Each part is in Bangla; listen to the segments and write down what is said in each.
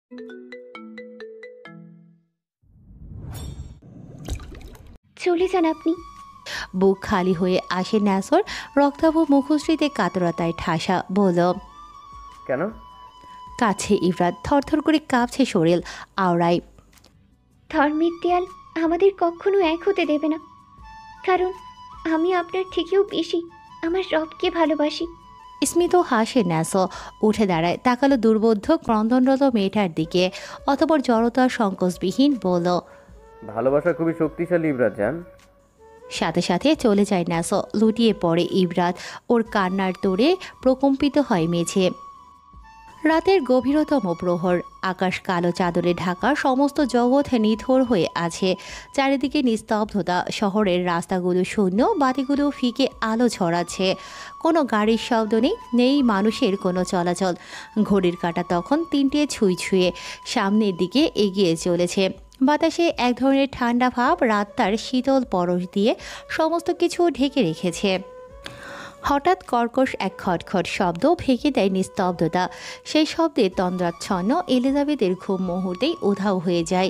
চলে যান আপনি। বুক খালি হয়ে আসে ন্যাসর, রক্তাভ মুখশ্রীতে কাতরতায় ঠাসা বলল। কেন? কাছে ইফরাত, থরথর করে কাঁপছে শরীর আওড়ায়। ধর্মের দেয়াল আমাদের কখনো এক হতে দেবে না, কারণ আমি আপনার থেকেও বেশি আমার রবকে ভালোবাসি। স্মিত হাসে ন্যাস, উঠে দাঁড়ায়, তাকালো দুর্বোধ্য ক্রন্দনরত মেয়েটার দিকে, অতপর জড়তা সংকোচবিহীন বলল। ভালোবাসা খুবই শক্তিশালী ইব্রাত জান। সাথে সাথে চলে যায় ন্যাস, লুটিয়ে পড়ে ইবরাত, ওর কান্নার তোড়ে প্রকম্পিত হয় মেঝে। রাতের গভীরতম প্রহর, আকাশ কালো চাদরে ঢাকা, সমস্ত জগৎ নিথর হয়ে আছে, চারিদিকে নিস্তব্ধতা, শহরের রাস্তাগুলো শূন্য, বাতিগুলো ফিকে আলো ছড়াচ্ছে, কোনো গাড়ির শব্দ নেই, নেই মানুষের কোনো চলাচল। ঘড়ির কাঁটা তখন 3টে ছুঁই ছুঁয়ে সামনের দিকে এগিয়ে চলেছে। বাতাসে এক ধরনের ঠান্ডা ভাব রাতটার শীতল পরশ দিয়ে সমস্ত কিছু ঢেকে রেখেছে। হঠাৎ কর্কশ এক খটখট শব্দ ভেঙে দেয় নিস্তব্ধতা। সেই শব্দে তন্দ্রাচ্ছন্ন এলিজাবেথের ঘুম মুহূর্তেই উধাও হয়ে যায়।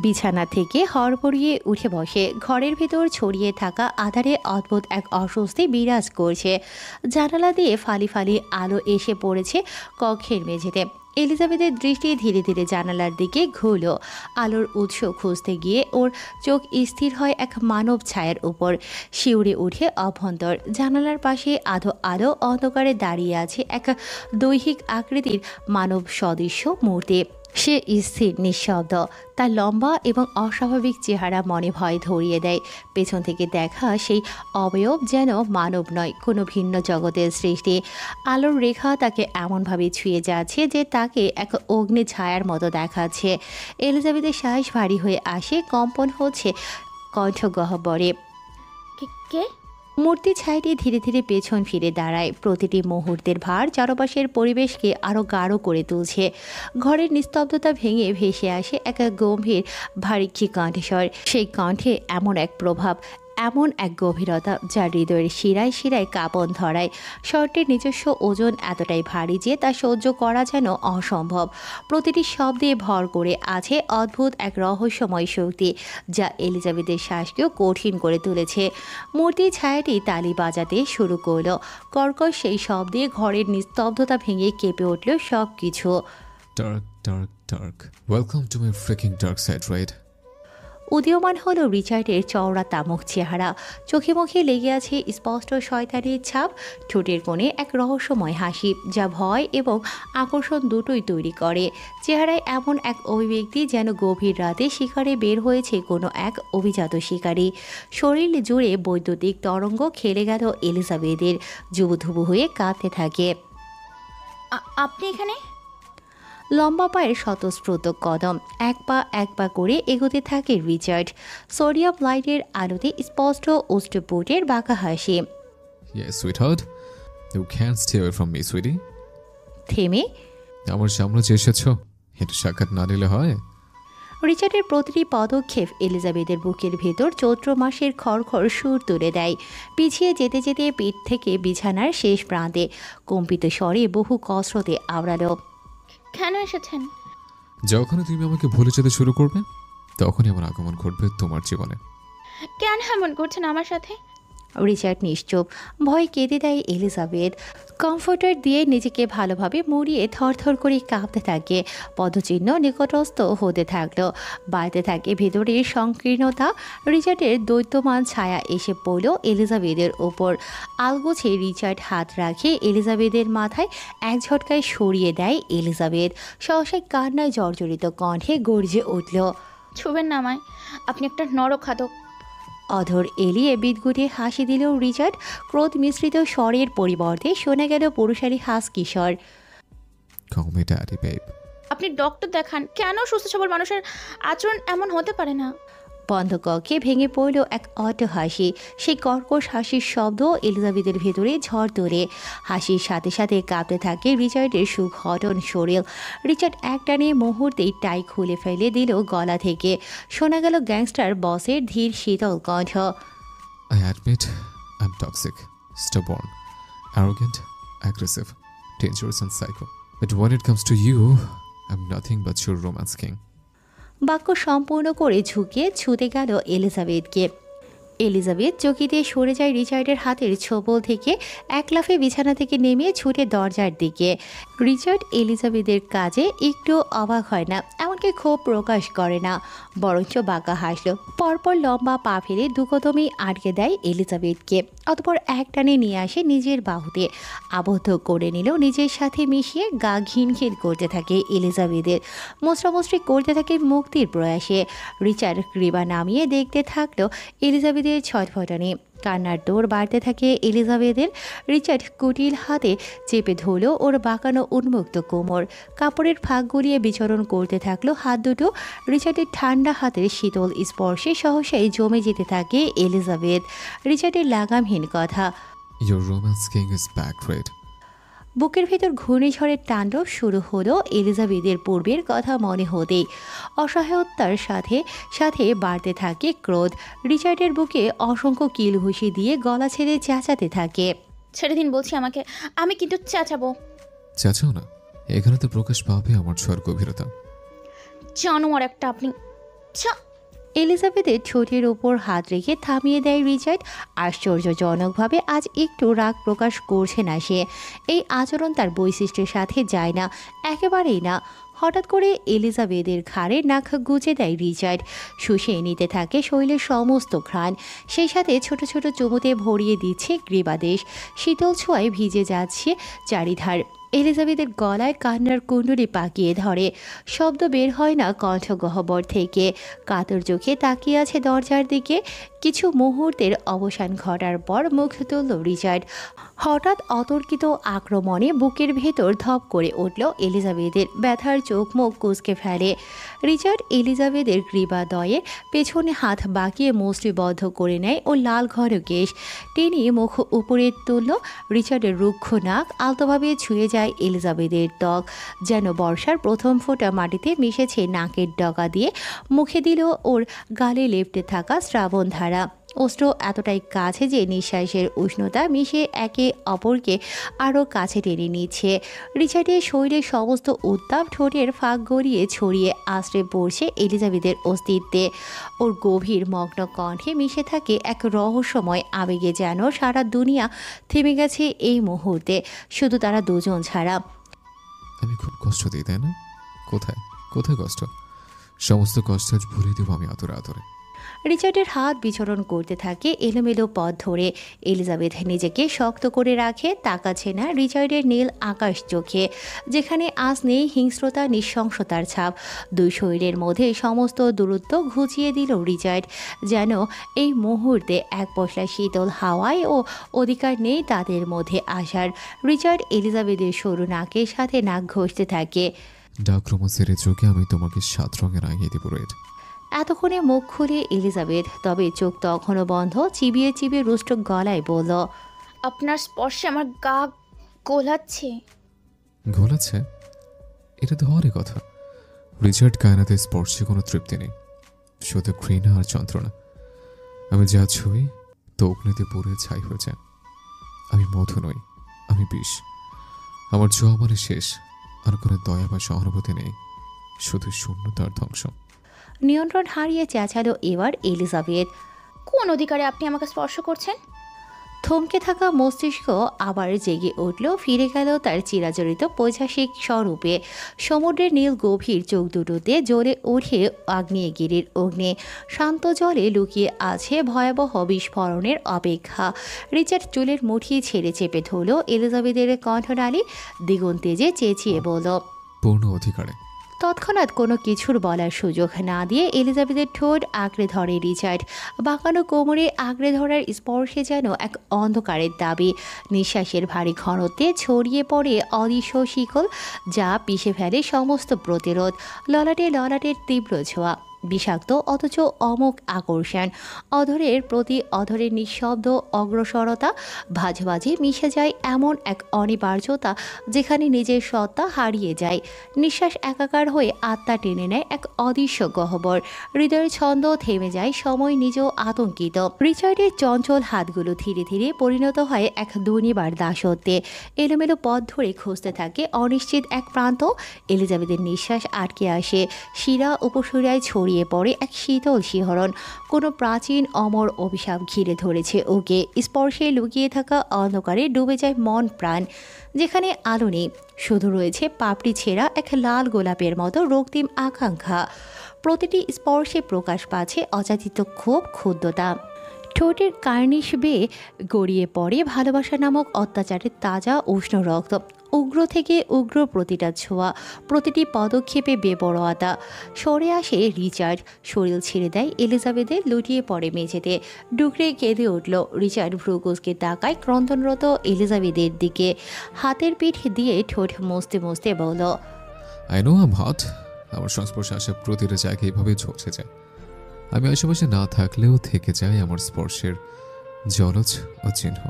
বিছানা থেকে হড়বড়িয়ে উঠে বসে। ঘরের ভেতর ছড়িয়ে থাকা আধারে অদ্ভুত এক অস্বস্তি বিরাজ করছে। জানালা দিয়ে ফালি ফালি আলো এসে পড়েছে কক্ষের মেঝেতে। এলিজাবেথের দৃষ্টি ধীরে ধীরে জানালার দিকে ঘুরল। আলোর উৎস খুঁজতে গিয়ে ওর চোখ স্থির হয় এক মানব ছায়ার উপর। শিউরে উঠে অভ্যন্তর। জানালার পাশে আধো আলো অন্ধকারে দাঁড়িয়ে আছে এক দৈহিক আকৃতির মানব সদৃশ্য মূর্তি। সে স্থির, নিঃশব্দ। তার লম্বা এবং অস্বাভাবিক চেহারা মনে ভয় ধরিয়ে দেয়। পেছন থেকে দেখা সেই অবয়ব যেন মানব নয়, কোনো ভিন্ন জগতের সৃষ্টি। আলোর রেখা তাকে এমনভাবে ছুঁয়ে যাচ্ছে যে তাকে এক অগ্নি ছায়ার মতো দেখাচ্ছে। এলিজাবেথের শ্বাস ভারী হয়ে আসে, কম্পন হচ্ছে কণ্ঠ গহ্বরে। কে? মূর্তি ছায়াটি ধীরে ধীরে পেছন ফিরে দাঁড়ায়। প্রতিটি মুহূর্তের ভার চারপাশের পরিবেশকে আরও গাঢ় করে তুলছে। ঘরের নিস্তব্ধতা ভেঙে ভেসে আসে এক গম্ভীর ভারিক্ষী কণ্ঠস্বর। সেই কণ্ঠে এমন এক প্রভাব, এমন এক গভীরতা যা হৃদয়ের শিরায় শিরায় কাঁপন ধরায়। স্বরটির নিজস্ব ওজন এতটাই ভারী যে তা সহ্য করা যেন অসম্ভব। প্রতিটি শব্দে ভর করে আছে অদ্ভুত এক রহস্যময় শক্তি, যা এলিজাবেথের শ্বাসকেও কঠিন করে তুলেছে। মূর্তি ছায়াটি তালি বাজাতে শুরু করলো। কর্কশ সেই শব্দে ঘরের নিস্তব্ধতা ভেঙে কেঁপে উঠল সব কিছু। Dark, dark, dark. Welcome to my freaking dark side, right? উদীয়মান হলো রিচার্ডের চওড়া তামুক চেহারা। চোখে মুখে লেগে আছে স্পষ্ট শয়তানির ছাপ। ঠোঁটের কোণে এক রহস্যময় হাসি, যা ভয় এবং আকর্ষণ দুটোই তৈরি করে। চেহারায় এমন এক অভিব্যক্তি যেন গভীর রাতে শিকারে বের হয়েছে কোনো এক অভিজাত শিকারী। শরীর জুড়ে বৈদ্যুতিক তরঙ্গ খেলে গেল এলিজাবেথের, জুবুধুবু হয়ে কাঁদতে থাকে। আপনি এখানে? লম্বা পায়ের স্বতঃস্ফূর্ত কদম, এক পা করে এগোতে থাকে রিচার্ড। সোডিয়াম লাইটের আলোতে স্পষ্ট অষ্টপুটের বাঁকা হাসি। Yes, sweetheart. You can't stay away from me, sweetie. থেমে আমার সাম্রাজ্যে এসেছো, একটু সাক্ষাৎ না নিলে হয়? রিচার্ডের প্রতিটি পদক্ষেপ এলিজাবেথের বুকের ভেতর চৈত্র মাসের খড়খড় সুর তুলে দেয়। পিছিয়ে যেতে যেতে পিঠ থেকে বিছানার শেষ প্রান্তে কম্পিত স্বরে বহু কসরতে আওড়ালো। কেন এসেছেন? যখনই তুমি আমাকে ভুলে যেতে শুরু করবে, তখনই আমার আগমন ঘটবে তোমার জীবনে। কেন এমন করছেন আমার সাথে? রিচার্ড নিশ্চুপ। ভয় কেঁদে দেয় এলিজাবেথ। কমফোর্টার দিয়ে নিজেকে ভালোভাবে মুড়িয়ে থরথর করে কাঁপতে থাকে। পদচিহ্ন নিকটস্থ হতে থাকলো, বাড়তে থাকে ভেতরের সংকীর্ণতা। রিচার্ডের দৈত্যমান ছায়া এসে পড়ল এলিজাবেথের ওপর। আলগোছে রিচার্ড হাত রাখে এলিজাবেথের মাথায়, এক ঝটকায় সরিয়ে দেয় এলিজাবেথ। সহসা কান্নায় জর্জরিত কণ্ঠে গর্জে উঠল। ছুবেন না আমায়, আপনি একটা নরখাদক। অধর এলিয়ে বিদঘুটে হাসি দিল রিচার্ড। ক্রোধ মিশ্রিত স্বরের পরিবর্তে শোনা গেল পুরুষালী হাস কিশোর। Call me daddy, babe. আপনি ডক্টর দেখান। কেন সুস্থ সবল মানুষের আচরণ এমন হতে পারে না? বন্ধ কক্ষে ভেঙে পড়ল এক অট্ট হাসি। সেই কর্কশ হাসির শব্দ এলিজাবেথের ভেতরে ঝড় তোলে। হাসির সাথে সাথে কাঁপতে থাকে রিচার্ডের সুঘটন শরীর। রিচার্ড একটানে মুহূর্তেই টাই খুলে ফেলে দিল গলা থেকে। শোনা গেল গ্যাংস্টার বসের ধীর শীতল কণ্ঠ। I admit I'm toxic, stubborn, arrogant, aggressive, dangerous and psycho. But when it comes to you, I am nothing but your romance king. বাক্য সম্পূর্ণ করে ঝুঁকে ছুতে গেল এলিজাবেথকে। এলিজাবেথ চকিতে সরে যায় রিচার্ডের হাতের ছোবল থেকে, এক লাফে বিছানা থেকে নেমে ছুটে দরজার দিকে। রিচার্ড এলিজাবেথের কাজে একটু অবাক হয় না, এমনকি ক্ষোভ প্রকাশ করে না, বরঞ্চ বাঁকা হাসল। পরপর লম্বা পা ফেলে দুকদমই আটকে দেয় এলিজাবেথকে, অতপর এক টানে নিয়ে আসে নিজের বাহুতে, আবদ্ধ করে নিল নিজের সাথে মিশিয়ে। গা ঘিন ঘিন করতে থাকে এলিজাবেথের, মোচড়ামুচড়ি করতে থাকে মুক্তির প্রয়াসে। রিচার্ড গ্রীবা নামিয়ে দেখতে থাকলো এলিজাবেথের ছটফটানি। কান্নার দৌড় বাড়তে থাকে এলিজাবেথের। রিচার্ড কুটিল হাতে চেপে ধরল ওর বাঁকানো উন্মুক্ত কোমর, কাপড়ের ফাঁক গলিয়ে বিচরণ করতে থাকলো হাত দুটো। রিচার্ডের ঠান্ডা হাতের শীতল স্পর্শে সহসাই জমে যেতে থাকে এলিজাবেথ। রিচার্ডের লাগামহীন কথা, your romance king is back red. বুকের ভেতর ঘূর্ণিঝড়ের তাণ্ডব শুরু হলো এলিজাবেথের পূর্বের কথা মনে হতেই। অসহায়তার সাথে সাথে বাড়তে থাকে ক্রোধ। রিচার্ডের বুকে অসংখ্য কিল ঘুষি দিয়ে গলা ছেড়ে চেঁচাতে থাকে, ছেড়ে দিন বলছি আমাকে, আমি কিন্তু চেঁচাবো। চাচাও না, এখানে তো প্রকাশ পাবে আমার ছোঁয়ার গভীরতা। জানোয়ার একটা আপনি। এলিজাবেথের ঠোঁটের ওপর হাত রেখে থামিয়ে দেয় রিচার্ড। আশ্চর্যজনকভাবে আজ একটু রাগ প্রকাশ করছে না সে। এই আচরণ তার বৈশিষ্ট্যের সাথে যায় না, একেবারেই না। হঠাৎ করে এলিজাবেথের ঘাড়ে নাক গুজে দেয় রিচার্ড, শুষে নিতে থাকে শৈলের সমস্ত ঘ্রাণ, সেই সাথে ছোট ছোট চুমুতে ভরিয়ে দিচ্ছে গ্রীবাদেশ। শীতল ছোঁয়ায় ভিজে যাচ্ছে চারিধার। এলিজাবেথের গলায় কান্নার কুণ্ডলি পাকিয়ে ধরে, শব্দ বের হয় না কণ্ঠগহ্বর থেকে। কাতর চোখে তাকিয়ে আছে দরজার দিকে। কিছু মুহূর্তের অবসান ঘটার পর মুখ তুলল রিচার্ড। হঠাৎ অতর্কিত আক্রমণে বুকের ভেতর ধপ করে উঠল এলিজাবেথের, ব্যথার চোখ মুখ কুঁচকে ফেলে। রিচার্ড এলিজাবেথের গ্রীবাদয়ের পেছনে হাত বাঁকিয়ে মুষ্টিবদ্ধ করে নেয় ও লাল ঘর কেশ টেনে মুখ উপরে তুলল। রিচার্ডের রুক্ষ নাক আলতোভাবে ছুঁয়ে যায় এলিজাবেথের ত্বক, যেন বর্ষার প্রথম ফোঁটা মাটিতে মিশেছে নাকের ডগা দিয়ে। মুখে দিল ওর গালে লেপ্টে থাকা শ্রাবণ ধারা। অস্ত্র এতটাই কাছে যে নিঃশ্বাসের উষ্ণতা মিশে একে অপরকে আরও কাছে টেনে নিচ্ছে। রিচার্ডের শরীরের সমস্ত উত্তাপ ঠোঁটের ফাঁক গড়িয়ে ছড়িয়ে আশ্রে পড়ছে এলিজাবেথের অস্তিত্বে। ওর গভীর মগ্ন কণ্ঠে মিশে থাকে এক রহস্যময় আবেগে, যেন সারা দুনিয়া থেমে গেছে এই মুহূর্তে, শুধু তারা দুজন ছাড়া। আমি খুব কষ্ট দিই, তাই না? কোথায় কোথায় কষ্ট? সমস্ত কষ্ট আজ ভুলে দেবো আমি আদরে আদরে। রিচার্ডের হাত বিচরণ করতে থাকে এলোমেলো পথ ধরে। এলিজাবেথ নিজেকে শক্ত করে রাখে, তাকাচ্ছে না রিচার্ডের নীল আকাশ চোখে, যেখানে আজ নেই হিংস্রতা, নৃশংসতার ছাপ। দুই শরীরের মধ্যে সমস্ত দূরত্ব ঘুচিয়ে দিল রিচার্ড, যেন এই মুহূর্তে এক পশলা শীতল হাওয়ায় ও অধিকার নেই তাদের মধ্যে আসার। রিচার্ড এলিজাবেথের সরু নাকের সাথে নাক ঘষতে থাকে। ডাক রোমান্সের চোখে আমি তোমাকে 7 রঙে রাঙিয়ে দেবো রেড। এতক্ষণে মুখ খুলে এলিজাবেথ, তবে চোখ তখনও বন্ধ। চিবিয়ে চিবিয়ে রুষ্ট গলায় বলল, আপনার স্পর্শে আমার গা গোলাচ্ছে। গোলাচ্ছে? এটা তো হওয়ারই কথা। রিচার্ড কায়নাতে স্পর্শে কোনো তৃপ্তি নেই, শুধু ঘৃণা আর যন্ত্রণা। আমি যা ছুঁই তো অগ্নিতে পুড়ে ছাই হয়ে যায়। আমি মধু নই, আমি বিষ। আমার জোয়া মানে শেষ, আর কোনো দয়া বা সহানুভূতি নেই, শুধু শূন্যতার ধ্বংস। নিয়ন্ত্রণ হারিয়ে চেঁচালো এবার এলিজাবেথ। কোন অধিকারে আপনি আমাকে স্পর্শ করছেন? থমকে থাকা মস্তিষ্ক আবার জেগে উঠল, ফিরে গেল তার চিরাচরিত পৈশাসিক স্বরূপে। সমুদ্রের নীল গভীর চোখ দুটোতে জ্বলে ওঠে আগ্নেয়গিরির অগ্নি, শান্ত জলে লুকিয়ে আছে ভয়াবহ বিস্ফোরণের অপেক্ষা। রিচার্ড চুলের মুঠি ছেড়ে চেপে ধরল এলিজাবেথের কণ্ঠনালী, দ্বিগুণ তেজে চেঁচিয়ে বলল, পূর্ণ অধিকারে। তৎক্ষণাৎ কোনো কিছুর বলার সুযোগ না দিয়ে এলিজাবেথের ঠোঁট আঁকড়ে ধরে রিচার্ড। বাঁকানো কোমরে আঁকড়ে ধরার স্পর্শে যেন এক অন্ধকারের দাবি। নিঃশ্বাসের ভারী ঘনত্বে ছড়িয়ে পড়ে অদৃশ্য শিকল, যা পিষে ফেলে সমস্ত প্রতিরোধ। ললাটে ললাটের তীব্র ছোঁয়া, বিষাক্ত অথচ অমোঘ আকর্ষণ। অধরের প্রতি অধরের নিঃশব্দ অগ্রসরতা ভাঁজে ভাঁজে মিশে যায় এমন এক অনিবার্যতা যেখানে নিজের সত্তা হারিয়ে যায়। নিঃশ্বাস একাকার হয়ে আত্মা টেনে নেয় এক অদৃশ্য গহ্বর। হৃদয়ের ছন্দ থেমে যায়, সময় নিজেও আতঙ্কিত। রিচার্ডের চঞ্চল হাতগুলো ধীরে ধীরে পরিণত হয় এক দুর্নিবার দাসত্বে। এলোমেলো পথ ধরে খুঁজতে থাকে অনিশ্চিত এক প্রান্ত। এলিজাবেথের নিঃশ্বাস আটকে আসে, শিরা উপশিরায় ছড়িয়ে পড়ে এক শীতল শিহরণ। কোনো প্রাচীন অমর অভিশাপ ঘিরে ধরেছে ওকে। স্পর্শে লুকিয়ে থাকা অন্ধকারে ডুবে যায় মন প্রাণ। যেখানে আলো নেই, শুধু রয়েছে পাপড়ি ছেঁড়া এক লাল গোলাপের মতো রক্তিম আকাঙ্ক্ষা। প্রতিটি স্পর্শে প্রকাশ পাচ্ছে অযাচিত ক্ষোভ, ক্ষুদ্রতা। ঠোঁটের কার্নিশ বেয়ে গড়িয়ে পড়ে ভালোবাসা নামক অত্যাচারের তাজা উষ্ণ রক্ত। উগ্র থেকে উগ্র প্রতিটা ছোঁয়া, প্রতিটি পদক্ষেপে বেপরোয়াতা। সরে আসে রিচার্ড, শরীর ছেড়ে দেয় এলিজাবেথের, লুটিয়ে পড়ে মেঝেতে। ডুকরে কেঁদে উঠল রিচার্ড। ভ্রুকুচকে তাকায় ক্রন্দনরত এলিজাবেথের দিকে, হাতের পিঠ দিয়ে ঠোঁট মুছতে মুছতে বলল, আই নো আম হট। আমার সংস্পর্শে আসা প্রতিটা জায়গায় এভাবেই ঝলসে যায়। আমি আশেপাশে না থাকলেও থেকে যায় আমার স্পর্শের জলজ ও চিহ্ন।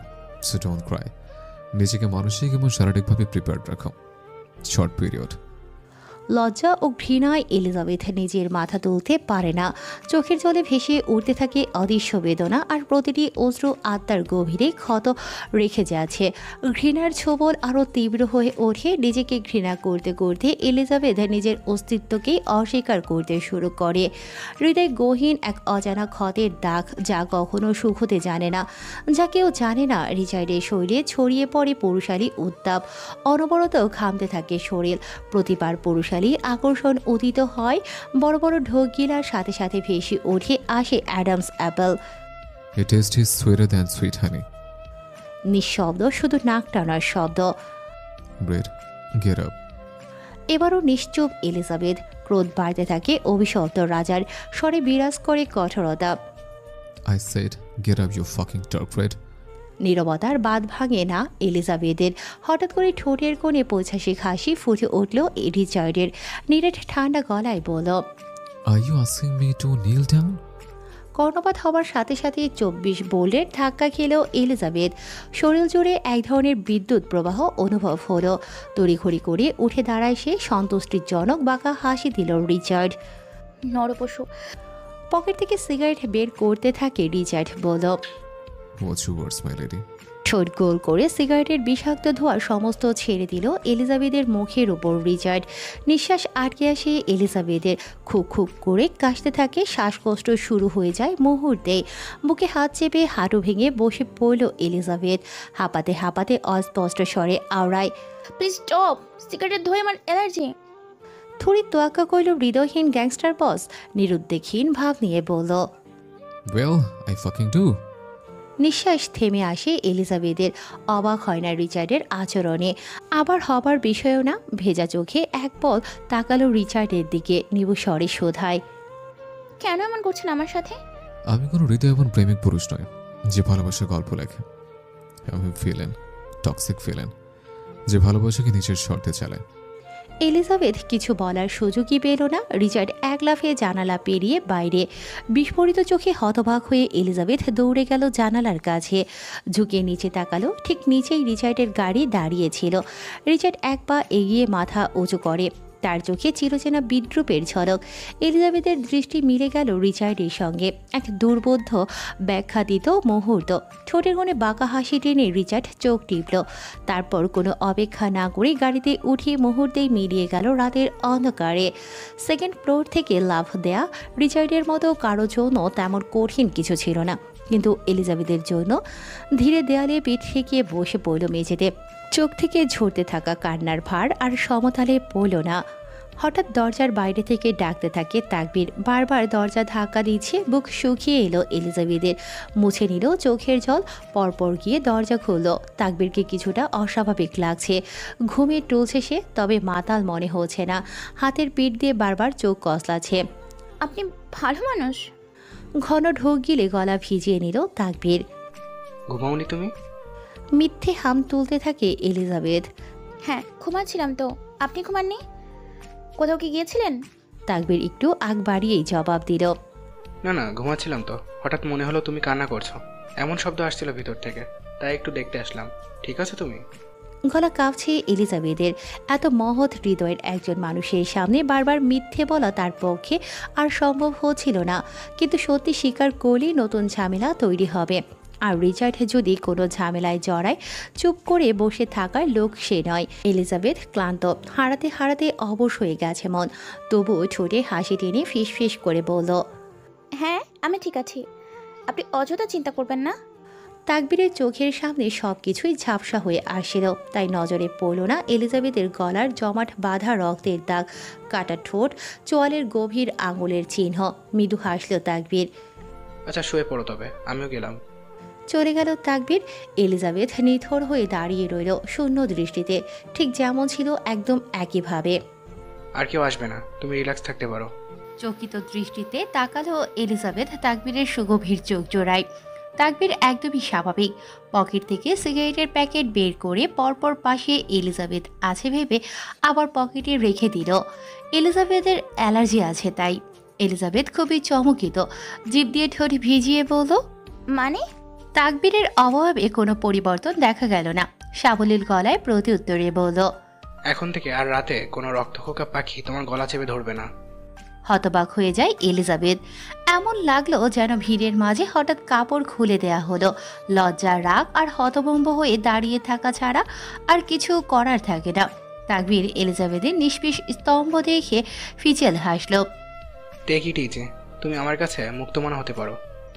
So don't Cry. নিজেকে মানসিক এবং শারীরিকভাবে প্রিপেয়ার্ড রাখো। Short period. লজ্জা ও ঘৃণায় এলিজাবেথ নিজের মাথা তুলতে পারে না। চোখের জলে ভেসে উঠতে থাকে অদৃশ্য বেদনা, আর প্রতিটি অশ্রু আত্মার গভীরে ক্ষত রেখে যাচ্ছে। ঘৃণার ছোবল আরও তীব্র হয়ে ওঠে। নিজেকে ঘৃণা করতে করতে এলিজাবেথ নিজের অস্তিত্বকেই অস্বীকার করতে শুরু করে। হৃদয় গহীন এক অজানা ক্ষতের দাগ, যা কখনো সুখ হতে জানে না, যা কেউ জানে না। রিচার্ডের শরীরে ছড়িয়ে পড়ে পুরুষালী উত্তাপ। অনবরত ঘামতে থাকে শরীর। প্রতিবার পুরুষালী আকর্ষণ উদিত হয়। বড় বড় ঢোক গিলার সাথে সাথে ভেসে ওঠে আসে Adams Apple. Your taste is sweeter than sweet honey. নিঃশব্দ, শুধু নাক টানার শব্দ। Bread, get up. এবারও নিশ্চুপ এলিজাবেথ। ক্রোধ বাড়তে থাকে অভিশপ্ত রাজার স্বরে বিরাজ করে কঠোরতা। I said, get up, you fucking dark red. নীরবতার বাঁধ ভাঙে না এলিজাবেথের। হঠাৎ করে ঠোঁটের কোণে পৈশাসিক হাসি ফুটে উঠল রিচার্ডের। নিরেট ঠান্ডা গলায় বলল, Are you asking me to kneel down? কর্ণপাত হবার সাথে সাথে 24 বোল্টের ধাক্কা খেল এলিজাবেথ। শরীর জুড়ে এক ধরনের বিদ্যুৎ প্রবাহ অনুভব হলো। তড়িঘড়ি করে উঠে দাঁড়ায় সে। সন্তুষ্টিজনক বাঁকা হাসি দিল রিচার্ড। নরপশু। পকেট থেকে সিগারেট বের করতে থাকে রিচার্ড। বলল, What's your words, my lady? ঠোঁট গোল করে সিগারেটের বিষাক্ত ধোঁয়া সমস্ত ছেড়ে দিল এলিজাবেথের মুখের উপর রিচার্ড। নিঃশ্বাস আটকে আসে এলিজাবেথের। খুব খুব করে কাশতে থাকে। শ্বাসকষ্ট শুরু হয়ে যায় মুহূর্তে। বুকে হাত চেপে হাঁটু ভেঙে বসে পড়ল এলিজাবেথ। হাঁপাতে হাঁপাতে অস্পষ্ট স্বরে আওড়ায়, প্লিজ স্টপ, সিগারেটের ধোঁয়ায় আমার অ্যালার্জি। থুড়ি তোয়াক্কা করল হৃদয়হীন গ্যাংস্টার বস। নিরুদ্দেশহীন ভাব নিয়ে বলল, Well, I fucking do. নিঃশ্বাস থেমে আসে এলিজাবেথের। অবাক হয় না রিচার্ডের আচরণে। আবার হবার বিষয়ও না। ভেজা চোখে এক পল তাকালো রিচার্ডের দিকে। নিবু স্বরে শোধায়, কেন এমন করছেন আমার সাথে? আমি কোনো হৃদয়বান প্রেমিক পুরুষ নয় যে ভালোবাসার গল্প লেখে। আমি ফিলেন, টক্সিক ফিলেন, যে ভালোবাসাকে নিজের শর্তে চালায়। এলিজাবেথ কিছু বলার সুযোগই পেল না। রিচার্ড এক লাফে জানালা পেরিয়ে বাইরে। বিস্ফোরিত চোখে হতবাক হয়ে এলিজাবেথ দৌড়ে গেল জানালার কাছে। ঝুঁকে নিচে তাকালো। ঠিক নিচেই রিচার্ডের গাড়ি দাঁড়িয়েছিল। রিচার্ড এক পা এগিয়ে মাথা উঁচু করে। তার চোখে চিরচেনা বিদ্রুপের ঝলক। এলিজাবেথের দৃষ্টি মিলে গেল রিচার্ডের সঙ্গে। এক দুর্বোধ্য ব্যাখ্যাতীত মুহূর্ত। ঠোঁটের কোণে বাঁকা হাসি টেনে রিচার্ড চোখ টিপল। তারপর কোনো অপেক্ষা না করে গাড়িতে উঠিয়ে মুহূর্তেই মিলিয়ে গেল রাতের অন্ধকারে। সেকেন্ড ফ্লোর থেকে লাফ দেয়া রিচার্ডের মতো কারো জন্য তেমন কঠিন কিছু ছিল না, কিন্তু এলিজাবেথের জন্য ধীরে দেয়ালে পিঠ ঠেকিয়ে বসে পড়ল মেঝেতে। চোখ থেকে ঝরতে থাকা কান্নার ভার আর সমতালে পড়ল না। হঠাৎ দরজার বাইরে থেকে ডাকতে থাকে তাকবীর। বারবার দরজা ধাক্কা দিচ্ছে। বুক শুকিয়ে এলো এলিজাবেথের। মুছে নিল চোখের জল। পরপর গিয়ে দরজা খুলল। তাকবীরকে কিছুটা অস্বাভাবিক লাগছে। ঘুমিয়ে টুলছে সে, তবে মাতাল মনে হচ্ছে না। হাতের পিঠ দিয়ে বারবার চোখ কসলাচ্ছে। আপনি ভালো মানুষ। ঘন ঢোক গিলে গলা ভিজিয়ে নিল তাকবীর। ঘুমাওনি তুমি? মিথ্যে হাম তুলতে থাকে এলিজাবেথ। হ্যাঁ, ঘুমাচ্ছিলাম তো। আপনি ঘুমাননি? কোথাও কি গিয়েছিলেন? তাকবীর একটু আগ বাড়িয়েই জবাব দিল। না না, ঘুমাচ্ছিলাম তো, হঠাৎ মনে হলো তুমি কান্না করছো, এমন শব্দ আসছিল ভিতর থেকে, তাই একটু দেখতে আসলাম। ঠিক আছে তুমি? গলা কাঁপছে এলিজাবেথের। এত মহৎ হৃদয়ের একজন মানুষের সামনে বারবার মিথ্যে বলা তার পক্ষে আর সম্ভব হচ্ছিল না, কিন্তু সত্যি স্বীকার করলেই নতুন ঝামেলা তৈরি হবে। আর রিচার্ড যদি কোনো ঝামেলায় জড়ায়, চুপ করে বসে থাকার লোক সে নয়। এলিজাবেথ ক্লান্ত, হারাতে হারাতে অবশ হয়ে গেছে মন, তবুও ঠোঁটে হাসি টেনে ফিস করে বলল, হ্যাঁ আমি ঠিক আছি, আপনি অযথা চিন্তা করবেন না। তাকবীরের চোখের সামনে সবকিছুই ঝাপসা হয়ে আসছিল, তাই নজরে পড়ল না এলিজাবেথের গলার জমাট বাঁধা রক্তের দাগ, কাটা ঠোঁট, চোয়ালের গভীর আঙুলের চিহ্ন। মৃদু হাসল তাকবীর। আচ্ছা শুয়ে পড়ো তবে, আমিও গেলাম। চলে গেল তাকবীর। এলিজাবেথ নিথর হয়ে দাঁড়িয়ে রইল শূন্য দৃষ্টিতে, ঠিক যেমন ছিল একদম একইভাবে। আর কেউ আসবে না, তুমি রিল্যাক্স থাকতে পারো। চকিত দৃষ্টিতে তাকালো এলিজাবেথ তাকবীরের সুগভীর চোখ জোড়ায়। তাকবীর একদমই স্বাভাবিক। পকেট থেকে সিগারেটের প্যাকেট বের করে পরপর পাশে এলিজাবেথ আছে ভেবে আবার পকেটে রেখে দিল। এলিজাবেথের অ্যালার্জি আছে তাই। এলিজাবেথ খুবই চমকিত, জিভ দিয়ে ঠোঁট ভিজিয়ে বলল, মানে? তাকবীরের অভাবে কোনো পরিবর্তন দেখা গেল না। সাবলীল গলায় প্রত্যুত্তরে বলল, এখন থেকে আর রাতে কোনো রক্তখোকা পাখি তোমার গলা চেপে ধরবে না। হতবাক হয়ে যায় এলিজাবেথ। এমন লাগলো যেন ভিড়ের মাঝে হঠাৎ কাপড় খুলে দেয়া হলো। লজ্জা, রাগ আর হতভম্ব হয়ে দাঁড়িয়ে থাকা ছাড়া আর কিছু করার থাকে না। তাকবীর এলিজাবেথের নিষ্পিস স্তম্ভ দেখে ফিচেল হাসল। টেক ইট ইজি, তুমি আমার কাছে মুক্তমনা হতে পারো।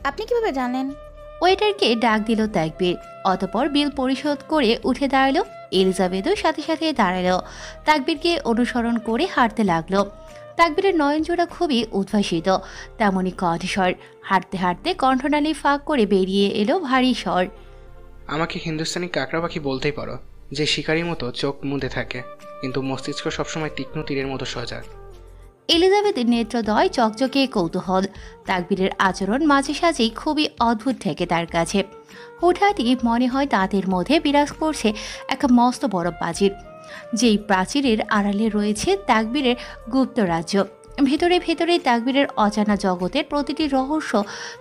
আপনি কিভাবে জানেন? ওয়েটারকে ডাক দিল তাকবীর, অতঃপর বিল পরিশোধ করে উঠে দাঁড়ালো। এলিজাবেথও সাথে সাথে দাঁড়ালো, তাকবীরকে অনুসরণ করে হাঁটতে লাগলো। তাকবীরের নয়নজোড়া খুবই উদ্ভাসিত, তেমনি কণ্ঠস্বর। হাঁটতে হাঁটতে কণ্ঠনালী ফাঁক করে বেরিয়ে এলো ভারী স্বর। আমাকে হিন্দুস্তানি কাঁকড়া পাখি বলতেই পারো, যে শিকারির মতো চোখ মুদে থাকে, কিন্তু মস্তিষ্ক সবসময় তীক্ষ্ণ তীরের মতো সোজা। এলিজাবেথের নেত্রদয় চকচকে কৌতূহল। তাকবীরের আচরণ মাঝে সাঝেই খুবই অদ্ভুত ঠেকে তার কাছে। হঠাৎই মনে হয় তাদের মধ্যে বিরাজ করছে এক মস্ত বড় প্রাচীর, যেই প্রাচীরের আড়ালে রয়েছে তাকবীরের গুপ্ত রাজ্য। ভেতরে ভেতরে তাকবীরের অজানা জগতের প্রতিটি রহস্য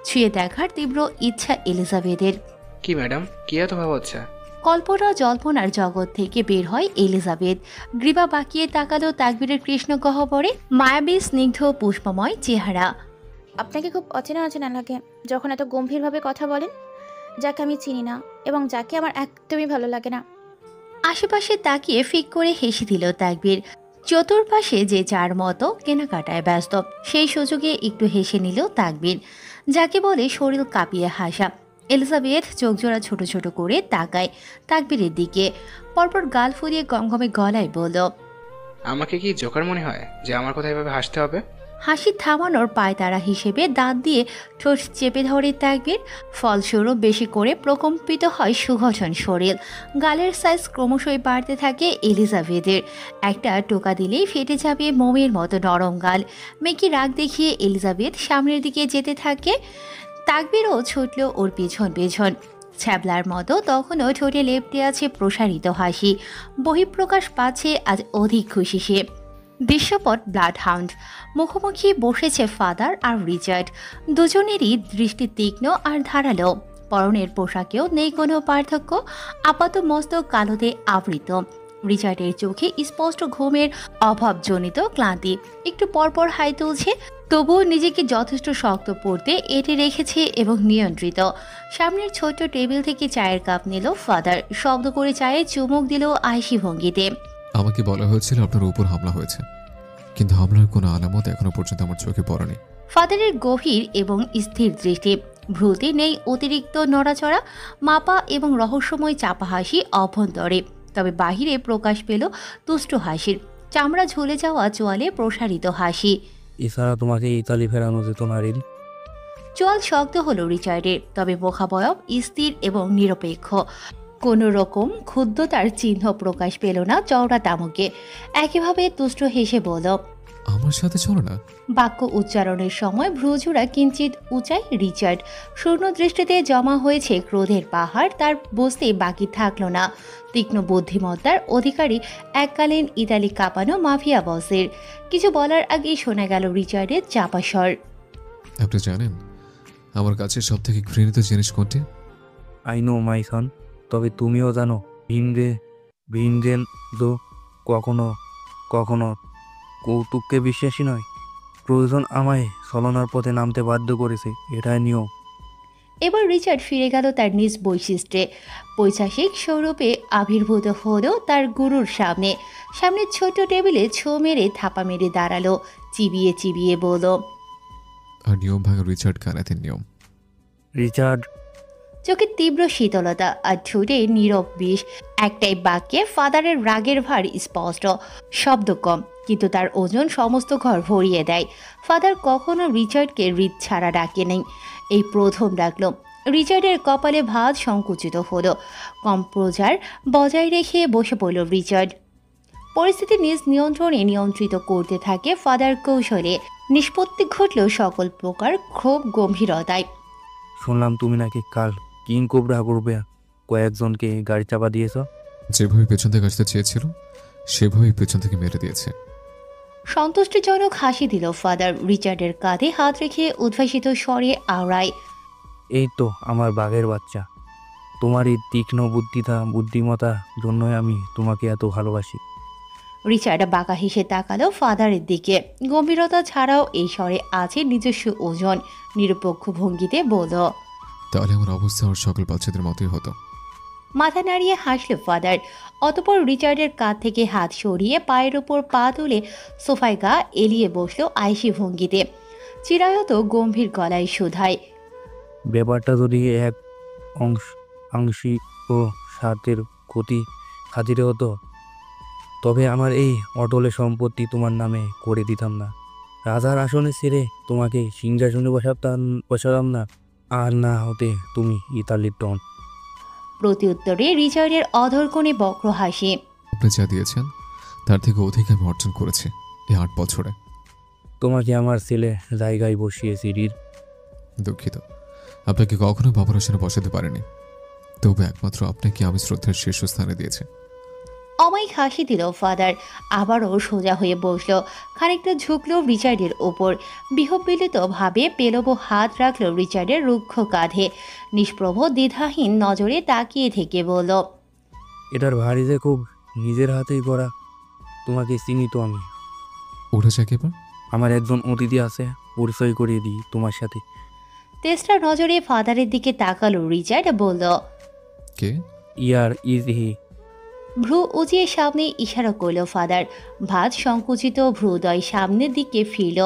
ছুঁয়ে দেখার তীব্র ইচ্ছা এলিজাবেথের। কি ম্যাডাম, কি এত ভাব হচ্ছে? কল্পনা জল্পনার জগৎ থেকে বের হয় এলিজাবেথ। গ্রীবা বাঁকিয়ে তাকালো তাকবীরের কৃষ্ণ গহ্বরে, মায়াবী স্নিগ্ধ পুষ্পময় চেহারা। আপনাকে খুব অচেনা অচেনা লাগে যখন এত গম্ভীরভাবে কথা বলেন, যাকে আমি চিনি না এবং যাকে আমার একদমই ভালো লাগে না। আশেপাশে তাকিয়ে ফিক করে হেসে দিল তাকবীর। চতুর্পাশে যে যার মতো কেনাকাটায় ব্যস্ত, সেই সুযোগে একটু হেসে নিল তাকবীর, যাকে বলে শরীর কাঁপিয়ে হাসা। এলিজাবেথ চোখজোড়া ছোট ছোট করে তাকায় তাকবীরের দিকে, পরপর গাল ফুরিয়ে গমগমে গলায় বলল, আমাকে কি জোকার মনে হয় যে আমার কথা এভাবে হাসতে হবে? হাসি থামানোর পায়তারা হিসেবে দাঁত দিয়ে ঠোঁট চেপে ধরে তাকবীর। ফলস্বরূপ বেশি করে প্রকম্পিত হয় সুগঠন শরীর। গালের সাইজ ক্রমশই বাড়তে থাকে এলিজাবেথের। একটা টোকা দিলেই ফেটে যাবে মোমের মতো নরম গাল। মেকি রাগ দেখিয়ে এলিজাবেথ সামনের দিকে যেতে থাকে। তাকবীরও ছুটল ওর পেছন পেছন। ছ্যাবলার মতো তখনও ঠোঁটে লেপ্টে আছে প্রসারিত হাসি। বহিঃপ্রকাশ পাচ্ছে আজ অধিক খুশি সে। দৃশ্যপট ব্লাড হাউন্ড। মুখোমুখি বসেছে ফাদার আর রিচার্ড। দুজনেরই দৃষ্টি তীক্ষ্ণ আর ধারালো। পরনের পোশাকেও নেই কোনো পার্থক্য। আপাত মস্তক কালোতে আবৃত। রিচার্ডের চোখে স্পষ্ট ঘুমের অভাবজনিত ক্লান্তি। একটু পরপর হাই তুলছে, তবুও নিজেকে যথেষ্ট শক্ত পড়তে এঁটে রেখেছে এবং নিয়ন্ত্রিত। সামনের ছোট্ট টেবিল থেকে চায়ের কাপ নিল ফাদার। শব্দ করে চায়ে চুমুক দিল আয়সী ভঙ্গিতে। আমাকে বলা হয়েছিল আপনার উপর হামলা হয়েছে, কিন্তু হামলার কোনো আলামত এখনো পর্যন্ত আমার চোখে পড়েনি। ফাদারের গভীর এবং স্থির দৃষ্টি, ভ্রুতে নেই অতিরিক্ত নড়াচড়া, মাপা এবং রহস্যময় চাপা হাসি অভ্যন্তরে, তবে বাহিরে প্রকাশ পেল তুষ্ট হাসির। চামড়া ঝুলে যাওয়া চোয়ালে প্রসারিত হাসি। এছাড়া তোমাকে ইতালি ফেরানো যেত না রিল। চোয়াল শক্ত হলো রিচার্ডের, তবে মুখাবয়ব স্থির এবং নিরপেক্ষ। কোনো রকম ক্ষুব্ধতার চিহ্ন প্রকাশ পেল না চওড়া তামুকে। একইভাবে তুষ্ট হেসে বলল, আমার সাথে চলো না। বাক্য উচ্চারণের সময় ভ্রুজোড়া কিঞ্চিত উঁচায় রিচার্ড। শূন্য দৃষ্টিতে জমা হয়েছে ক্রোধের পাহাড়, তার বুঝতে বাকি থাকলো না তীক্ষ্ণ বুদ্ধিমত্তার অধিকারী এককালীন ইতালি কাঁপানো মাফিয়া বসের। কিছু বলার আগেই শোনা গেল রিচার্ডের চাপা স্বর। আপনি জানেন আমার কাছে সব থেকে ঘৃণিত জিনিস কোনটি? আই নো মাই সন, তবে তুমিও জানো ভিনরেন তো কখনো কখনো কৌতুককে বিশ্বাসী নয়। প্রয়োজন আমায় ছলনার পথে নামতে বাধ্য করেছে, এটাই নিয়ম। এবার রিচার্ড ফিরে গেল তার নিজ বৈশিষ্ট্যে। পৈশাসিক স্বরূপে আবির্ভূত হলো তার গুরুর সামনে। সামনের ছোট টেবিলে ছো মেরে থাপা মেরে দাঁড়ালো, চিবিয়ে চিবিয়ে বলল, আর নিয়ম ভাঙা রিচার্ড কানাতের নিয়ম। রিচার্ড, চোখে তীব্র শীতলতা আর ঠোঁটে নীরব বিষ। একটাই বাক্যে ফাদারের রাগের ভার স্পষ্ট, শব্দ কম, কিন্তু তার ওজন সমস্ত ঘর ভরিয়ে দেয়। ফাদার কখনো রিচার্ডকে হৃদ ছাড়া ডাকে নেই, এই প্রথম ডাকল। রিচার্ডের কপালে ভাঁজ সংকুচিত হলো। কম্পোজার বজায় রেখে বসে পড়ল রিচার্ড। পরিস্থিতি নিজ নিয়ন্ত্রণে নিয়ন্ত্রিত করতে থাকে ফাদার কৌশলে। নিষ্পত্তি ঘটল সকল প্রকার ক্ষোভ গম্ভীরতায়। শুনলাম তুমি নাকি কাল কিং কোবরা করবে কয়েকজনকে গাড়ি চাপা দিয়েছ। যেভাবে পেছন থেকে আসতে চেয়েছিল সেভাবেই পেছন থেকে মেরে দিয়েছে। সন্তুষ্টিজনক হাসি দিল ফাদার। রিচার্ডের কাঁধে হাত রেখে উদ্ভাসিত স্বরে আওড়ায়, এই তো আমার বাঘের বাচ্চা, তোমার এই তীক্ষ্ণ বুদ্ধিমতার জন্যই আমি তোমাকে এত ভালোবাসি। রিচার্ড বাঁকা হেসে তাকালো ফাদারের দিকে। গম্ভীরতা ছাড়াও এই স্বরে আছে নিজস্ব ওজন। নিরপেক্ষ ভঙ্গিতে বলল, তাহলে আমার অবস্থা আমার সকল বাচ্চাদের মতোই হতো। মাথা নাড়িয়ে হাসল ফাদার। অতপর রিচার্ডের কাঁধ থেকে হাত সরিয়ে পায়ের ওপর পা তুলে সোফায় গা এলিয়ে বসলো আয়েসি ভঙ্গিতে। চিরায়ত গম্ভীর গলায় শুধায়, ব্যাপারটা যদি এক আংশিক ও স্বার্থের ক্ষতি খাতিরে হতো, তবে আমার এই অটলে সম্পত্তি তোমার নামে করে দিতাম না। রাজার আসনে ছেড়ে তোমাকে সিংহাসনে বসাতাম না, আর না হতে তুমি ইতালির ডন। প্রত্যুত্তরে রিচার্ডের অধর কোণে বক্র হাসি। আপনি যা দিয়েছেন তার থেকে অধিক আমি অর্জন করেছি এই 8 বছরে। তোমাকে আমার ছেলে জায়গায় বসিয়েছি রির। দুঃখিত, আপনাকে কখনো বাবার আসনে বসাতে পারেনি, তবে একমাত্র আপনাকে আমি শ্রদ্ধার শীর্ষস্থানে দিয়েছি। অমায়িক হাসি দিল ফাদার। আবারও সোজা হয়ে বসলো, খানিকটা ঝুঁকলো রিচার্ডের ওপর। বিহ্বলিত ভাবে পেলব হাত রাখলো রিচার্ডের রুক্ষ কাঁধে। নিষ্প্রভ দ্বিধাহীন নজরে তাকিয়ে থেকে বলল, এটার ভারী যে খুব নিজের হাতেই করা। তোমাকে চিনি তো আমি। ওটা যাক এবার। আমার একজন অতিথি আছে, পরিচয় করিয়ে দিই তোমার সাথে। তেস্রা নজরে ফাদারের দিকে তাকালো রিচার্ড, বলল, কে? Year is he. ভ্রু উজিয়ে সামনে ইশারা করল ফাদার। ভাঁজ সংকুচিত ভ্রুদয় সামনের দিকে ফিরল।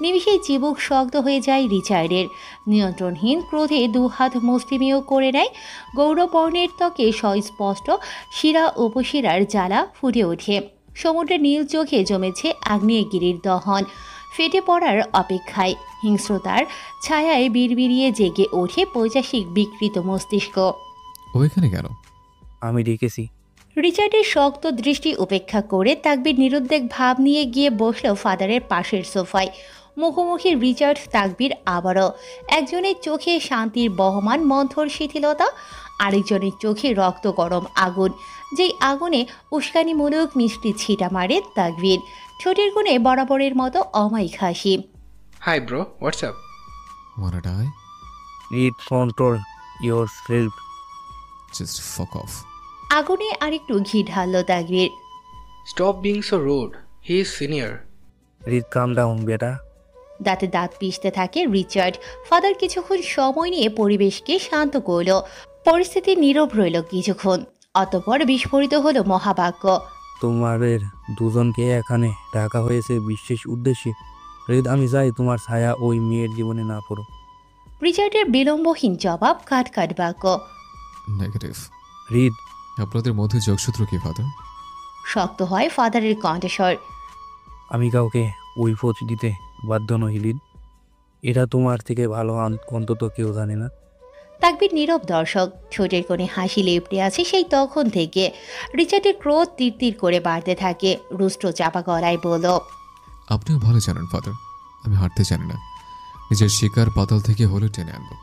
নিমিষেই চিবুক শক্ত হয়ে যায় রিচার্ডের। নিয়ন্ত্রণহীন ক্রোধে দুহাত মুষ্টিমেয় করে নেয়। গৌরবর্ণের ত্বকে সস্পষ্ট শিরা উপশিরার জ্বালা ফুটে ওঠে। সমুদ্রের নীল চোখে জমেছে আগ্নেয়গিরির দহন, ফেটে পড়ার অপেক্ষায়। হিংস্রতার ছায়ায় বিড়বিড়িয়ে জেগে ওঠে পৈশাসিক বিকৃত মস্তিষ্ক। ও এখানে কেন? আমি ডেকেছি। রিচার্ডের শক্ত দৃষ্টি উপেক্ষা করে তাকবির নিরুদ্বেগ ভাব নিয়ে গিয়ে বসল ফাদারের পাশের সোফায়। মুখোমুখি রিচার্ড তাকবির আবারও। একজনের চোখে শান্তির বহমান মন্থর শিথিলতা, আরেকজনের চোখে রক্ত গরম আগুন, যেই আগুনে উস্কানিমূলক মিষ্টি ছিটা মারে তাকবির। ঠোঁটের কোণে বরাবরের মতো অমায়িক হাসি। Hi bro, what's up? Wanna die? Reed control yourself. Just fuck off. আগুনে আরেকটু ঘি ঢালল Takbir. Stop being so rude, he is senior. Reed calm down বেটা। দাঁতে দাঁত পিষতে থাকে রিচার্ড। ফাদার কিছুক্ষণ সময় নিয়ে পরিবেশকে শান্ত করল। পরিস্থিতি নীরব রইল কিছুক্ষণ। অতঃপর বিস্ফোরিত হলো মহাবাক্য। তোমাদের দুজনকে এখানে ডাকা হয়েছে বিশেষ উদ্দেশ্যে। রিড, আমি চাই তোমার ছায়া ওই মেয়ের জীবনে না পড়ো। রিচার্ডের বিলম্বহীন জবাব, কাট কাট বাক্য। নেগেটিভ। রিড, আপনাদের মধ্যে যোগসূত্র কি ফাদার? শক্ত হয় ফাদারের কণ্ঠস্বর। আমি কাউকে ওই ফোঁচ দিতে বাধ্য নই রিড। এটা তোমার থেকে ভালো অন্তত কেউ জানে না। তাকবির নীরব দর্শক। ঠোঁটের কোণে হাসি লেপটে আছে সেই তখন থেকে। রিচার্ডের ক্রোধ তীর তীর করে বাড়তে থাকে। রুষ্ট চাপা গলায় বলল, আপনিও ভালো জানেন ফাদার, আমি হাঁটতে জানি না। নিজের শিকার পাতাল থেকে হলে টেনে আনবো।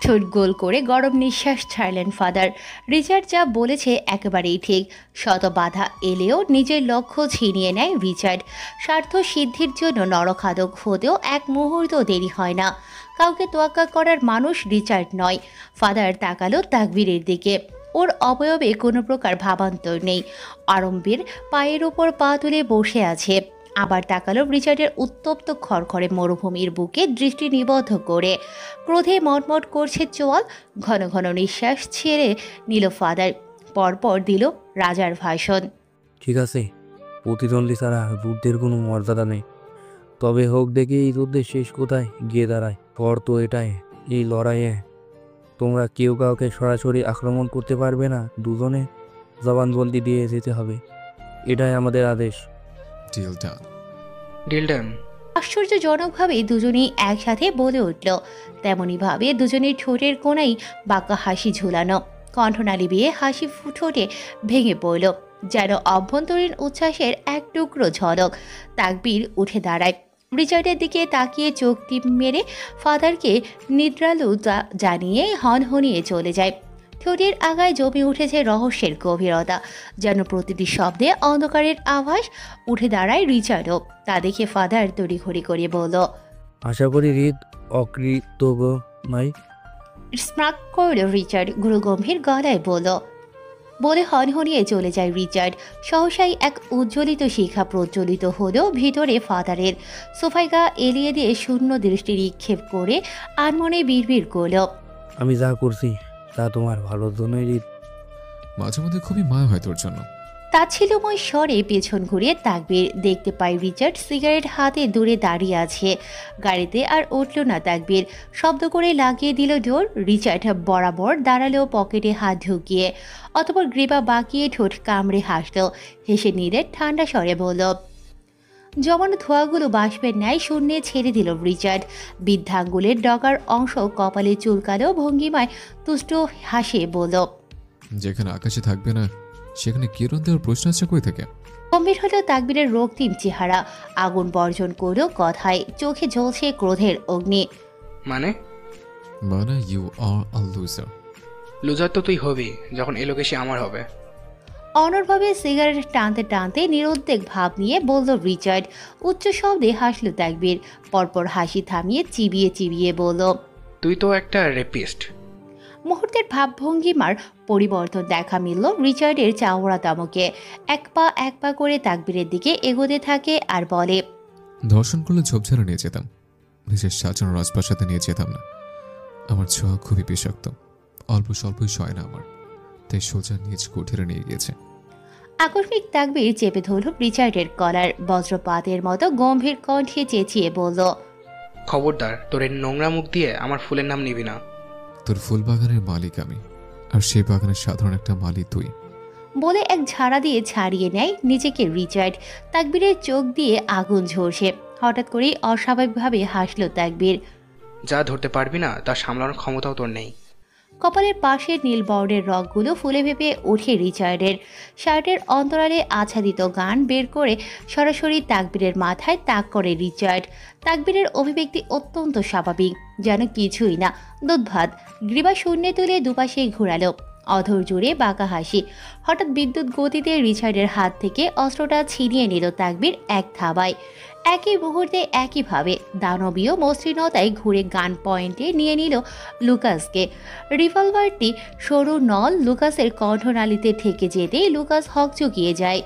ঠোঁট গোল করে গরম নিঃশ্বাস ছাড়লেন ফাদার। রিচার্ড যা বলেছে একেবারেই ঠিক। শত বাধা এলেও নিজের লক্ষ্য ছিনিয়ে নেয় রিচার্ড। স্বার্থ সিদ্ধির জন্য নরখাদক হতেও এক মুহূর্ত দেরি হয় না। কাউকে তোয়াক্কা করার মানুষ রিচার্ড নয়। ফাদার তাকালো তাকবীরের দিকে। ওর অবয়বে কোনো প্রকার ভাবান্তর নেই। আরম্ভের পায়ের উপর পা তুলে বসে আছে। আবার তাকালো রিচার্ডের উত্তপ্ত খড়খড়ে মরুভূমির বুকে দৃষ্টি নিবদ্ধ করে। ক্রোধে মটমট করছে চোয়াল। ঘন ঘন নিঃশ্বাস ছেড়ে নিল ফাদার। পরপর দিল রাজার ভাষণ। ঠিক আছে, প্রতিদ্বন্দ্বী ছাড়া যুদ্ধের কোনো মর্যাদা নেই। তবে হোক দেখি এই যুদ্ধের শেষ কোথায় গিয়ে দাঁড়ায়। পর তো এটাই, এই লড়াইয়ে তোমরা কেউ কাউকে সরাসরি আক্রমণ করতে পারবে না। দুজনে জবানবন্দি দিয়ে যেতে হবে, এটাই আমাদের আদেশ। Deal done. ডিলডান। আশ্চর্যজনকভাবে দুজনেই একসাথে বলে উঠল। তেমনইভাবে দুজনের ঠোঁটের কোণাই বাঁকা হাসি ঝুলানো। কণ্ঠনালী বিয়ে হাসি ফুটে ভেঙে পড়ল, যেন অভ্যন্তরীণ উচ্ছ্বাসের এক টুকরো ঝলক। তাকবীর উঠে দাঁড়ায়। রিচার্ডের দিকে তাকিয়ে চোখ টিপ মেরে ফাদারকে নিদ্রালু জানিয়ে হনহনিয়ে চলে যায়। ঠোঁটের আগায় জমে উঠেছে রহস্যের গভীরতা, যেন প্রতিটি শব্দে অন্ধকারের আভাস। উঠে দাঁড়ায় রিচার্ডও। তা দেখে ফাদার তড়িঘড়ি করে বলল, আশা করি হৃদ অকৃতজ্ঞ নয়। স্মার্ট করল রিচার্ড গুরুগম্ভীর গলায় বলে হনহনিয়ে চলে যায় রিচার্ড। সহসাই এক উজ্জ্বলিত শিখা প্রজ্বলিত হলো ভিতরে ফাদারের। সোফায় গা এলিয়ে দিয়ে শূন্য দৃষ্টি নিক্ষেপ করে আনমনে বিড়বিড় করল, আমি যা করছি তা তোমার ভালোর জন্যই হৃদ। মাঝে মধ্যে খুবই মায়া হয় তোর জন্য। তাচ্ছিল্যময় স্বরে পেছন ঘুরিয়ে তাকবীর। দেখতে পায় রিচার্ড সিগারেট হাতে দূরে দাঁড়িয়ে আছে। গাড়িতে আর উঠল না তাকবীর। শব্দ করে লাগিয়ে দিল ডোর। রিচার্ড বরাবর দাঁড়ালো পকেটে হাত ঢুকিয়ে। অতঃপর গ্রীবা বাঁকিয়ে ঠোঁট কামড়ে হাসল। হেসে নিলে ঠান্ডা স্বরে বলল, জমানো ধোঁয়াগুলো বাষ্পের ন্যায় শূন্যে ছেড়ে দিল রিচার্ড। বৃদ্ধাঙ্গুলের ডগার অংশ কপালে চুলকালো ভঙ্গিমায় তুষ্ট হাসে বলল, যেখানে আকাশে থাকবে না সেখানে কিরণ দেওয়ার প্রশ্ন আছে কই থেকে? গম্ভীর হলো তাকবীরের রক্তিম চেহারা। আগুন বর্জন করল কথায়। চোখে জ্বলছে ক্রোধের অগ্নি। মানে you are a loser. Loser তো তুই হবি যখন এলোকেশি আমার হবে। অনড়ভাবে সিগারেট টানতে টানতে নিরুদ্বেগ ভাব নিয়ে বলল রিচার্ড। উচ্চ শব্দে হাসল তাকবীর। পরপর হাসি থামিয়ে চিবিয়ে চিবিয়ে বলল, তুই তো একটা রেপিস্ট। মুহূর্তের ভাবভঙ্গিমার পরিবর্তন দেখা মিলল রিচার্ডের চাওড়া তামুকে। এক পা করে তাকবীরের দিকে এগোতে থাকে আর বলে, ধর্ষণ করলে ঝোপঝাড়া নিয়ে যেতাম, নিজের সাজানো রাজপ্রাসাদে নিয়ে যেতাম না। আমার ছোঁয়া খুবই বিষাক্ত, অল্প স্বল্পই সয় না আমার, তাই সোজা নিজ কুঠিরে নিয়ে গিয়েছে। আকস্মিক তাকবীর চেপে ধরল রিচার্ডের কলার। বজ্রপাতের মতো গম্ভীর কণ্ঠে চেঁচিয়ে বলল, খবরদার, তোর এই নোংরা মুখ দিয়ে আমার ফুলের নাম নিবি না। তোর ফুল বাগানের মালিক আমি, আর সেই বাগানের সাধারণ একটা মালি তুই। বলে এক ঝাড়া দিয়ে ছাড়িয়ে নেয় নিজেকে রিচার্ড। তাকবীরের চোখ দিয়ে আগুন ঝরছে। হঠাৎ করেই অস্বাভাবিকভাবে হাসল তাকবীর। যা ধরতে পারবি না তা সামলানোর ক্ষমতাও তোর নেই। কপালের পাশের নীল বর্ণের রগগুলো ফুলে ভেপে ওঠে রিচার্ডের। শার্টের অন্তরালে আচ্ছাদিত গান বের করে সরাসরি তাকবীরের মাথায় তাক করে রিচার্ড। তাকবীরের অভিব্যক্তি অত্যন্ত স্বাভাবিক, যেন কিছুই না, দুধভাত। গ্রীবা শূন্যে তুলে দুপাশে ঘোরালো। অধর জুড়ে বাঁকা হাসি। হঠাৎ বিদ্যুৎ গতিতে রিচার্ডের হাত থেকে অস্ত্রটা ছিনিয়ে নিল তাকবীর এক থাবায়। একই মুহূর্তে একইভাবে দানবীয় মসৃণতায় ঘুরে গান পয়েন্টে নিয়ে নিল লুকাসকে। রিভলভারটি সরু নল লুকাসের কণ্ঠনালীতে ঠেকে যেতেই লুকাস হকচকিয়ে যায়।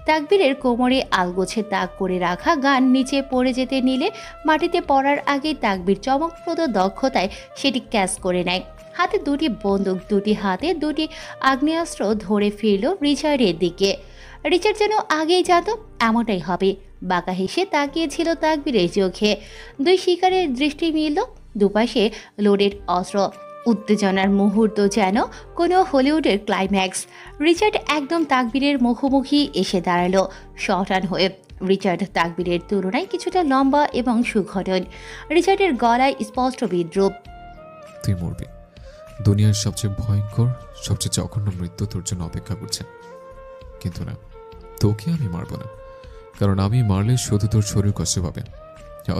তাকবীরের কোমরে আলগোছে তাক করে রাখা গান নিচে পড়ে যেতে নিলে মাটিতে পড়ার আগে তাকবীর চমকপ্রদ দক্ষতায় সেটি ক্যাচ করে নেয়। হাতে দুটি বন্দুক, দুটি হাতে দুটি আগ্নেয়াস্ত্র ধরে ফিরল রিচার্ডের দিকে। রিচার্ড যেন আগেই জানত এমনটাই হবে। বাঁকা হেসে তাকিয়েছিল তাকবীরের চোখে। দুই শিকারের দৃষ্টি মিলল। দুপাশে লোডেড অস্ত্র। উত্তেজনার মুহূর্ত যেন কোনো হলিউডের ক্লাইম্যাক্স। রিচার্ড একদম তাকবীরের মুখোমুখি এসে দাঁড়ালো, শটান হয়ে। রিচার্ড তাকবীরের তুলনায় কিছুটা লম্বা এবং সুগঠন। রিচার্ডের গলায় স্পষ্ট বিদ্রুপ। তুই মরবি। দুনিয়ার সবচেয়ে ভয়ঙ্কর, সবচেয়ে জঘন্য মৃত্যু তোর জন্য অপেক্ষা করছে। কিন্তু না, তোকে আমি মারব না। কারণ আমি মারলে শুধু তোর শরীর কষ্ট পাবে,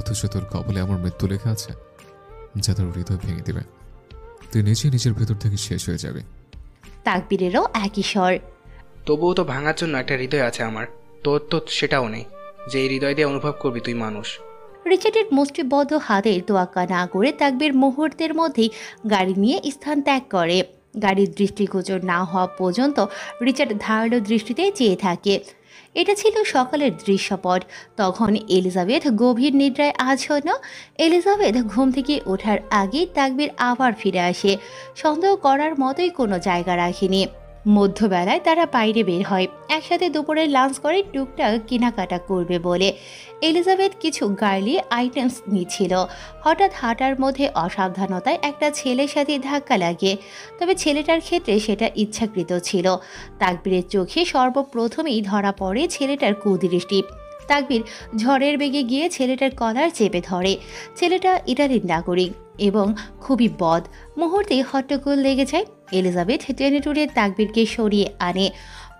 অথচ তোর কবলে আমার মৃত্যু লেখা আছে, যা তোর হৃদয় ভেঙে দেবে। তুই নিজেই নিজের ভেতর থেকে শেষ হয়ে যাবে। তাকবীরেরও একই স্বর। তবুও তো ভাঙার জন্য একটা হৃদয় আছে আমার, তোর তো সেটাও নেই যে এই হৃদয় দিয়ে অনুভব করবি তুই মানুষ। রিচার্ডের মুষ্টিবদ্ধ হাতের তোয়াক্কা না করে তাকবীর মুহূর্তের মধ্যেই গাড়ি নিয়ে স্থান ত্যাগ করে। গাড়ির দৃষ্টিগোচর না হওয়া পর্যন্ত রিচার্ড ধারালো দৃষ্টিতে চেয়ে থাকে। এটা ছিল সকালের দৃশ্যপট। তখন এলিজাবেথ গভীর নিদ্রায় আচ্ছন্ন। এলিজাবেথ ঘুম থেকে ওঠার আগেই তাকবীর আবার ফিরে আসে। সন্দেহ করার মতোই কোনো জায়গা রাখেনি। মধ্যবেলায় তারা বাইরে বের হয়, একসাথে দুপুরে লাঞ্চ করে টুকটাক কেনাকাটা করবে বলে। এলিজাবেথ কিছু গার্লি আইটেমস নিচ্ছিল। হঠাৎ হাঁটার মধ্যে অসাবধানতায় একটা ছেলের সাথে ধাক্কা লাগে, তবে ছেলেটার ক্ষেত্রে সেটা ইচ্ছাকৃত ছিল। তাকবীরের চোখে সর্বপ্রথমেই ধরা পড়ে ছেলেটার কুদৃষ্টি। তাকবীর ঝড়ের বেগে গিয়ে ছেলেটার কলার চেপে ধরে। ছেলেটা ইটালির নাগরিক এবং খুবই বদ। মুহূর্তে হট্টগোল লেগে যায়। এলিজাবেথ টেনে টুনে তাকবীরকে সরিয়ে আনে।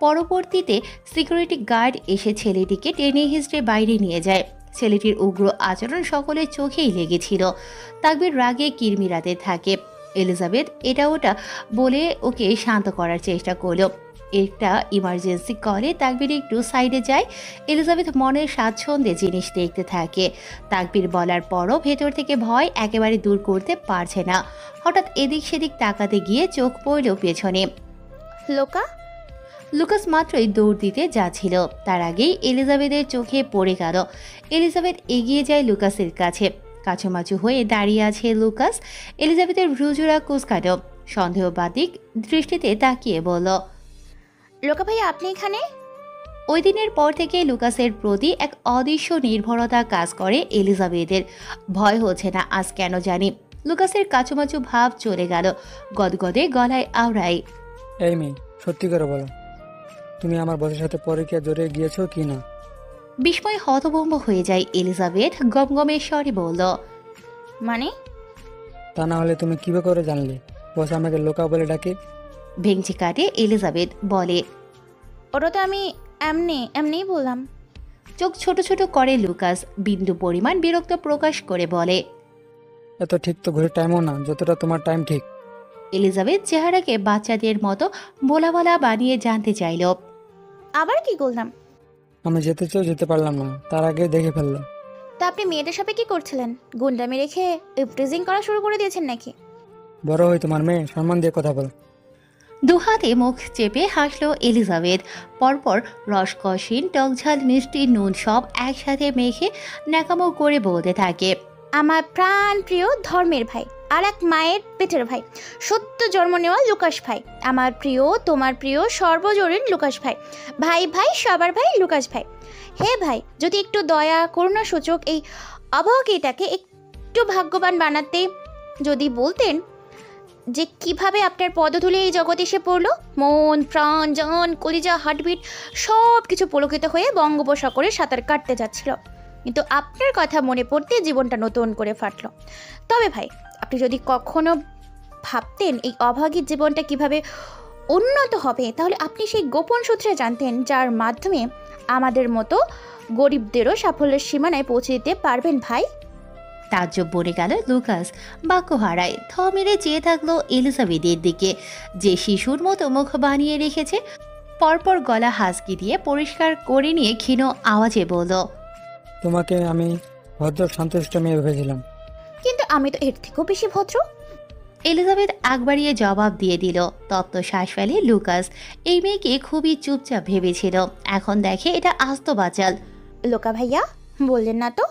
পরবর্তীতে সিকিউরিটি গার্ড এসে ছেলেটিকে টেনে হিঁচড়ে বাইরে নিয়ে যায়। ছেলেটির উগ্র আচরণ সকলের চোখেই লেগেছিল। তাকবীর রাগে কিরমিরাতে থাকে। এলিজাবেথ এটা ওটা বলে ওকে শান্ত করার চেষ্টা করল। একটা ইমার্জেন্সি কলে তাকবীর একটু সাইডে যায়। এলিজাবেথ মনের স্বাচ্ছন্দ্যে জিনিস দেখতে থাকে। তাকবীর বলার পরও ভেতর থেকে ভয় একেবারে দূর করতে পারছে না। হঠাৎ এদিক সেদিক তাকাতে গিয়ে চোখ পড়ল পেছনে। লোকা, লুকাস মাত্রই দৌড় দিতে যাচ্ছিল, তার আগেই এলিজাবেথের চোখে পড়ে গেল। এলিজাবেথ এগিয়ে যায় লুকাসের কাছে। কাছুমাচু হয়ে দাঁড়িয়ে আছে লুকাস। এলিজাবেথের ভ্রুজোড়া কুঁচকানো, সন্দেহবাদিক দৃষ্টিতে তাকিয়ে বলল, লোকা ভাইয়া আপনি এখানে? ওই দিনের পর থেকে লুকাসের প্রতি এক অদৃশ্য নির্ভরতা কাজ করে এলিজাবেথের। ভয় হচ্ছে না আজ কেন জানি। লুকাসের কাচুমাচু ভাব চলে গেল, গদগদে গলায় আওড়াই। এই মেয়ে, সত্যি করে বলো, তুমি আমার বসের সাথে পরকীয়া জড়িয়ে গিয়েছো কি না? বিস্ময় হতভম্ব হয়ে যায় এলিজাবেথ গমগমে স্বরে বলল, মানে? তা না হলে তুমি কিভাবে করে জানলে বস আমাকে লোকা বলে ডাকে? ভেঙচি কাটে এলিজাবেথ, বলে, ওটা তো আমি এমনিই বললাম। চোখ ছোট ছোট করে লুকাস, বিন্দু পরিমাণ বিরক্ত প্রকাশ করে বলে, এত ঠিক তো ঘড়ির টাইমও না যতটা তোমার টাইম ঠিক। এলিজাবেথ চেহারাকে বাচ্চাদের মতো বোলা বলা বানিয়ে জানতে চাইল। আবার কি করলাম? আমি যেতে চেয়েও যেতে পারলাম না, তার আগে দেখে ফেললাম। তা আপনি মেয়েদের সাথে কি করছিলেন? গুন্ডামি রেখে ইপটিজিং করা শুরু করে দিয়েছেন নাকি? বড় হই তোমার মেয়ে, সম্মান দিয়ে কথা বলো। দুহাতে মুখ চেপে হাসল এলিজাবেথ। পরপর রসকসিন টকঝাল মিষ্টি নুন সব একসাথে মেখে ন্যাকামো করে বলতে থাকে, আমার প্রাণ প্রিয় ধর্মের ভাই, আর এক মায়ের পেটের ভাই, সত্য জন্ম নেওয়া লুকাস ভাই, আমার প্রিয় তোমার প্রিয় সর্বজনীন লুকাস ভাই, ভাই ভাই সবার ভাই লুকাস ভাই। হে ভাই, যদি একটু দয়া করুণা সূচক এই অভাগীটাকে একটু ভাগ্যবান বানাতে যদি বলতেন যে কিভাবে আপনার পদধূলি এই জগতে এসে পড়লো, মন প্রাণ জান কলিজা হার্টবিট সব কিছু পুলকিত হয়ে বঙ্গোপসাগরে সাঁতার কাটতে যাচ্ছিল, কিন্তু আপনার কথা মনে পড়তে জীবনটা নতুন করে ফাটলো। তবে ভাই, আপনি যদি কখনো ভাবতেন এই অভাগীর জীবনটা কিভাবে উন্নত হবে, তাহলে আপনি সেই গোপন সূত্রে জানতেন যার মাধ্যমে আমাদের মতো গরিবদেরও সাফল্যের সীমানায় পৌঁছে দিতে পারবেন ভাই। তাজ্জব বনে গেল লুকাস। বাক্য হারায় থ মেরে চেয়ে থাকলো এলিজাবেথের দিকে, যে শিশুর মতো মুখ বানিয়ে রেখেছে। পরপর গলা হাসকি দিয়ে পরিষ্কার করে নিয়ে ক্ষীণ আওয়াজে বলল, তোমাকে আমি ভদ্র শান্তশিষ্ট মেয়ে ভেবেছিলাম। কিন্তু আমি তো এর থেকেও বেশি ভদ্র। এলিজাবেথ আগ বাড়িয়ে জবাব দিয়ে দিল। তপ্ত শ্বাস ফেলে লুকাস। এই মেয়েকে খুবই চুপচাপ ভেবেছিল, এখন দেখে এটা আস্ত বাচাল। লোকা ভাইয়া বললেন না তো?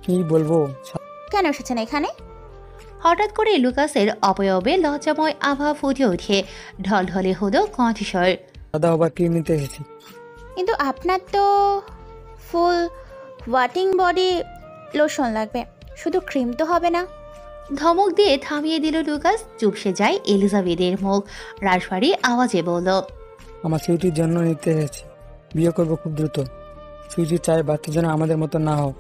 কি বলবো? কেন এসেছেন এখানে? হঠাৎ করে লুকাসের অবয়বে লজ্জাময় আভা ফুটে ওঠে। ঢলঢলে হলো কণ্ঠস্বর, দাদা আবার কি নিতে এসেছি। কিন্তু আপনার তো ফুল ওয়াটিং বডি লোশন লাগবে, শুধু ক্রিম তো হবে না। ধমক দিয়ে থামিয়ে দিল লুকাস। চুপসে যায় এলিজাবেথের মুখ। রাশভারী আওয়াজে বলল, আমার সুইটির জন্য নিতে এসেছি, বিয়ে করবো খুব দ্রুত। সুইটি চায় বাচ্চার জন্য আমাদের মতো না হোক,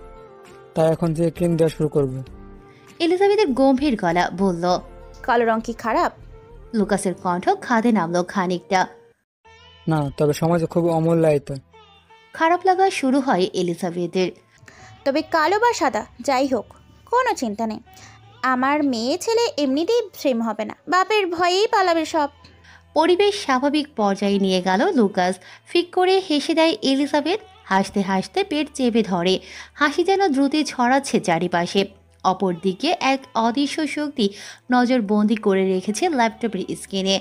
তাই এখন থেকে ক্রিম দেওয়া শুরু করবো। এলিজাবেথের গম্ভীর গলা বলল, কালো রং কি খারাপ? লুকাসের কণ্ঠ খাদে নামলো খানিকটা। না, তবে সমাজে খুব অমূল্যায়িত। খারাপ লাগা শুরু হয় এলিজাবেথের। তবে কালো বা সাদা যাই হোক, কোনো চিন্তা নেই, আমার মেয়ে ছেলে এমনিতেই প্রেম হবে না, বাপের ভয়েই পালাবে সব। পরিবেশ স্বাভাবিক পর্যায়ে নিয়ে গেল লুকাস। ফিক করে হেসে দেয় এলিজাবেথ। হাসতে হাসতে পেট চেপে ধরে, হাসি যেন দ্রুত ছড়াচ্ছে চারিপাশে। অপরদিকে এক অদৃশ্য শক্তি নজরবন্দি করে রেখেছে ল্যাপটপের স্ক্রিনে।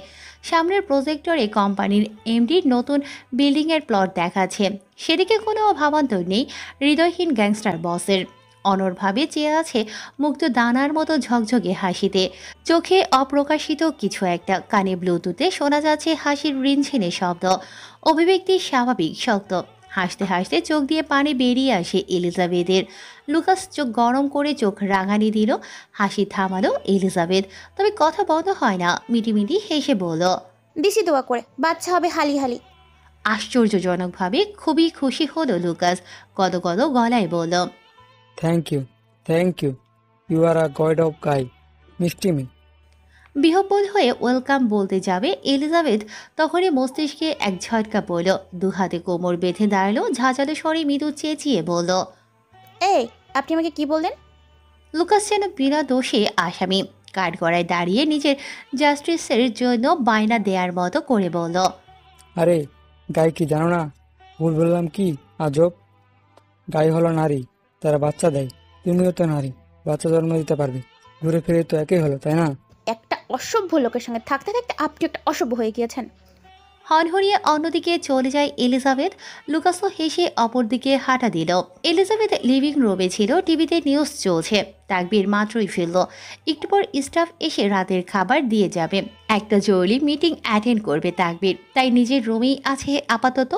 সামনের প্রজেক্টরে কোম্পানির এমডির নতুন বিল্ডিংয়ের প্লট দেখাচ্ছে। সেদিকে কোনো ভাবান্তর নেই হৃদয়হীন গ্যাংস্টার বসের। অনড়ভাবে চেয়ে আছে মুক্ত দানার মতো ঝকঝকে হাসিতে, চোখে অপ্রকাশিত কিছু একটা। কানে ব্লুটুথে শোনা যাচ্ছে হাসির রিনঝিনে শব্দ। অভিব্যক্তি স্বাভাবিক শক্ত। হাসতে হাসতে চোখ দিয়ে পানি বেরিয়ে আসে এলিজাবেথের। লুকাস চোখ গরম করে চোখ রাঙানি দিল। হাসি থামালো এলিজাবেথ, তবে কথা বন্ধ হয় না। মিটিমিটি হেসে বলল, দিছি দোয়া করে, বাচ্চা হবে হালি হালি। আশ্চর্যজনকভাবে খুবই খুশি হলো লুকাস। গদ গলায় বলল, thank you, you are a god of guy, মিষ্টি মি। বিহ্বল হয়ে ওয়েলকাম বলতে যাবে এলিজাবেথ, তখনই মস্তিষ্কে এক ঝটকা পড়ল। দুহাতে কোমর বেঁধে দাঁড়ালো, ঝাঁঝালো স্বরে মৃদু চেঁচিয়ে বলল, এই, আপনি আমাকে কি বললেন? লুকাস যেন বিনা দোষে আসামি। কাঠগড়ায় দাঁড়িয়ে নিজের জাস্টিসের জন্য বায়না দেওয়ার মতো করে বলল, আরে গাই কি জানো না? ভুল বললাম কি? আজব। গাই হলো নারী, তারা বাচ্চা দেয়। তুমিও তো নারী, বাচ্চা জন্ম দিতে পারবে। ঘুরে ফিরে তো একই হলো, তাই না? একটা অসভ্য লোকের সঙ্গে থাকতে থাকতে আপনি একটা অসভ্য হয়ে গিয়েছেন। হনহরিয়ে অন্যদিকে চলে যায় এলিজাবেথ। লুকাসও হেসে অপরদিকে হাঁটা দিল। এলিজাবেথ লিভিং রুমে ছিল, টিভিতে নিউজ চলছে। তাকবীর মাত্রই ফিরল। একটু পর স্টাফ এসে রাতের খাবার দিয়ে যাবে। একটা জরুরি মিটিং অ্যাটেন্ড করবে তাকবীর, তাই নিজের রুমেই আছে আপাতত।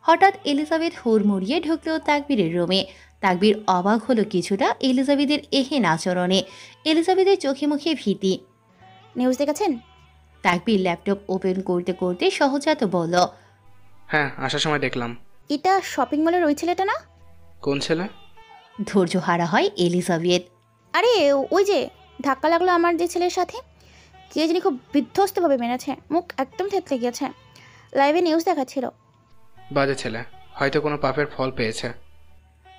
হঠাৎ এলিজাবেথ হুড়মুড়িয়ে ঢুকলো তাকবীরের রুমে। তাকবীর অবাক হলো কিছুটা এলিজাবেথের এহেন আচরণে। এলিজাবেথের চোখে মুখে ভীতি। নিউজ দেখেছেন? তাকবীর ল্যাপটপ ওপেন করতে করতে সহজাত বলল, হ্যাঁ, আসার সময় দেখলাম। এটা শপিং মলের ওই ছেলেটা না? কোন ছেলে? ধৈর্য হারা হয় এলিজাবেথ। আরে ওই যে ধাক্কা লাগলো আমার যে ছেলের সাথে, কে জানি খুব বিধ্বস্তভাবে মেরেছে, মুখ একদম থেতলে গিয়েছে। লাইভে নিউজ দেখাচ্ছিল। বাজে ছেলে, হয়তো কোনো পাপের ফল পেয়েছে।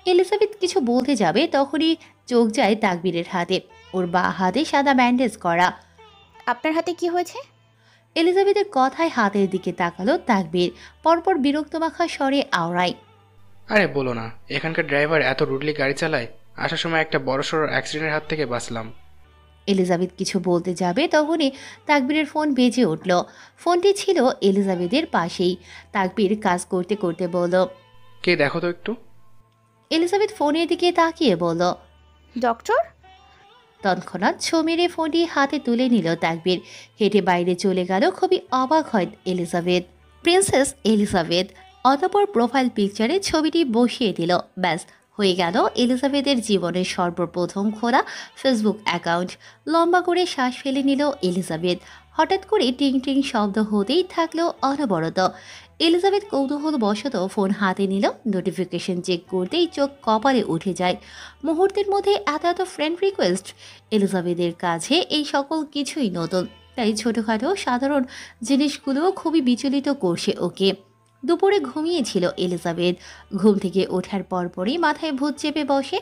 এলিজাবেথ কিছু বলতে যাবে, তখনই চোখ যায় তাকবীরের হাতে। ওর বা হাতে সাদা ব্যান্ডেজ করা। আপনার হাতে কি হয়েছে? এলিজাবেথের কথায় হাতের দিকে তাকালো তাকবীর। পরপর বিরক্ত মাখা স্বরে আওড়ায়, আরে বলো না, এখানকার ড্রাইভার এত রুডলি গাড়ি চালায়। আসার সময় একটা বড়সড় অ্যাক্সিডেন্টের হাত থেকে বাঁচলাম। এলিজাবেথ কিছু বলতে যাবে, তখনই তাকবীরের ফোন বেজে উঠল। ফোনটি ছিল এলিজাবেথের পাশেই। তাকবীর কাজ করতে করতে বলল, কে দেখো তো একটু। এলিজাবেথ ফোনের দিকে তাকিয়ে বলল, ডক্টর? তৎক্ষণাৎ ছো মেরে ফোনটি হাতে তুলে নিল তাকবীর। হেঁটে বাইরে চলে গেল। খুবই অবাক হয় এলিজাবেথ। Princess Elizabeth. অতঃপর প্রোফাইল পিকচারে ছবিটি বসিয়ে দিল। ব্যাস, হয়ে গেল এলিজাবেথের জীবনের সর্বপ্রথম খোলা ফেসবুক অ্যাকাউন্ট। লম্বা করে শ্বাস ফেলে নিল এলিজাবেথ। হঠাৎ করে টিং টিং শব্দ হতেই থাকলো অনবরত। এলিজাবেথ কৌতূহলবশত ফোন হাতে নিল। নোটিফিকেশন চেক করতেই চোখ কপালে উঠে যায়। মুহূর্তের মধ্যে এত ফ্রেন্ড রিকোয়েস্ট। এলিজাবেথের কাছে এই সকল কিছুই নতুন, তাই ছোটোখাটো সাধারণ জিনিসগুলোও খুবই বিচলিত করছে ওকে। দুপুরে ঘুমিয়েছিল এলিজাবেথ। ঘুম থেকে ওঠার পরপরই মাথায় ভূত চেপে বসে।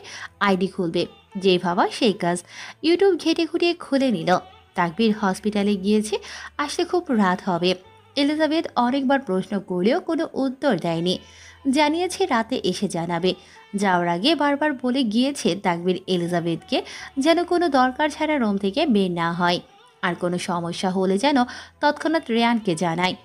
আইডি খুলবে, যে ভাবা সেই কাজ। ইউটিউব ঘেটে ঘুরিয়ে খুলে নিল। তাকবীর হসপিটালে গিয়েছে, আসতে খুব রাত হবে। এলিজাবেথ অনেকবার প্রশ্ন করলেও কোনো উত্তর দেয়নি। জানিয়েছে রাতে এসে জানাবে। যাওয়ার আগে বারবার বলে গিয়েছে তাকবীর এলিজাবেথকে যেন কোনো দরকার ছাড়া রুম থেকে বের না হয়। আর কোনো সমস্যা হলে যেন তৎক্ষণাৎ রেয়ানকে জানায়।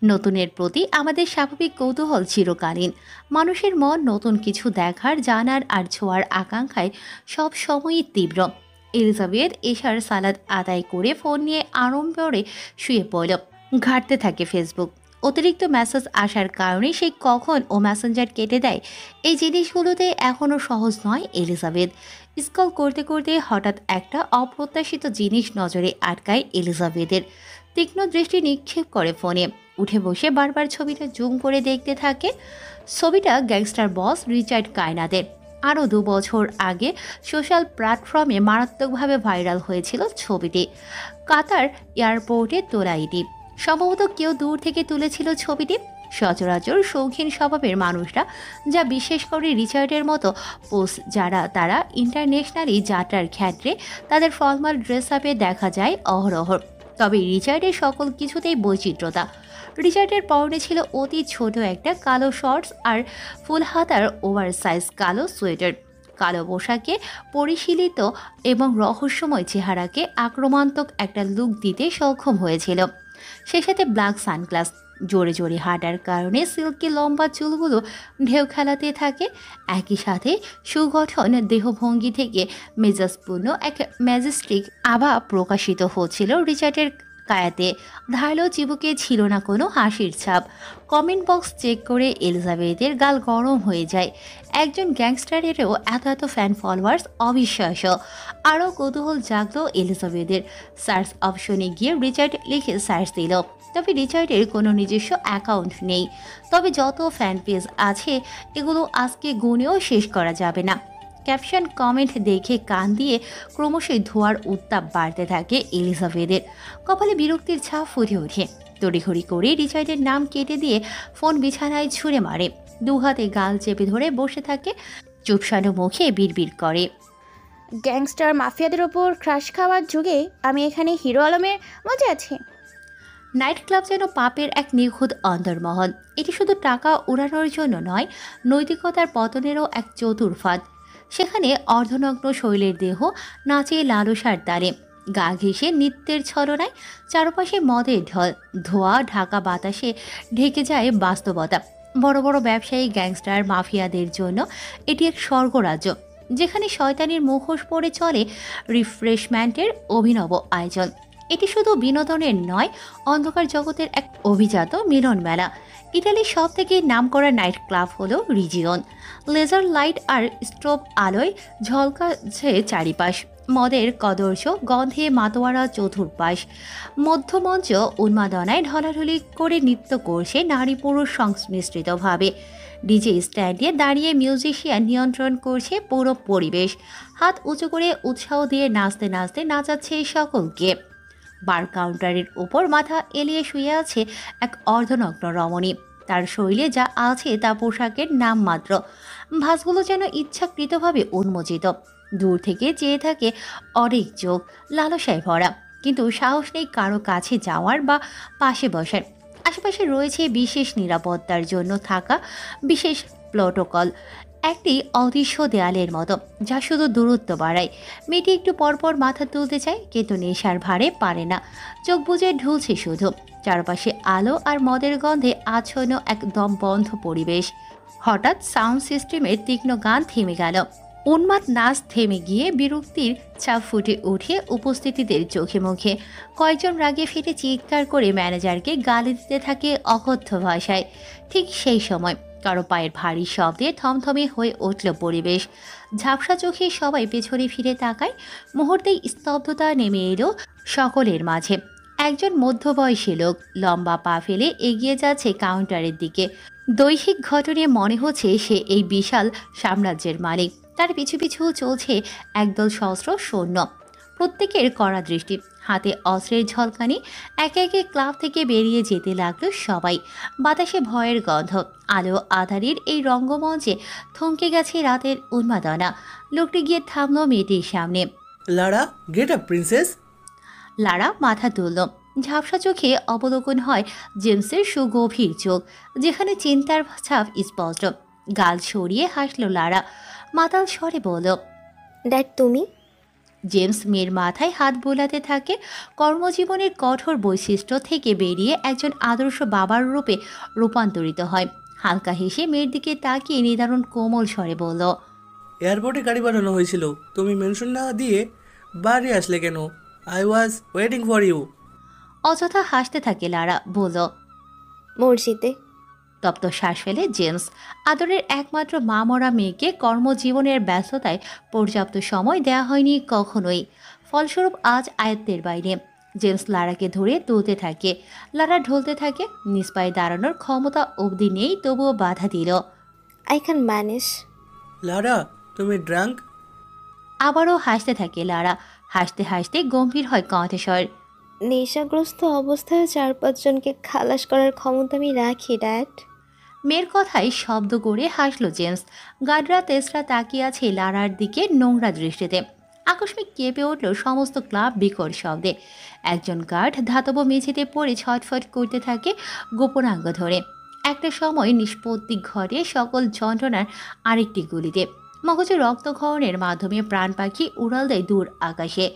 নতুনের প্রতি আমাদের স্বাভাবিক কৌতূহল চিরকালীন। মানুষের মন নতুন কিছু দেখার, জানার আর ছোঁয়ার আকাঙ্ক্ষায় সব সময়ই তীব্র। এলিজাবেথ এশার সালাদ আদায় করে ফোন নিয়ে আড়ম্বরে শুয়ে পড়ল। ঘাঁটতে থাকে ফেসবুক। অতিরিক্ত মেসেজ আসার কারণে সে কখন ও মেসেঞ্জার কেটে দেয়, এই জিনিসগুলোতে এখনও সহজ নয় এলিজাবেথ। স্ক্রল করতে করতে হঠাৎ একটা অপ্রত্যাশিত জিনিস নজরে আটকায় এলিজাবেথের। তীক্ষ্ণ দৃষ্টি নিক্ষেপ করে ফোনে। উঠে বসে বারবার ছবিটা জুম করে দেখতে থাকে। ছবিটা গ্যাংস্টার বস রিচার্ড কায়নাদের। আরও 2 বছর আগে সোশ্যাল প্ল্যাটফর্মে মারাত্মকভাবে ভাইরাল হয়েছিল ছবিটি। কাতার এয়ারপোর্টে তোলা এটি। সম্ভবত কেউ দূর থেকে তুলেছিল ছবিটি। সচরাচর শৌখিন স্বভাবের মানুষরা, যা বিশেষ করে রিচার্ডের মতো পোস্ট যারা তারা ইন্টারন্যাশনালি যাত্রার ক্ষেত্রে তাদের ফর্মাল ড্রেস আপে দেখা যায় অহরহ। তবে রিচার্ডের সকল কিছুতেই বৈচিত্র্যতা। রিচার্ডের পরনে ছিল অতি ছোট একটা কালো শর্টস আর ফুল হাতার ওভারসাইজ কালো সোয়েটার। কালো পোশাকে পরিশীলিত এবং রহস্যময় চেহারাকে আক্রমণাত্মক একটা লুক দিতে সক্ষম হয়েছিল। সে সাথে ব্ল্যাক সানগ্লাস। জোরে জোরে হাঁটার কারণে সিল্কি লম্বা চুলগুলো ঢেউ খেলাতে থাকে। একই সাথে সুগঠন দেহভঙ্গি থেকে মেজাজপূর্ণ এক ম্যাজেস্টিক আভা প্রকাশিত হচ্ছিল রিচার্ডের কায়াতে। ধারালো চিবুকে ছিল না কোনো হাসির ছাপ। কমেন্ট বক্স চেক করে এলিজাবেথের গাল গরম হয়ে যায়। একজন গ্যাংস্টারেরও এত এত ফ্যান ফলোয়ার্স অবিশ্বাস্য। আরও কৌতূহল জাগলো এলিজাবেথের। সার্চ অপশনে গিয়ে রিচার্ড লিখে সার্চ দিল। তবে রিচার্ডের কোনো নিজস্ব অ্যাকাউন্ট নেই। তবে যত ফ্যান পেজ আছে এগুলো আজকে গুনেও শেষ করা যাবে না। ক্যাপশন কমেন্ট দেখে কান দিয়ে ক্রমশই ধোয়ার উত্তাপ বাড়তে থাকে এলিজাবেথের। কপালে বিরক্তির ছাপ ফুটে ওঠে। তড়িঘড়ি করে রিচার্ডের নাম কেটে দিয়ে ফোন বিছানায় ছুঁড়ে মারে। দু হাতে গাল চেপে ধরে বসে থাকে। চুপসানো মুখে বিড়বিড় করে, গ্যাংস্টার মাফিয়াদের ওপর ক্রাশ খাওয়ার যুগে আমি এখানে হিরো আলমের মজা আছি। নাইট ক্লাব যেন পাপের এক নিখুঁত অন্তর্মহল। এটি শুধু টাকা উড়ানোর জন্য নয়, নৈতিকতার পতনেরও এক চতুর ফাঁদ। সেখানে অর্ধনগ্ন শৈলের দেহ নাচে লালসার তালে, গা ঘেঁষে নৃত্যের ছলনায় চারপাশে মদের ঢল, ধোয়া ঢাকা বাতাসে ঢেকে যায় বাস্তবতা। বড় বড় ব্যবসায়ী গ্যাংস্টার মাফিয়াদের জন্য এটি এক স্বর্গরাজ্য, যেখানে শয়তানির মুখোশ পরে চলে রিফ্রেশমেন্টের অভিনব আয়োজন। এটি শুধু বিনোদনের নয়, অন্ধকার জগতের এক অভিজাত মিলন মেলা। ইতালির সব থেকে নামকরা নাইট ক্লাব হলো রিজিয়ন। লেজার লাইট আর স্ট্রোব আলোয় ঝলকাছে চারিপাশ। মদের কদর্য গন্ধে মাতোয়ারা চতুর্পাশ। মধ্যমঞ্চ উন্মাদনায় ঢলাঢলি করে নৃত্য করছে নারী পুরুষ সংমিশ্রিতভাবে। ডিজে স্ট্যান্ডে দাঁড়িয়ে মিউজিশিয়ান নিয়ন্ত্রণ করছে পুরো পরিবেশ। হাত উঁচু করে উৎসাহ দিয়ে নাচতে নাচতে নাচাচ্ছে সকলকে। বার কাউন্টারের উপর মাথা এলিয়ে শুয়ে আছে এক অর্ধনগ্ন রমণী। তার শরীরে যা আছে তা পোশাকের নামমাত্র। ভাঁজগুলো যেন ইচ্ছাকৃতভাবে উন্মোচিত। দূর থেকে চেয়ে থাকে অনেক চোখ, লালসায় ভরা, কিন্তু সাহস নেই কারো কাছে যাওয়ার বা পাশে বসার। আশেপাশে রয়েছে বিশেষ নিরাপত্তার জন্য থাকা বিশেষ প্রোটোকল, একটি অদৃশ্য দেয়ালের মতো, যা শুধু দূরত্ব বাড়ায়। মেয়েটি একটু পরপর মাথা তুলতে চায়, কিন্তু নেশার ভারে পারে না। চোখ বুজে ঢুলছে শুধু। চারপাশে আলো আর মদের গন্ধে আচ্ছন্ন এক দম বন্ধ পরিবেশ। হঠাৎ সাউন্ড সিস্টেমের তীক্ষ্ণ গান থেমে গেল। উন্মাদ নাচ থেমে গিয়ে বিরক্তির ছাপ ফুটে উঠে উপস্থিতিদের চোখে মুখে। কয়েকজন রাগে ফেটে চিৎকার করে ম্যানেজারকে গালি দিতে থাকে অকথ্য ভাষায়। ঠিক সেই সময় কারো পায়ের ভারী শব্দে থমথমে হয়ে উঠল পরিবেশ। ঝাপসা চোখে সবাই পেছনে ফিরে তাকায়। মুহূর্তেই স্তব্ধতা নেমে এলো সকলের মাঝে। একজন মধ্যবয়সী লোক লম্বা পা ফেলে এগিয়ে যাচ্ছে কাউন্টারের দিকে। দৈহিক ঘটনে মনে হচ্ছে সে এই বিশাল সাম্রাজ্যের মালিক। তার পিছু পিছু চলছে একদল সহস্র সৈন্য, প্রত্যেকের কড়া দৃষ্টি, হাতে অস্ত্রের ঝলকানি। একে একে ক্লাব থেকে বেরিয়ে যেতে লাগলো সবাই। বাতাসে ভয়ের গন্ধ। আলো আধারির এই রঙ্গমঞ্চে থমকে গেছে রাতের উন্মাদনা। লোকটি গিয়ে থামলো মেয়েটির সামনে। লারা, গেট আপ প্রিন্সেস। লারা মাথা তুলল। ঝাপসা চোখে অবলোকন হয় জেমসের সুগভীর চোখ, যেখানে চিন্তার ছাপ স্পষ্ট। গাল সরিয়ে হাসল লারা, মাতাল স্বরে বলল, ড্যাড তুমি? জেমস মেয়ের মাথায় হাত বোলাতে থাকে। কর্মজীবনের কঠোর বৈশিষ্ট্য থেকে বেরিয়ে একজন আদর্শ বাবার রূপে রূপান্তরিত হয়। হালকা হেসে মেয়ের দিকে তাকিয়ে নিদারুণ কোমল স্বরে বলল, এয়ারপোর্টে গাড়ি পাঠানো হয়েছিল, তুমি মেনশন না দিয়ে বাড়ি আসলে কেন? I was waiting for you. অযথা হাসতে থাকে লারা, বলল, মসজিদে। তপ্ত শ্বাস ফেলে জেমস। আদরের একমাত্র মা মরা মেয়েকে কর্মজীবনের ব্যস্ততায় পর্যাপ্ত সময় দেওয়া হয়নি কখনোই। ফলস্বরূপ আজ আয়ত্তের বাইরে। জেমস লারাকে ধরে তুলতে থাকে। লারা ঢলতে থাকে। নিজ পায়ে দাঁড়ানোর ক্ষমতা অবধি নেই, তবুও বাধা দিল। I can manage. লারা, তুমি ড্রাঙ্ক? আবারও হাসতে থাকে লারা। হাসতে হাসতে গম্ভীর হয় কণ্ঠস্বর, নেশাগ্রস্ত অবস্থায় 4-5 জনকে খালাস করার ক্ষমতা আমি রাখি, ড্যাড। মেয়ের কথায় শব্দ করে হাসল জেমস। গার্ডরা তেসরা তাকিয়ে আছে লারার দিকে নোংরা দৃষ্টিতে। আকস্মিক কেঁপে উঠল সমস্ত ক্লাব বিকট শব্দে। একজন গার্ড ধাতব মেঝেতে পড়ে ছটফট করতে থাকে গোপনাঙ্গ ধরে। একটা সময় নিষ্পত্তি ঘটে সকল যন্ত্রণার আরেকটি গুলিতে। মগজে রক্তক্ষরণের মাধ্যমে প্রাণ পাখি উড়াল দেয় দূর আকাশে।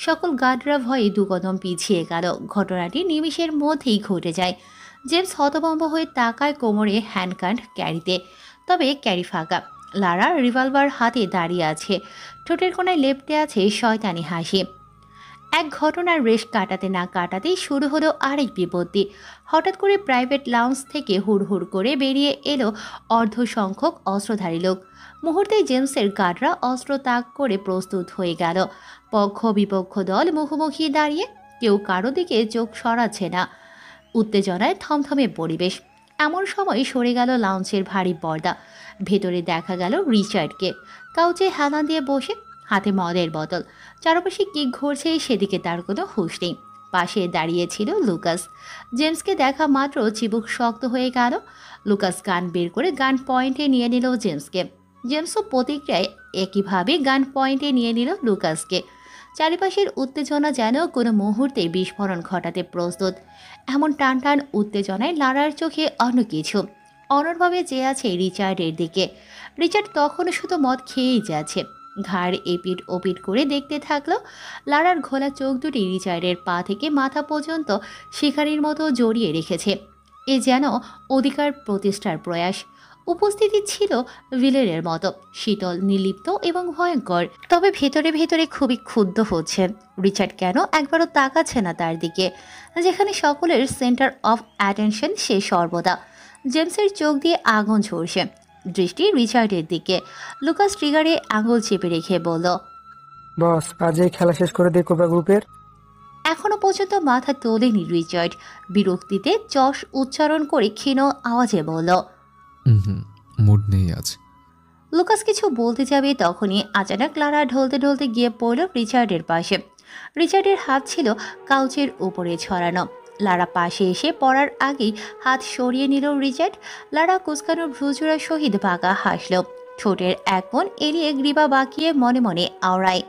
সকল গার্ডরা ভয়ে দুকদম পিছিয়ে গেল। ঘটনাটি নিমিষের মধ্যেই ঘটে যায়। জেমস হতভম্ব হয়ে তাকায় কোমরে হ্যান্ডকান ক্যারিতে, তবে ক্যারি ফাঁকা। লারা রিভলভার হাতে দাঁড়িয়ে আছে, ঠোঁটের কোণায় লেপ্টে আছে শয়তানি হাসি। এক ঘটনার রেশ কাটাতে না কাটাতেই শুরু হলো আরেক বিপত্তি। হঠাৎ করে প্রাইভেট লাউঞ্জ থেকে হুড়হুড় করে বেরিয়ে এলো অর্ধসংখ্যক অস্ত্রধারী লোক। মুহূর্তেই জেমসের গার্ডরা অস্ত্র তাক করে প্রস্তুত হয়ে গেল। পক্ষ বিপক্ষ দল মুখোমুখি দাঁড়িয়ে, কেউ কারো দিকে চোখ সরাচ্ছে না। উত্তেজনায় থমথমে পরিবেশ। এমন সময় সরে গেল লাউঞ্জের ভারী পর্দা। ভেতরে দেখা গেল রিচার্ডকে, কাউচে হেলান দিয়ে বসে, হাতে মদের বোতল। চারপাশে কি ঘুরছে সেদিকে তার কোনো হুঁশ নেই। পাশে দাঁড়িয়েছিল লুকাস। জেমসকে দেখা মাত্র চিবুক শক্ত হয়ে গেল। লুকাস গান বের করে গান পয়েন্টে নিয়ে নিল জেমসকে। জেমসও প্রতিক্রিয়ায় একইভাবে গান পয়েন্টে নিয়ে নিল লুকাসকে। চারিপাশের উত্তেজনা যেন কোনো মুহূর্তে বিস্ফোরণ ঘটাতে প্রস্তুত। এমন টান টান উত্তেজনায় লারার চোখে অন্য কিছু। অনড়ভাবে চেয়ে আছে রিচার্ডের দিকে। রিচার্ড তখনও শুধু মদ খেয়েই যাচ্ছে। ঘাড় এপিট ওপিট করে দেখতে থাকলো। লারার ঘোলা চোখ দুটি রিচার্ডের পা থেকে মাথা পর্যন্ত শিকারির মতো জড়িয়ে রেখেছে। এ যেন অধিকার প্রতিষ্ঠার প্রয়াস। উপস্থিতি ছিল ভিলেনের মতো শীতল, নির্লিপ্ত এবং ভয়ঙ্কর। তবে ভেতরে ভেতরে খুবই ক্ষুব্ধ হচ্ছে। রিচার্ড কেন একবারও তাকাচ্ছে না তার দিকে, যেখানে সকলের সেন্টার অফ অ্যাটেনশন সে সর্বদা। জেমসের চোখ দিয়ে আগুন ঝরছে, দৃষ্টি রিচার্ডের দিকে। লুকাস ট্রিগারে আঙুল চেপে রেখে বলল, বস, আজই খেলা শেষ করে দিই কোবরা গ্রুপের। এখনো পর্যন্ত মাথা তোলেনি রিচার্ড। বিরক্তিতে চশ উচ্চারণ করে ক্ষীণ আওয়াজে বলল, মুড নেই আজ। লুকাস কিছু বলতে যাবে তখনই আচানক লারা ঢলতে ঢলতে গিয়ে পড়ল রিচার্ডের পাশে। রিচার্ডের হাত ছিল কাউচের উপরে ছড়ানো। লারা পাশে এসে পড়ার আগেই হাত সরিয়ে নিল রিচার্ড। লারা কুচকানো ভ্রুজোড়া সহিত বাঁকা হাসল। ঠোঁটের এক কোণ এড়িয়ে গ্রীবা বাঁকিয়ে মনে মনে আওড়ায়,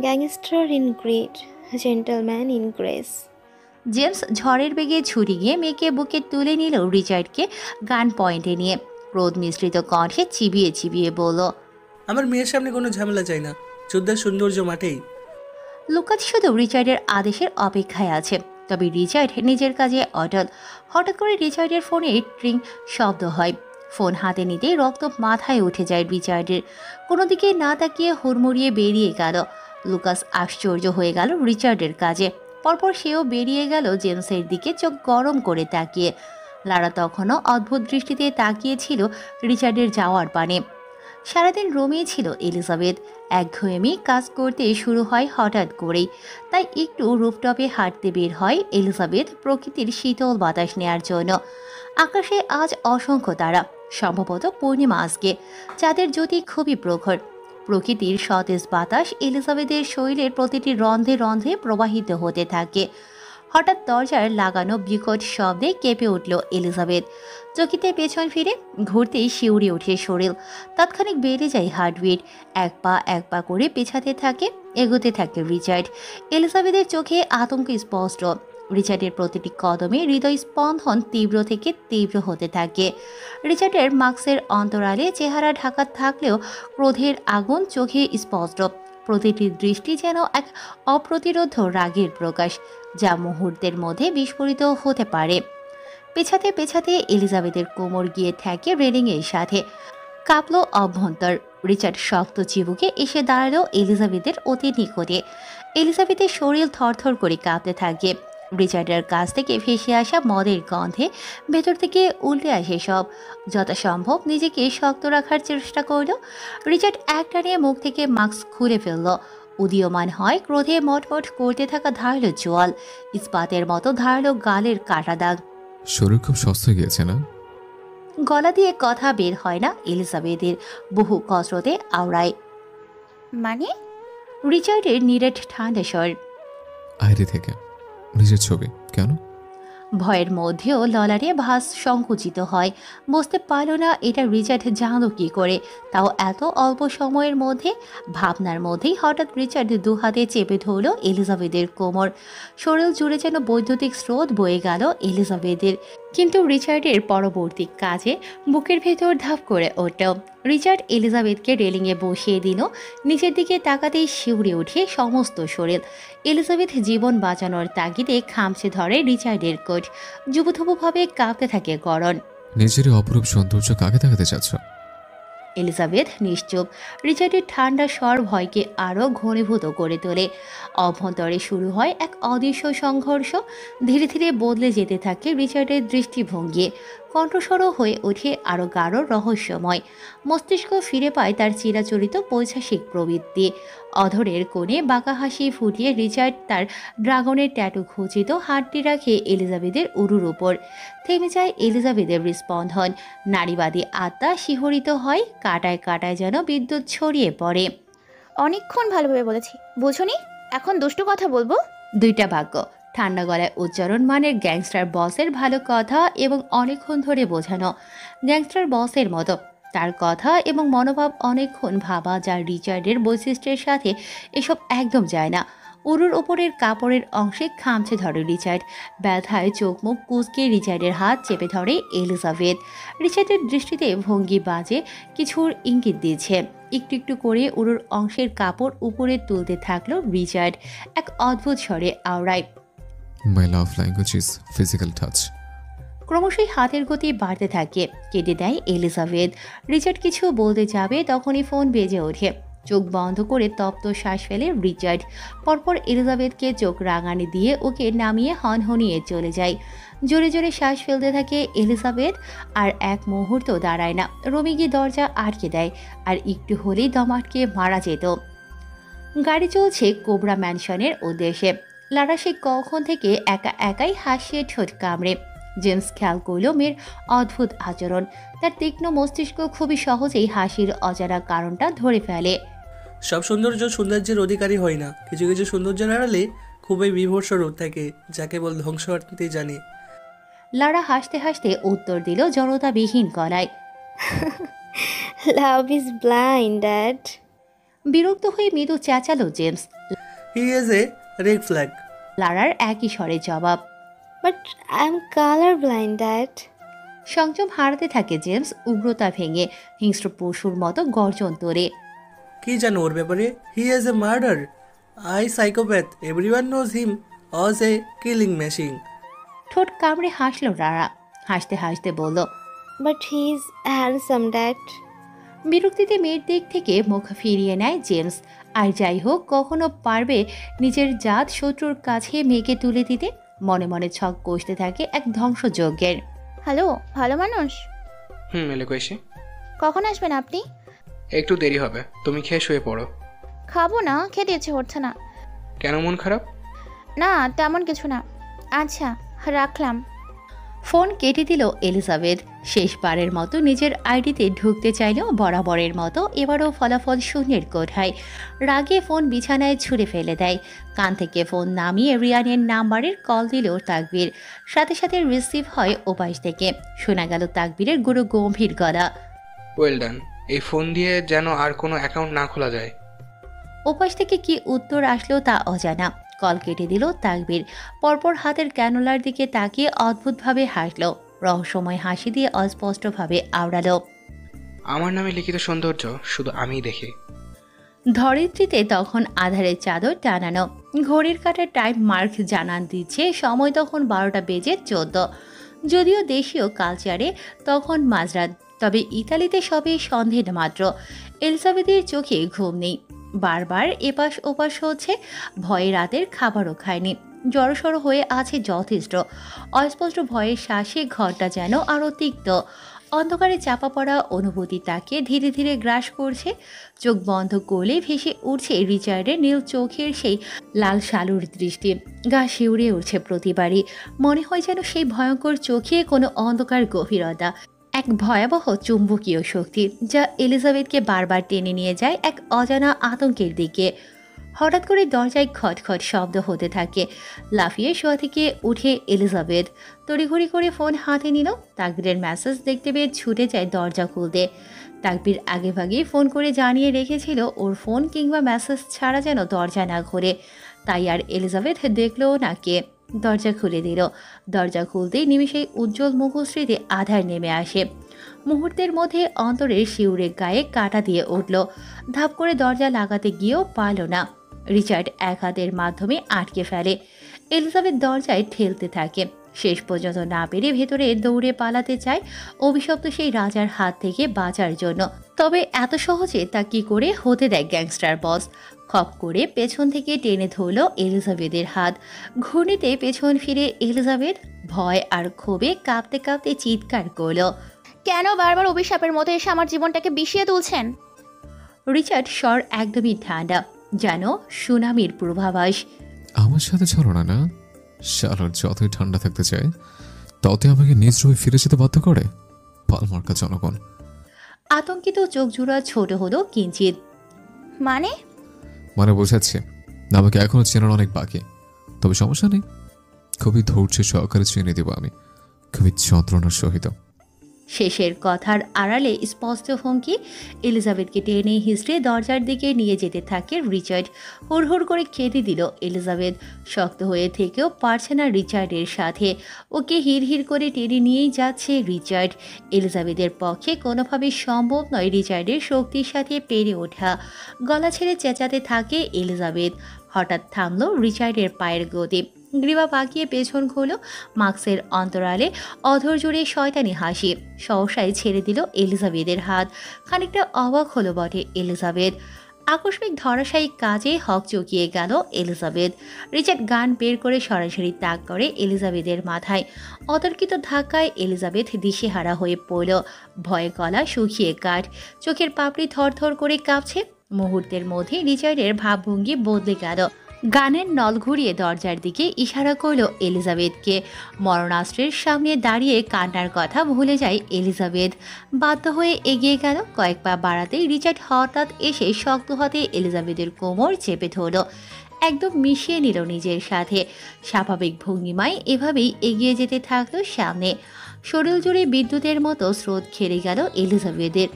gangster in grade, gentleman in grace. James ঝড়ের বেগে ছুটে গিয়ে মেয়েকে বুকে তুলে নিল রিচার্ডকে গান পয়েন্টে নিয়ে। ক্রোধ মিশ্রিত কণ্ঠে চিবিয়ে চিবিয়ে বলল, আমার মেয়ের সামনে কোনো ঝামেলা চাই না, যুদ্ধের সৌন্দর্য মাঠেই। লুকাস শুধু রিচার্ডের আদেশের অপেক্ষায় আছে। তবে রিচার্ড নিজের কাজে অটল। হঠাৎ করে রিচার্ডের ফোনে ট্রিং শব্দ হয়। ফোন হাতে নিতেই রক্ত মাথায় উঠে যায় রিচার্ডের। কোনো দিকে না তাকিয়ে হুড়মুড়িয়ে বেরিয়ে গেল। লুকাস আশ্চর্য হয়ে গেল রিচার্ডের কাজে। পরপর সেও বেরিয়ে গেল জেমসের দিকে চোখ গরম করে তাকিয়ে। লারা তখনও অদ্ভুত দৃষ্টিতে তাকিয়েছিল রিচার্ডের যাওয়ার পানে। সারাদিন রোমেই ছিল এলিজাবেথ। একঘেয়েমি কাজ করতে শুরু হয় হঠাৎ করেই। তাই একটু রুফটপে হাঁটতে বের হয় এলিজাবেথ প্রকৃতির শীতল বাতাস নেয়ার জন্য। আকাশে আজ অসংখ্য তারা, সম্ভবত পূর্ণিমা আজকে। চাঁদের জ্যোতি খুবই প্রখর। প্রকৃতির সতেজ বাতাস এলিজাবেথের শরীরের প্রতিটি রন্ধ্রে রন্ধ্রে প্রবাহিত হতে থাকে। হঠাৎ দরজার লাগানো বিকট শব্দে কেঁপে উঠল এলিজাবেথ। চকিতে পেছন ফিরে ঘুরতেই শিউরে ওঠে শরীর। তাৎক্ষণিক বেড়ে যায় হার্টবিট। এক পা করে পেছাতে থাকে, এগোতে থাকে রিচার্ড। এলিজাবেথের চোখে আতঙ্ক স্পষ্ট। রিচার্ডের প্রতিটি কদমে হৃদয় স্পন্দন তীব্র থেকে তীব্র হতে থাকে। রিচার্ডের মাস্কের অন্তরালে চেহারা ঢাকা থাকলেও ক্রোধের আগুন চোখে স্পষ্ট। প্রতিটি দৃষ্টি যেন এক অপ্রতিরোধ রাগের প্রকাশ, যা মুহূর্তের মধ্যে বিস্ফোরিত হতে পারে। পেছাতে পেছাতে এলিজাবেথের কোমর গিয়ে ঠেকে রেলিংয়ের সাথে। কাঁপল অভ্যন্তর। রিচার্ড শক্ত চিবুকে এসে দাঁড়ালো এলিজাবেথের অতি নিকটে। এলিজাবেথের শরীর থরথর করে কাঁপতে থাকে। রিচার্ডের কাছ থেকে ভেসে আসা মদের গন্ধে ভেতর থেকে উল্টে আসে সব। যথাসম্ভব নিজেকে শক্ত রাখার চেষ্টা করল। রিচার্ড একটানে মুখ থেকে মাস্ক খুলে ফেলল। উদীয়মান হয় ক্রোধে মটমট করতে থাকা ধারালো চোয়াল, ইস্পাতের মতো ধারালো গালের কাটা দাগ। শরীর খুব সস্তা গিয়েছে না? গলা দিয়ে কথা বের হয় না এলিজাবেথের। বহু কসরতে আওড়ায়। মানে? রিচার্ডের নিরেট ঠান্ডা স্বর। আইরে থেকে নিজের ছবি কেন? ভয়ের মধ্যেও ললারে ভাস সংকুচিত হয়। বুঝতে পারল না এটা রিচার্ড জানলো কী করে, তাও এত অল্প সময়ের মধ্যে। ভাবনার মধ্যেই হঠাৎ রিচার্ড দু হাতে চেপে ধরল এলিজাবেথের কোমর। শরীর জুড়ে যেন বৈদ্যুতিক স্রোত বয়ে গেল এলিজাবেথের। কিন্তু রিচার্ডের পরবর্তী কাজে বুকের ভেতর ধাপ করে উঠল। রিচার্ড এলিজাবেথকে রেলিংয়ে বসিয়ে দিল। নিচের দিকে তাকাতেই শিউরে উঠে সমস্ত শরীর। এলিজাবেথ জীবন বাঁচানোর তাগিদে খামচে ধরে রিচার্ডের কোট। যুবথুবুভাবে কাঁপতে থাকে গরণ। নিজের এই অপরূপ সৌন্দর্য কাকে দেখাতে চাচ্ছ? এলিজাবেথ নিশ্চুপ। রিচার্ডের ঠান্ডা স্বর ভয়কে আরও ঘনীভূত করে তোলে। অভ্যন্তরে শুরু হয় এক অদৃশ্য সংঘর্ষ। ধীরে ধীরে বদলে যেতে থাকে রিচার্ডের দৃষ্টিভঙ্গি। কণ্ঠস্বরও হয়ে ওঠে আরও গাঢ় রহস্যময়। মস্তিষ্ক ফিরে পায় তার চিরাচরিত পৈশাসিক প্রবৃত্তি। অধরের কোণে বাঁকা হাসি ফুটিয়ে রিচার্ড তার ড্রাগনের ট্যাটু খচিত হাতটি রাখে এলিজাবেথের উরুর উপর। থেমে যায় এলিজাবেথের স্পন্দন। নারীবাদী আত্মা শিহরিত হয়। কাটায় কাটায় যেন বিদ্যুৎ ছড়িয়ে পড়ে। অনেকক্ষণ ভালোভাবে বলেছি, বুঝুনি? এখন দুষ্টু কথা বলবো? দুইটা বাক্য ঠান্ডা গলায় উচ্চারণ মানের গ্যাংস্টার বসের ভালো কথা এবং অনেকক্ষণ ধরে বোঝানো। গ্যাংস্টার বসের মতো তার কথা এবং মনোভাব অনেকক্ষণ ভাবা, যা রিচার্ডের বৈশিষ্ট্যের সাথে এসব একদম যায় না। উরুর ওপরের কাপড়ের অংশে খামচে ধরে রিচার্ড। ব্যথায় চোখ মুখ কুঁচকে রিচার্ডের হাত চেপে ধরে এলিজাবেথ। রিচার্ডের দৃষ্টিতে ভঙ্গি বাজে কিছুর ইঙ্গিত দিয়েছে। একটু একটু করে উরুর অংশের কাপড় উপরে তুলতে থাকলো রিচার্ড, এক অদ্ভুত স্বরে আওড়ায়। My love language is physical touch. ক্রমশই হাতের গতি বাড়তে থাকে। কেটে দেয় এলিজাবেথ। রিচার্ড কিছু বলতে যাবে তখনই ফোন বেজে ওঠে। চোখ বন্ধ করে তপ্ত শ্বাস ফেলে রিচার্ড। পরপর এলিজাবেথকে চোখ রাঙানি দিয়ে ওকে নামিয়ে হনহনিয়ে চলে যায়। জোরে জোরে শ্বাস ফেলতে থাকে এলিজাবেথ। আর এক মুহূর্ত দাঁড়ায় না। রমি গিয়ে দরজা আটকে দেয়। আর একটু হলেই দম আটকে মারা যেত। গাড়ি চলছে কোবরা ম্যানশনের উদ্দেশ্যে। লারা সে কখন থেকে একা একাই হাসিয়ে ঠোঁট কামড়ে। জেমস খেয়াল করল মেয়ের অদ্ভুত আচরণ। তার তীক্ষ্ণ মস্তিষ্ক খুবই সহজেই হাসির অজানা কারণটা ধরে ফেলে। সব সৌন্দর্য সৌন্দর্যের অধিকারী হয় না। কিছু কিছু সৌন্দর্যের আড়ালে খুবই বিভৎস রূপ থাকে, যা কেবল ধ্বংস আনতে জানে। লারা হাসতে হাসতে উত্তর দিল জড়তাবিহীন গলায়। Love is blind dad. বিরক্ত হয়ে মৃদু চেঁচালো জেমস। He is a red flag. লারার একই স্বরে জবাব। But I am colour blind dad. সংযম হারাতে থাকে জেমস, উগ্রতা ভেঙে হিংস্র পশুর মতো গর্জন তোলে। কি জানো ওর ব্যাপারে? He is a murder, I psychopath, everyone knows him as a killing machine. ঠোঁট কামড়ে হাসলো লারা। হাসতে হাসতে বলল, but he is handsome dad. বিরক্তিতে মেয়ের দিক থেকে মুখ ফিরিয়ে নেয় জেমস। আর যাই হোক, কখনো পারবে নিজের জাত শত্রুর কাছে মেয়েকে তুলে দিতে? মনে মনে ছক কষতে থাকে এক ধ্বংসযজ্ঞের। হ্যালো, ভালো মানুষ। এলে এসে। কখন আসবেন আপনি? একটু দেরি হবে, তুমি খেয়ে শুয়ে পড়ো। খাবো না, খেতে ইচ্ছে করছে না। কেন, মন খারাপ? না, তেমন কিছু না। আচ্ছা, রাখলাম। ফোন কেটে দিল এলিজাবেথ। শেষবারের মতো নিজের আইডিতে ঢুকতে চাইলেও বরাবরের মতো এবারও ফলাফল শূন্যের কোঠায়। রাগে ফোন বিছানায় ছুঁড়ে ফেলে দেয়। কান থেকে ফোন নামিয়ে রিয়ানের নাম্বারের কল দিল তাকবীর। সাথে সাথে রিসিভ হয় ওপাশ থেকে। শোনা গেল তাকবীরের গুরু গম্ভীর গলা। Well done. এই ফোন দিয়ে যেন আর কোনো অ্যাকাউন্ট না খোলা যায়। ওপাশ থেকে কি উত্তর আসলো তা অজানা। কল কেটে দিল তাকবীর। পরপর হাতের ক্যানোলার দিকে তাকিয়ে অদ্ভুতভাবে হাসল। রহস্যময় হাসি দিয়ে অস্পষ্টভাবে আওড়ালো, আমার নামে লিখিত সৌন্দর্য শুধু আমিই দেখি। ধরিত্রীতে তখন আধারের চাদর টানানো। ঘড়ির কাঁটার টাইম মার্ক জানান দিচ্ছে সময় তখন 12টা বেজে 14। যদিও দেশীয় কালচারে তখন মাঝরাত, তবে ইতালিতে সবে সন্ধে মাত্র। এলিজাবেথের চোখে ঘুম নেই। বারবার এপাশ ওপাশ হচ্ছে। ভয়ে রাতের খাবারও খায়নি। জড়সড় হয়ে আছে যথেষ্ট। অস্পষ্ট ভয়ের শ্বাসে ঘরটা যেন আরও তিক্ত। অন্ধকারে চাপা পড়া অনুভূতি তাকে ধীরে ধীরে গ্রাস করছে। চোখ বন্ধ করলে ভেসে উঠছে রিচার্ডের নীল চোখের সেই লাল শালুর দৃষ্টি। গা শিউরে উঠছে প্রতিবারই। মনে হয় যেন সেই ভয়ঙ্কর চোখে কোনো অন্ধকার গভীরতা, এক ভয়াবহ চুম্বকীয় শক্তি, যা এলিজাবেথকে বারবার টেনে নিয়ে যায় এক অজানা আতঙ্কের দিকে। হঠাৎ করে দরজায় খটখট শব্দ হতে থাকে। লাফিয়ে শোয়া থেকে উঠে এলিজাবেথ তড়িঘড়ি করে ফোন হাতে নিল। তাকবীরের মেসেজ দেখতে পেয়ে ছুটে যায় দরজা খুলতে। তাকবীর আগেভাগেই ফোন করে জানিয়ে রেখেছিল ওর ফোন কিংবা মেসেজ ছাড়া যেন দরজা না ঘোরে, তাই আর এলিজাবেথ দেখলও না কে। দরজা খুলে দিল। দরজা খুলতেই নিমেষেই উজ্জ্বল মুখশ্রীতে আধার নেমে আসে। মুহূর্তের মধ্যে অন্তরের শিউরে গায়ে কাটা দিয়ে উঠল। ধাপ করে দরজা লাগাতে গিয়েও পারল না। রিচার্ড এক হাতের মাধ্যমে আটকে ফেলে। এলিজাবেথ দরজায় ঠেলতে থাকে। শেষ পর্যন্ত না পেরে ভেতরে দৌড়ে পালাতে চায় অভিশপ্ত সেই রাজার হাত থেকে বাঁচার জন্য। তবে এত সহজে তা কি করে হতে দেয় গ্যাংস্টার বস। খপ করে পেছন থেকে টেনে ধরল এলিজাবেথের হাত। ঘূর্ণিতে পেছন ফিরে এলিজাবেথ ভয় আর ক্ষোভে কাঁপতে কাঁপতে চিৎকার করল, কেন বারবার অভিশাপের মতো এসে আমার জীবনটাকে বিষিয়ে তুলছেন? রিচার্ড স্বর একদমই ঠান্ডা, যেন সুনামির পূর্বাভাস। আমার সাথে ছলনা না, শালার যতই ঠান্ডা থাকতে চায় ততই আমাকে নিজ রূপে ফিরে যেতে বাধ্য করে পালমার্কা জনগণ। আতঙ্কিত চোখ জোড়া ছোট হলো কিঞ্চিত। মানে বোঝাচ্ছে আমাকে এখনো চেনার অনেক বাকি, তবে সমস্যা নেই, খুবই ধৈর্য সহকারে চিনে দেব আমি, খুবই যন্ত্রণার সহিত। শেষের কথার আড়ালে স্পষ্ট হুমকি। এলিজাবেথকে টেনে হিস্ট্রে দরজার দিকে নিয়ে যেতে থাকে রিচার্ড। হুড়হুড় করে কেঁদে দিল এলিজাবেথ। শক্ত হয়ে থেকেও পারছে না রিচার্ডের সাথে। ওকে হিড়হিড় করে টেনে নিয়েই যাচ্ছে রিচার্ড। এলিজাবেথের পক্ষে কোনোভাবেই সম্ভব নয় রিচার্ডের শক্তির সাথে পেরে ওঠা। গলা ছেড়ে চেঁচাতে থাকে এলিজাবেথ। হঠাৎ থামল রিচার্ডের পায়ের গতি। গ্রীবা পাকিয়ে পেছন ঘোলো। মাস্কের অন্তরালে অধর জুড়ে শয়তানি হাসি। সহসায় ছেড়ে দিল এলিজাবেথের হাত। খানিকটা অবাক হলো বটে এলিজাবেথ। আকস্মিক ধরাশায়ী কাজে হক চকিয়ে গেল এলিজাবেথ। রিচার্ড গান বের করে সরাসরি তাক করে এলিজাবেথের মাথায়। অতর্কিত ধাক্কায় এলিজাবেথ দিশেহারা হয়ে পড়ল। ভয়ে গলা শুকিয়ে কাঠ, চোখের পাপড়ি থরথর করে কাঁপছে। মুহূর্তের মধ্যে রিচার্ডের ভাবভঙ্গি বদলে গেল। গানের নল ঘুরিয়ে দরজার দিকে ইশারা করল এলিজাবেথকে। মরণাস্ত্রের সামনে দাঁড়িয়ে কান্নার কথা ভুলে যায় এলিজাবেথ। বাধ্য হয়ে এগিয়ে গেল। কয়েক পা বাড়াতেই রিচার্ড হঠাৎ এসে শক্ত হাতে এলিজাবেথের কোমর চেপে ধরল। একদম মিশিয়ে নিল নিজের সাথে। স্বাভাবিক ভঙ্গিমায় এভাবেই এগিয়ে যেতে থাকলো সামনে। শরীর জুড়ে বিদ্যুতের মতো স্রোত খেলে গেল এলিজাবেথের।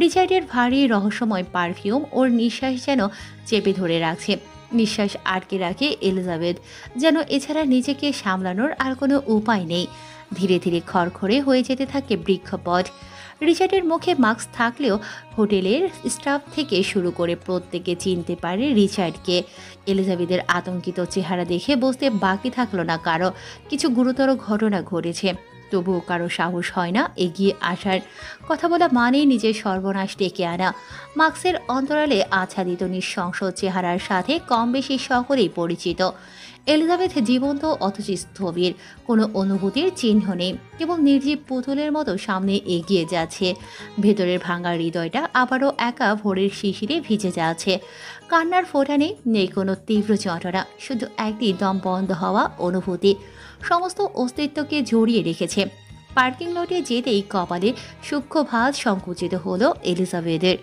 রিচার্ডের ভারী রহস্যময় পারফিউম ওর নিঃশ্বাস যেন চেপে ধরে রাখছে। নিঃশ্বাস আটকে রাখে এলিজাবেথ, যেন এছাড়া নিজেকে সামলানোর আর কোনো উপায় নেই। ধীরে ধীরে খড়খড়ে হয়ে যেতে থাকে বৃক্ষপট। রিচার্ডের মুখে মাস্ক থাকলেও হোটেলের স্টাফ থেকে শুরু করে প্রত্যেকে চিনতে পারে রিচার্ডকে। এলিজাবেথের আতঙ্কিত চেহারা দেখে বুঝতে বাকি থাকলো না কারো কিছু গুরুতর ঘটনা ঘটেছে। তবুও কারো সাহস হয় না এগিয়ে আসার। কথা বলা মানেই নিজের সর্বনাশ ডেকে আনা। মাস্কের অন্তরালে আচ্ছাদিত নৃশংস চেহারার সাথে কম বেশি সকলেই পরিচিত। এলিজাবেথ জীবন্ত অথচ স্থবির, কোনো অনুভূতির চিহ্ন নেই, কেবল নির্জীব পুতুলের মতো সামনে এগিয়ে যাচ্ছে। ভেতরের ভাঙা হৃদয়টা আবারও একা ভোরের শিশিরে ভিজে যাচ্ছে। কান্নার ফোঁটা নেই কোনো তীব্র যন্ত্রণা, শুধু একটি দম বন্ধ হওয়া অনুভূতি সমস্ত অস্তিত্বকে জড়িয়ে রেখেছে। পার্কিং লটে যেতেই কপালে সূক্ষ্ম ভাঁজ সংকুচিত হলো এলিজাবেথের।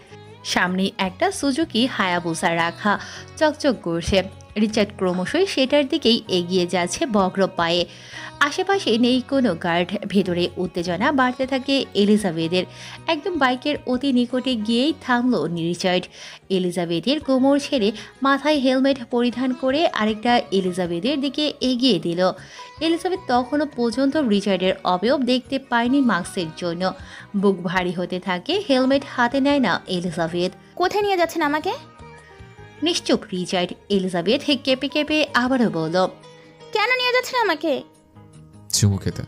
সামনে একটা সুজুকি হায়াবুসা রাখা, চকচক করছে। রিচার্ড ক্রমশই সেটার দিকেই এগিয়ে যাচ্ছে বগ্র পায়ে। আশেপাশে নেই কোনো গার্ড। ভেতরে উত্তেজনা বাড়তে থাকে এলিজাবেথের। একদম বাইকের অতি নিকটে গিয়েই থামলো রিচার্ড। এলিজাবেথের কোমর ছেড়ে মাথায় হেলমেট পরিধান করে আরেকটা এলিজাবেথের দিকে এগিয়ে দিল। এলিজাবেথ তখনও পর্যন্ত রিচার্ডের অবয়ব দেখতে পায়নি মাস্কের জন্য। বুক ভারী হতে থাকে। হেলমেট হাতে নেয় না এলিজাবেথ। কোথায় নিয়ে যাচ্ছেন আমাকে? নিশ্চুপ রিচার্ড। এলিজাবেথ কেঁপে কেঁপে আবারও বলল, কেন নিয়ে যাচ্ছেন আমাকে? চুমু খেতে।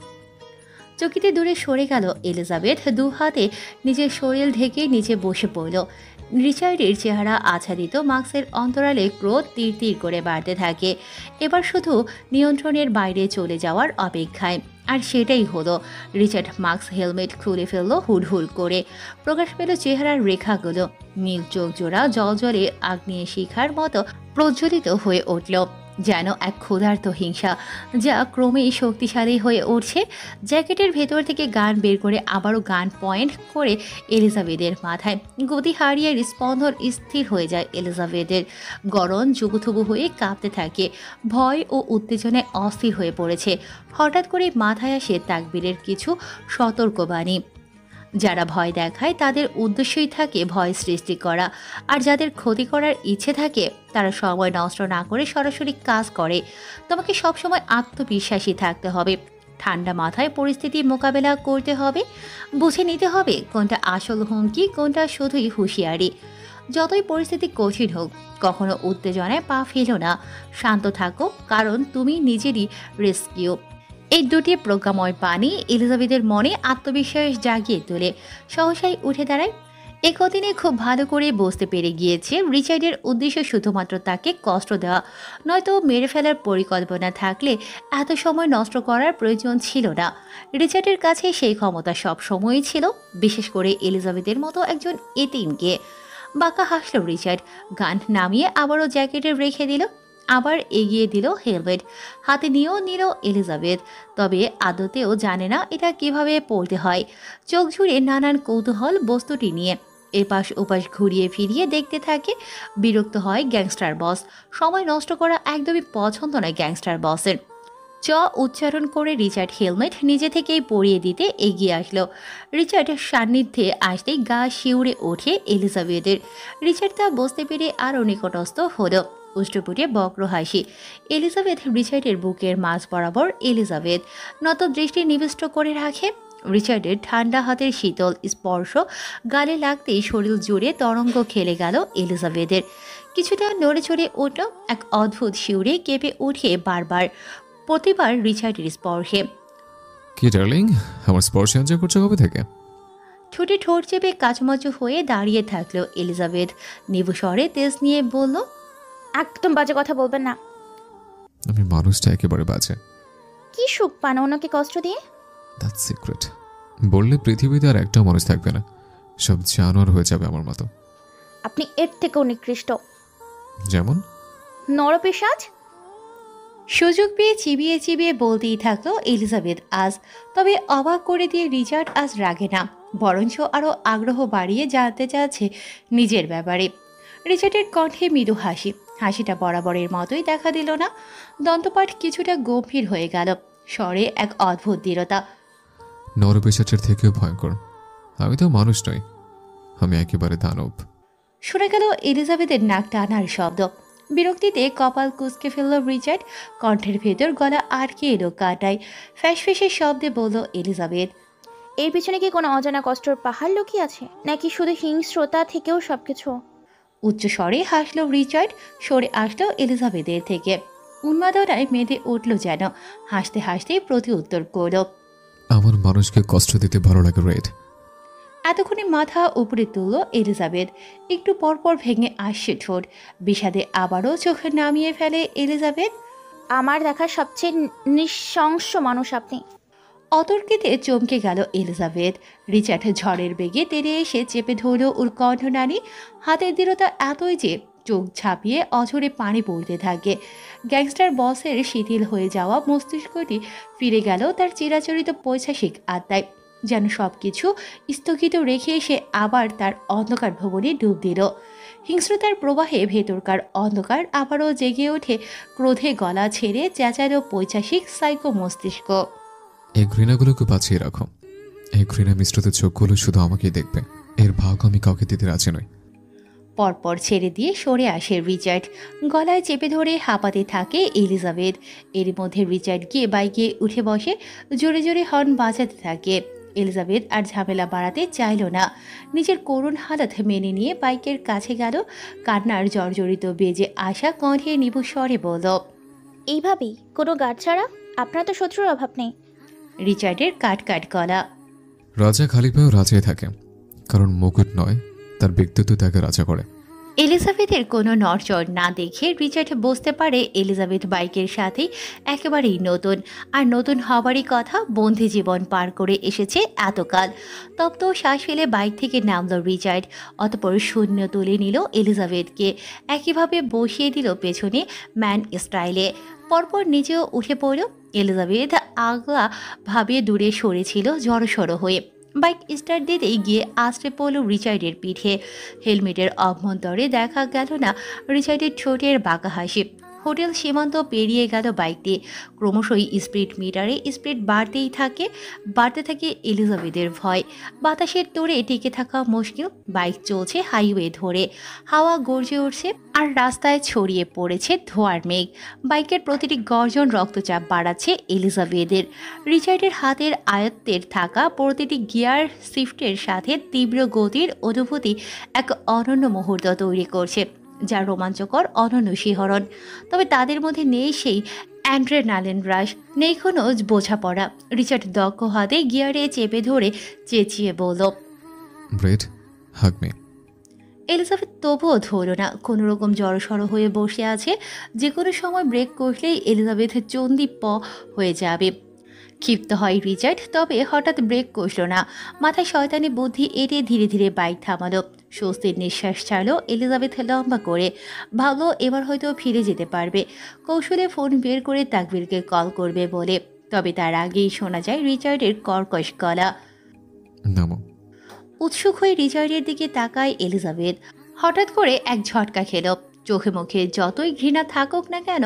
চকিতে দূরে সরে গেল এলিজাবেথ। দু হাতে নিজের শরীর ঢেকে নিচে বসে পড়ল। রিচার্ডের চেহারা আচ্ছাদিত। মাস্কের অন্তরালে ক্রোধ তীর তীর করে বাড়তে থাকে। এবার শুধু নিয়ন্ত্রণের বাইরে চলে যাওয়ার অপেক্ষায়। আর সেটাই হলো। রিচার্ড মাস্ক হেলমেট খুলে ফেলল হুড়হুড় করে। প্রকাশ পেল চেহারার রেখাগুলো। নীল চোখ জোড়া জলজলে আগ্নেয় শিখার মতো প্রজ্বলিত হয়ে উঠল। যেন এক ক্ষুধার্ত হিংসা যা ক্রমেই শক্তিশালী হয়ে উঠছে। জ্যাকেটের ভেতর থেকে গান বের করে আবারও গান পয়েন্ট করে এলিজাবেথের মাথায়। গতি হারিয়ে স্পন্দন স্থির হয়ে যায় এলিজাবেথের। গরম জুবুথুবু হয়ে কাঁপতে থাকে, ভয় ও উত্তেজনায় অস্থির হয়ে পড়েছে। হঠাৎ করে মাথায় আসে তাকবীরের কিছু সতর্কবাণী। যারা ভয় দেখায় তাদের উদ্দেশ্যই থাকে ভয় সৃষ্টি করা, আর যাদের ক্ষতি করার ইচ্ছে থাকে তারা সময় নষ্ট না করে সরাসরি কাজ করে। তোমাকে সবসময় আত্মবিশ্বাসী থাকতে হবে, ঠান্ডা মাথায় পরিস্থিতি মোকাবেলা করতে হবে, বুঝে নিতে হবে কোনটা আসল হুমকি, কোনটা শুধুই হুঁশিয়ারি। যতই পরিস্থিতি কঠিন হোক কখনো উত্তেজনায় পা ফেলো না, শান্ত থাকো, কারণ তুমি নিজেরই রেস্কিউ। এই দুটি প্রজ্ঞাময় বাণী এলিজাবেথের মনে আত্মবিশ্বাস জাগিয়ে তোলে। সহসাই উঠে দাঁড়ায়। এ কদিনে খুব ভালো করে বুঝতে পেরে গিয়েছে রিচার্ডের উদ্দেশ্য শুধুমাত্র তাকে কষ্ট দেওয়া, নয়তো মেরে ফেলার পরিকল্পনা থাকলে এত সময় নষ্ট করার প্রয়োজন ছিল না। রিচার্ডের কাছে সেই ক্ষমতা সব সময়ই ছিল, বিশেষ করে এলিজাবেথের মতো একজন এতিমকে। বাঁকা হাসল রিচার্ড, গান নামিয়ে আবারও জ্যাকেটে রেখে দিল, আবার এগিয়ে দিল হেলমেট, হাতে নিয়েও নিল এলিজাবেথ। তবে আদতেও জানে না এটা কিভাবে পড়তে হয়। চোখ জুড়ে নানান কৌতূহল বস্তুটি নিয়ে এপাশ ওপাশ ঘুরিয়ে ফিরিয়ে দেখতে থাকে। বিরক্ত হয় গ্যাংস্টার বস। সময় নষ্ট করা একদমই পছন্দ নয় গ্যাংস্টার বসের। উচ্চারণ করে রিচার্ড হেলমেট নিজে থেকেই পরিয়ে দিতে এগিয়ে আসলো। রিচার্ড সান্নিধ্যে আসতেই গা শিউরে ওঠে এলিজাবেথের। রিচার্ড তা বুঝতে পেরে আরও নিকটস্থ হলো। উষ্টপুটে বক্র হাসি। এলিজাবেথ রিচার্ডের বুকের মাঝ বরাবর। এলিজাবেথ নত দৃষ্টি নিবিষ্ট করে রাখে। রিচার্ডের ঠান্ডা হাতের শীতল স্পর্শ গালে লাগতেই শরীর জুড়ে তরঙ্গ খেলে গেল এলিজাবেথের। কিছুটা নড়ে চড়ে উঠল, এক অদ্ভুত শিউরে কেঁপে উঠে বারবার, প্রতিবার রিচার্ডের স্পর্শে। কি ডার্লিং, আমার স্পর্শ এনজয় করছো কবে থেকে? ঠোঁটে ঠোঁট চেপে কাচুমাচু হয়ে দাঁড়িয়ে থাকলো এলিজাবেথ। নিবু স্বরে তেজ নিয়ে বলল, একদম বাজে কথা বলবেন না। আমি মানুষটা একেবারে বাজে। কি সুখ পান ওনাকে কষ্ট দিয়ে? That's secret. বললে পৃথিবীতে আর একটা মানুষ থাকবে না, সব জানোয়ার হয়ে যাবে আমার মতো। আপনি এর থেকেও নিকৃষ্ট। যেমন? নরপিশাচ। সুযোগ পেয়ে চিবিয়ে চিবিয়ে বলতেই থাকলো এলিজাবেথ আজ। তবে অবাক করে দিয়ে রিচার্ড আজ রাগে না, বরঞ্চ আরও আগ্রহ বাড়িয়ে জানতে চাচ্ছে নিজের ব্যাপারে। রিচার্ডের কণ্ঠে মৃদু হাসি, হাসিটা বরাবরের মতোই দেখা দিল না। দন্তপাঠ কিছুটা গম্ভীর হয়ে গেল, স্বরে এক অদ্ভুত দৃঢ়তা। নরপিশাচের থেকেও ভয়ঙ্কর। আমি তো মানুষ নই, আমি একেবারে দানব। শোনা গেল এলিজাবেথের নাক টানার শব্দ। বিরক্তিতে কপাল কুঁচকে ফেলল রিচার্ড। কণ্ঠের ভেতর গলা আটকে এলো কাটায়। ফ্যাসফ্যাসের শব্দে বলল এলিজাবেথ, এর পিছনে কি কোনো অজানা কষ্টর পাহাড় লুকিয়ে আছে, নাকি শুধু হিংস্রতা থেকেও সবকিছু? উচ্চ স্বরে হাসল রিচার্ড, সরে আসলো এলিজাবেথের থেকে। উন্মাদনায় মেধে উঠল যেন, হাসতে হাসতে প্রতি উত্তর করল, আমার মানুষকে কষ্ট দিতে ভালো লাগে রেড। এতক্ষণে মাথা উপরে তুলল এলিজাবেথ। একটু পরপর ভেঙে আসছে ঠোঁট। বিষাদে আবারও চোখে নামিয়ে ফেলে এলিজাবেথ। আমার দেখা সবচেয়ে নৃশংস মানুষ আপনি। অতর্কিতে চমকে গেল এলিজাবেথ। রিচার্ড ঝড়ের বেগে তেড়ে এসে চেপে ধরল ওর কণ্ঠনালী। হাতের দৃঢ়তা এতই যে চোখ ঝাঁপিয়ে অঝরে পানি পড়তে থাকে। গ্যাংস্টার বসের শিথিল হয়ে যাওয়া মস্তিষ্কটি ফিরে গেল তার চিরাচরিত পৈশাসিক আত্মায়। যেন সব কিছু স্থগিত রেখে এসে আবার তার অন্ধকার ভবনে ডুব দিল। হিংস্রতার প্রবাহে ভেতরকার অন্ধকার আবারও জেগে ওঠে। ক্রোধে গলা ছেড়ে চেঁচালো পৈশাসিক সাইকো মস্তিষ্ক, এই ঘৃণাগুলোকে বাঁচিয়ে রাখো। এই ঘৃণা মিশ্রিত চোখগুলো শুধু আমাকেই দেখবে, এর ভাগ আমি কাউকে দিতে রাজি নই। পরপর ছেড়ে দিয়ে সরে আসে রিচার্ড। গলায় চেপে ধরে হাঁপাতে থাকে এলিজাবেথ। এর মধ্যে রিচার্ড গিয়ে বাইকে উঠে বসে, জোরে জোরে হর্ন বাজাতে থাকে। এলিজাবেথ আর ঝামেলা বাড়াতে চাইল না। নিজের করুণ হালত মেনে নিয়ে বাইকের কাছে গেল। কান্নার জর্জরিত বেজে আসা কণ্ঠে নিবু স্বরে বলল, এইভাবেই কোনো গার্ড ছাড়া? আপনার তো শত্রুর অভাব নেই। রিচার্ডের কাট কাট গলা। রাজা খালি পায়েও রাজাই থাকে, কারণ মুকুট নয়, তার ব্যক্তিত্ব তাকে রাজা করে। এলিজাবেথের কোনো নড়চড় না দেখে রিচার্ড বুঝতে পারে এলিজাবেথ বাইকের সাথে একেবারেই নতুন, আর নতুন হবারই কথা। বন্দি জীবন পার করে এসেছে এতকাল। তপ্ত শ্বাস ফেলে বাইক থেকে নামল রিচার্ড, অতপর শূন্য তুলে নিল এলিজাবেথকে, একইভাবে বসিয়ে দিল পেছনে ম্যান স্টাইলে। পরপর নিজেও উঠে পড়ল। এলিজাবেথ আগলা ভাবে দূরে সরেছিল জড়সড় হয়ে। বাইক স্টার্ট দিতেই গিয়ে আছড়ে পড়ল রিচার্ডের পিঠে। হেলমেটের অভ্যন্তরে দেখা গেল না রিচার্ডের ঠোঁটের বাঁকা হাসি। হোটেল সীমান্ত পেরিয়ে গেল বাইকটি। ক্রমশই স্পিড মিটারে স্পিড বাড়তে থাকে এলিজাবেথের ভয়। বাতাসের তোড়ে টিকে থাকা মুশকিল। বাইক চলছে হাইওয়ে ধরে, হাওয়া গর্জে উঠছে আর রাস্তায় ছড়িয়ে পড়েছে ধোঁয়ার মেঘ। বাইকের প্রতিটি গর্জন রক্তচাপ বাড়াচ্ছে এলিজাবেথের। রিচার্ডের হাতের আয়ত্তের থাকা প্রতিটি গিয়ার শিফটের সাথে তীব্র গতির অনুভূতি এক অনন্য মুহূর্ত তৈরি করছে, যা রোমাঞ্চকর, অনন্য শিহরণ। তবে তাদের মধ্যে নেই সেই অ্যাড্রেনালিন রাশ, নেই কোনো বোঝাপড়া। রিচার্ড দক্ষ হাতে গিয়ারে চেপে ধরে চেঁচিয়ে বলল, ব্রেড, হাগ মি। এলিজাবেথ তবুও ধরল না, কোনো রকম জড়সড় হয়ে বসে আছে। যে কোনো সময় ব্রেক করলেই এলিজাবেথ চন্ডী হয়ে যাবে। ক্ষিপ্ত হয় রিচার্ড, তবে হঠাৎ ব্রেক কষল না। মাথায় শয়তানি বুদ্ধি এড়ে ধীরে ধীরে বাইক থামালো। স্বস্তির নিঃশ্বাস ছাড়ল এলিজাবেথ লম্বা করে। ভাবলো এবার হয়তো ফিরে যেতে পারবে। কৌশলে ফোন বের করে তাকবীরকে কল করবে বলে। তবে তার আগেই শোনা যায় রিচার্ডের কর্কশ গলা। নামো। উৎসুক হয়ে রিচার্ডের দিকে তাকায় এলিজাবেথ। হঠাৎ করে এক ঝটকা খেল। চোখে মুখে যতই ঘৃণা থাকুক না কেন,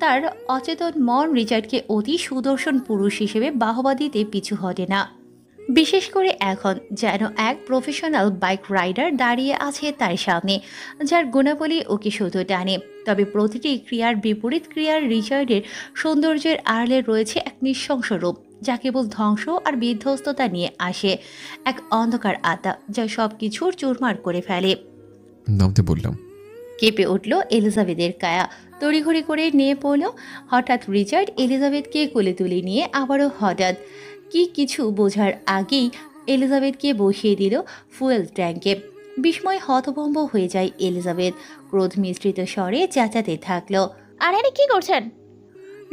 তার অচেতন মন রিচার্ডকে অতি সুদর্শন পুরুষ হিসেবে বাহবা দিতে পিছু হটে না। বিশেষ করে এখন যেন এক প্রফেশনাল বাইক রাইডার দাঁড়িয়ে আছে তার সামনে, যার গুণাবলী ওকে শুধু টানে। তবে প্রতিটি ক্রিয়ার বিপরীত ক্রিয়ার রিচার্ডের সৌন্দর্যের আড়ালে রয়েছে এক নৃশংস রূপ, যা কেবল ধ্বংস আর বিধ্বস্ততা নিয়ে আসে। এক অন্ধকার আত্মা যা সব কিছুর চুরমার করে ফেলে। নামতে বললাম। কেঁপে উঠল এলিজাবেথের কায়া। তড়িঘড়ি করে নিয়ে পড়ল। হঠাৎ রিচার্ড এলিজাবেথকে কোলে তুলে নিয়ে আবারও হঠাৎ কিছু বোঝার আগেই এলিজাবেথকে বসিয়ে দিল ফুয়েল ট্যাঙ্কে। বিস্ময় হতভম্ব হয়ে যায় এলিজাবেথ। ক্রোধ মিশ্রিত স্বরে চেঁচাতে থাকলো, আরে কি করছেন?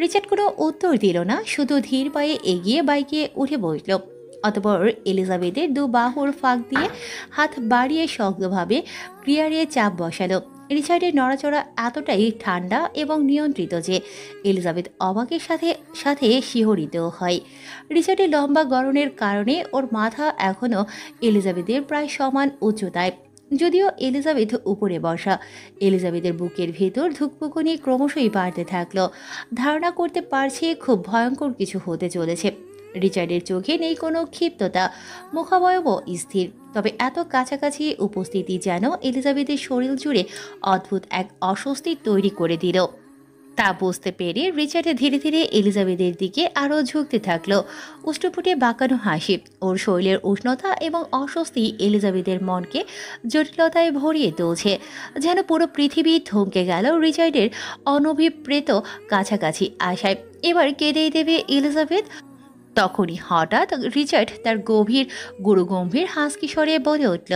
রিচার্ড কোনো উত্তর দিল না, শুধু ধীর পায়ে এগিয়ে বাইকে উঠে বসল। অতপর এলিজাবেথের দু বাহুর ফাঁক দিয়ে হাত বাড়িয়ে শক্তভাবে ক্রিয়ারে চাপ বসালো। রিচার্ডের নড়াচড়া এতটাই ঠান্ডা এবং নিয়ন্ত্রিত যে এলিজাবেথ অবাকের সাথে সাথে শিহরিতও হয়। রিচার্ডের লম্বা গড়নের কারণে ওর মাথা এখনও এলিজাবেথের প্রায় সমান উচ্চতায়, যদিও এলিজাবেথ উপরে বসা। এলিজাবেথের বুকের ভেতর ধুকপুকুনি ক্রমশই বাড়তে থাকলো। ধারণা করতে পারছে খুব ভয়ঙ্কর কিছু হতে চলেছে। রিচার্ডের চোখে নেই কোনো ক্ষিপ্ততা, মুখাবয়বও স্থির। তবে এত কাছাকাছি উপস্থিতি যেন এলিজাবেথের শরীর জুড়ে অদ্ভুত এক অস্বস্তি তৈরি করে দিল। তা বুঝতে পেরে রিচার্ড ধীরে ধীরে এলিজাবেথের দিকে আরও ঝুঁকতে থাকলো। উষ্ঠপুটে বাঁকানো হাসি, ওর শরীরের উষ্ণতা এবং অস্বস্তি এলিজাবেথের মনকে জটিলতায় ভরিয়ে তুলছে। যেন পুরো পৃথিবী থমকে গেল রিচার্ডের অনভিপ্রেত কাছাকাছি আশায়। এবার কেঁদেই দেবে এলিজাবেথ। তখনই হঠাৎ রিচার্ড তার গুরুগম্ভীর হাসকি স্বরে বলে উঠল,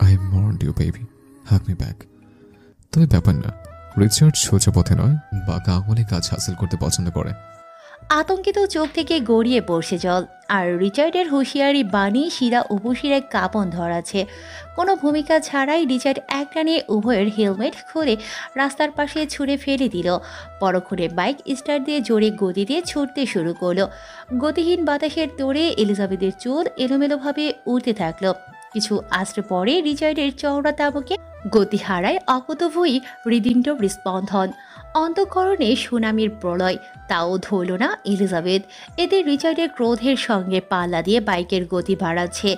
I want you baby, hug me back. তবে ব্যাপার না, রিচার্ড সোজা পথে নয়, বাঁকা আঙুলে কাজ হাসিল করতে পছন্দ করে। আতঙ্কিত চোখ থেকে গড়িয়ে পড়ছে জল, আর রিচার্ডের হুঁশিয়ারি বাণী শিরা উপশিরায় কাঁপন ধরাচ্ছে। কোনো ভূমিকা ছাড়াই রিচার্ড একটানে উভয়ের হেলমেট খুলে রাস্তার পাশে ছুঁড়ে ফেলে দিল। পরক্ষণে বাইক স্টার্ট দিয়ে জোরে গতি দিয়ে ছুটতে শুরু করলো। গতিহীন বাতাসের তোড়ে এলিজাবেথের চুল এলোমেলোভাবে উঠতে থাকলো। কিছু আশ্রে পরে রিচার্ডের চওড়া তাবুকে গতি হারায় অকুতভয়ী হৃদপিণ্ড স্পন্দন। অন্তঃকরণে সুনামির প্রলয়, তাও ধরল না এলিজাবেথ। এতে রিচার্ডের ক্রোধের সঙ্গে পাল্লা দিয়ে বাইকের গতি বাড়াচ্ছে,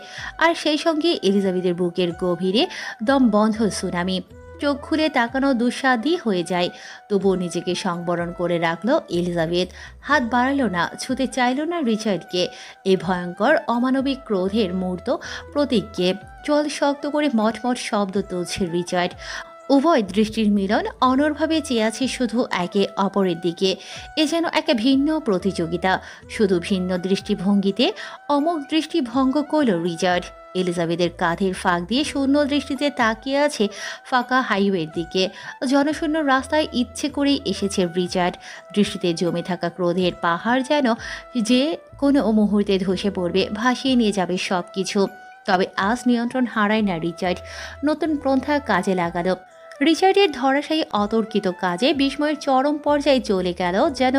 আর সেই সঙ্গে এলিজাবেথের বুকের গভীরে দম বন্ধ সুনামি। চোখ খুলে তাকানো দুঃসাধ্য হয়ে যায়, তবুও নিজেকে সংবরণ করে রাখলো এলিজাবেথ। হাত বাড়ালো না, ছুতে চাইল না রিচার্ডকে। এই ভয়ঙ্কর অমানবিক ক্রোধের মূর্ত প্রতীককে চল শক্ত করে মটমট শব্দ তুলছে রিচার্ড। উভয় দৃষ্টির মিলন অনড়ভাবে চেয়ে আছে শুধু একে অপরের দিকে। এ যেন এক ভিন্ন প্রতিযোগিতা, শুধু ভিন্ন দৃষ্টিভঙ্গিতে অমোঘ দৃষ্টিভঙ্গ করল রিচার্ড। এলিজাবেথের কাঁধের ফাঁক দিয়ে শূন্য দৃষ্টিতে তাকিয়ে আছে ফাঁকা হাইওয়ের দিকে। জনশূন্য রাস্তায় ইচ্ছে করেই এসেছে রিচার্ড। দৃষ্টিতে জমে থাকা ক্রোধের পাহাড় যেন যে কোনো মুহূর্তে ধসে পড়বে, ভাসিয়ে নিয়ে যাবে সব কিছু। তবে আজ নিয়ন্ত্রণ হারায় না রিচার্ড। নতুন পন্থা কাজে লাগালো। রিচার্ডের ধরাশায়ী অতর্কিত কাজে বিস্ময়ের চরম পর্যায়ে চলে গেল যেন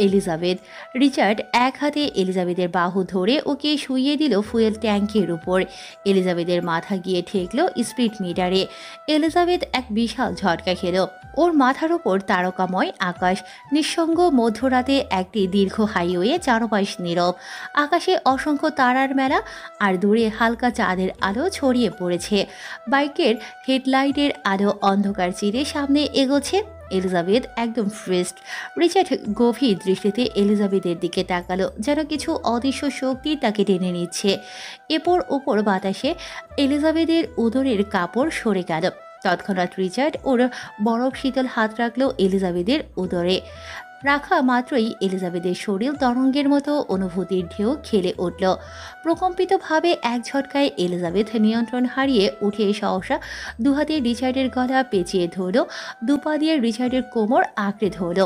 এলিজাবেথ। রিচার্ড এক হাতে এলিজাবেথের বাহু ধরে ওকে শুইয়ে দিল ফুয়েল ট্যাঙ্কের উপর। এলিজাবেথের মাথা গিয়ে ঠেকল স্পিড মিটারে। এলিজাবেথ এক বিশাল ঝটকা খেল। ওর মাথার ওপর তারকাময় আকাশ, নিঃসঙ্গ মধ্যরাতে একটি দীর্ঘ হাইওয়ে, চারপাশ নীরব। আকাশে অসংখ্য তারার মেলা, আর দূরে হালকা চাঁদের আলো ছড়িয়ে পড়েছে। বাইকের হেডলাইটের আলো অন্ধকার চিরে সামনে এগোচ্ছে। এলিজাবেথ একদম ফ্রেস্ট। রিচার্ড গভীর দৃষ্টিতে এলিজাবেথের দিকে তাকালো, যেন কিছু অদৃশ্য শক্তি তাকে টেনে নিচ্ছে। এরপর ওপর বাতাসে এলিজাবেথের উদরের কাপড় সরে গেল। তৎক্ষণাৎ রিচার্ড ওর বরফ শীতল হাত রাখল এলিজাবেথের উদরে। রাখা মাত্রই এলিজাবেথের শরীর তরঙ্গের মতো অনুভূতির ঢেউ খেলে উঠল। প্রকম্পিতভাবে এক ঝটকায় এলিজাবেথ নিয়ন্ত্রণ হারিয়ে উঠে সহসা দুহাতে রিচার্ডের গলা পেঁচিয়ে ধরল, দুপা দিয়ে রিচার্ডের কোমর আঁকড়ে ধরল।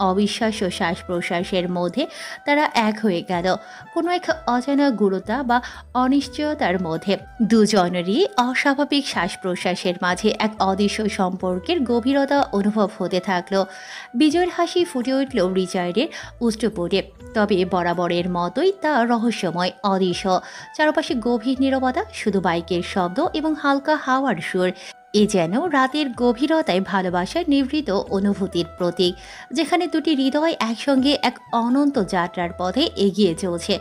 অবিশ্বাস্য শ্বাস প্রশ্বাসের মধ্যে তারা এক হয়ে গেল, কোনো এক অজানা গুরুতা বা অনিশ্চয়তার মধ্যে। দুজনেরই অস্বাভাবিক শ্বাস প্রশ্বাসের মাঝে এক অদৃশ্য সম্পর্কের গভীরতা অনুভব হতে থাকলো। বিজয়ের হাসি ফুটে উঠল রিচার্ডের উষ্ঠপটে, তবে বরাবরের মতোই তা রহস্যময়, অদৃশ্য। চারপাশে গভীর নীরবতা, শুধু বাইকের শব্দ এবং হালকা হাওয়ার সুর। এ যেন রাতের গভীরতায় ভালোবাসার নিভৃত অনুভূতির প্রতীক, যেখানে দুটি হৃদয় একসঙ্গে এক অনন্ত যাত্রার পথে এগিয়ে চলছে।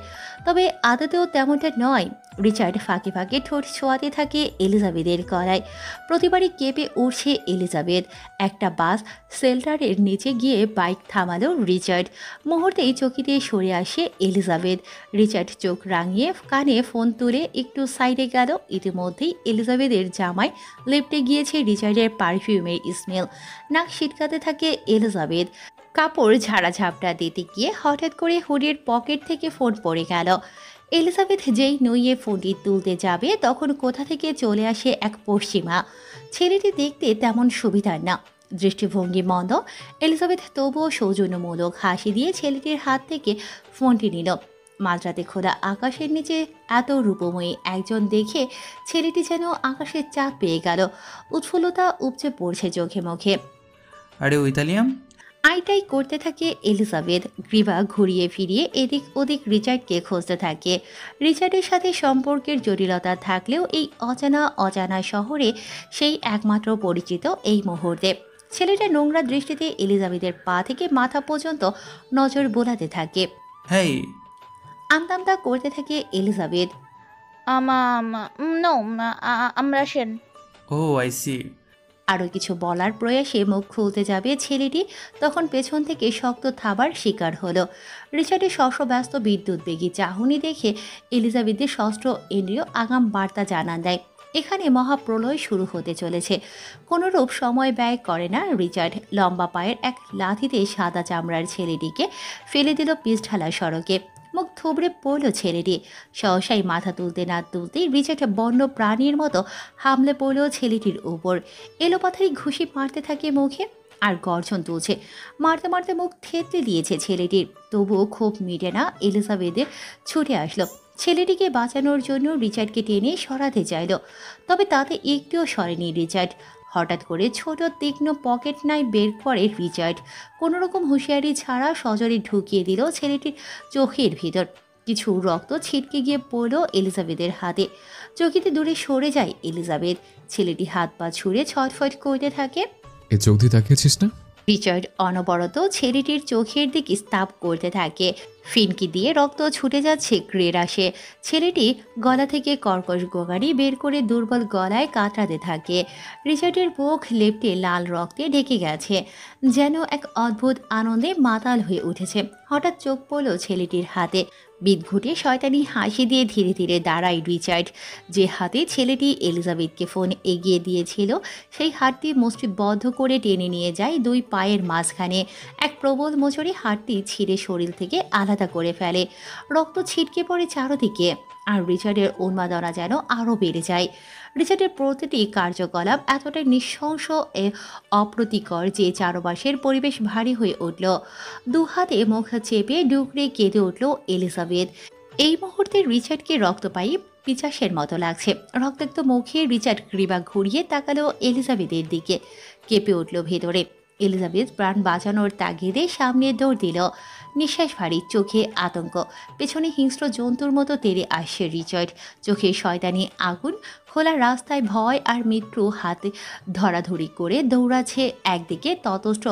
তবে আদতেও তেমনটা নয়। রিচার্ড ফাঁকে ফাঁকে ঠোঁট ছোঁয়াতে থাকে এলিজাবেথের গলায়। প্রতিবারই কেঁপে উঠছে এলিজাবেথ। একটা বাস শেল্টারের নিচে গিয়ে বাইক থামালো রিচার্ড। মুহূর্তেই চকিতে সরে আসে এলিজাবেথ। রিচার্ড চোখ রাঙিয়ে কানে ফোন তুলে একটু সাইডে গেল। ইতিমধ্যেই এলিজাবেথের জামায় লেপটে গিয়েছে রিচার্ডের পারফিউমের স্মেল। নাক ছিটকাতে থাকে এলিজাবেথ। কাপড় ঝাড়াঝাপটা দিতে গিয়ে হঠাৎ করে হুডির পকেট থেকে ফোন পড়ে গেল। এলিজাবেথ যেই নইয়ে ফোনটি তুলতে যাবে, তখন কোথা থেকে চলে আসে এক পশ্চিমা। ছেলেটি দেখতে তেমন সুবিধার না, দৃষ্টিভঙ্গি মন্দ। এলিজাবেথ তবুও সৌজন্যমূলক হাসি দিয়ে ছেলেটির হাত থেকে ফোনটি নিল। মাঝরাতে খোলা আকাশের নিচে এত রূপময়ী একজন দেখে ছেলেটি যেন আকাশের চাঁদ পেয়ে গেল। উৎফুল্লতা উপচে পড়ছে চোখে মুখে। আরে ইতালিয়াম, আইটাই করতে থাকে এলিজাবেথ। গ্রীবা ঘুরিয়ে ফিরিয়ে এদিক ওদিক রিচার্ডকে খুঁজতে থাকে। রিচার্ডের সাথে সম্পর্কের জটিলতা থাকলেও এই অজানা শহরে সেই একমাত্র পরিচিত এই মুহূর্তে। ছেলেটা নোংরা দৃষ্টিতে এলিজাবেথের পা থেকে মাথা পর্যন্ত নজর বোলাতে থাকে। হেই, আমতামতা করতে থাকে এলিজাবেথ। আমরা সেন। ও আই সি। আরও কিছু বলার প্রয়াসে মুখ খুলতে যাবে ছেলেটি, তখন পেছন থেকে শক্ত থাবার শিকার হলো। রিচার্ডের শস্যব্যস্ত বিদ্যুৎবেগী চাহনি দেখে এলিজাবেথের ষষ্ঠ ইন্দ্রিয় আগাম বার্তা জানান দেয়, এখানে মহাপ্রলয় শুরু হতে চলেছে। কোনোরূপ সময় ব্যয় করে না রিচার্ড। লম্বা পায়ের এক লাথিতে সাদা চামড়ার ছেলেটিকে ফেলে দিল পিচঢালা সড়কে। মুখ থুবড়ে পড়ল ছেলেটি। সহসাই মাথা তুলতে না তুলতেই রিচার্ড বন্য প্রাণীর মতো হামলে পড়ল ছেলেটির উপর। এলোপাথারি ঘুষি মারতে থাকে মুখে, আর গর্জন তুলছে। মারতে মারতে মুখ থেতলে দিয়েছে ছেলেটির, তবুও ক্ষোভ মিটে না এলিজাবেথের। ছুটে আসলো ছেলেটিকে বাঁচানোর জন্য, রিচার্ডকে টেনে সরাতে চাইল, তবে তাতে একটুও সরেনি রিচার্ড। হঠাৎ করে ছোট তীক্ষ্ণ পকেট নাইফ বের করে রিচার্ড। কোনোরকম হুঁশিয়ারি ছাড়া সজরে ঢুকিয়ে দিল ছেলেটির চোখের ভিতর। কিছু রক্ত ছিটকে গিয়ে পড়ল এলিজাবেথের হাতে। চকিতে দূরে সরে যায় এলিজাবেথ। ছেলেটি হাত পা ছুঁড়ে ছটফট করতে থাকে। এ চোখ দিয়ে তাকিয়েছিস না? রিচার্ড অনবরত ছেলেটির চোখের দিকে স্তাপ করতে থাকে। ফিনকি দিয়ে রক্ত ছুটে যাচ্ছে ক্রেরাসে। ছেলেটি গলা থেকে কর্কশ গোগাড়ি বের করে দুর্বল গলায় কাতরাতে থাকে। রিচার্ডের মুখ লেপ্টে লাল রক্তে ঢেকে গেছে, যেন এক অদ্ভুত আনন্দে মাতাল হয়ে উঠেছে। হঠাৎ চোখ পড়ল ছেলেটির হাতে। বিদঘুটে শয়তানি হাসি দিয়ে ধীরে ধীরে দাঁড়ায় রিচার্ড। যে হাতে ছেলেটি এলিজাবেথকে ফোন এগিয়ে দিয়েছিল, সেই হাতটি মুষ্টিবদ্ধ করে টেনে নিয়ে যায় দুই পায়ের মাঝখানে। এক প্রবল মোচড়ে হাতটি ছিঁড়ে শরীর থেকে আলাদা আলাদা করে ফেলে। রক্ত ছিটকে পড়ে চারদিকে, আর রিচার্ডের উন্মাদনা যেন আরও বেড়ে যায়। রিচার্ডের প্রতিটি কার্যকলাপ এতটাই নৃশংস ও অপ্রীতিকর যে চারপাশের পরিবেশ ভারী হয়ে উঠল। দু হাতে মুখ চেপে ডুকরে কেঁদে উঠল এলিজাবেথ। এই মুহূর্তে রিচার্ডকে রক্তপায়ী পিচাসের মতো লাগছে। রক্তাক্ত মুখে রিচার্ড গ্রীবা ঘুরিয়ে তাকালো এলিজাবেথের দিকে। কেঁপে উঠল ভেতরে। এলিজাবেথ প্রাণ বাঁচানোর তাগিদে সামনে দৌড় দিল। নিঃশ্বাস ভারী, চোখে আতঙ্ক। পেছনে হিংস্র জন্তুর মতো তেড়ে আসছে রিচার্ড। চোখে শয়তানি আগুন। খোলা রাস্তায় ভয় আর মৃত্যু হাতে ধরাধরি করে দৌড়াচ্ছে একদিকে ততস্থ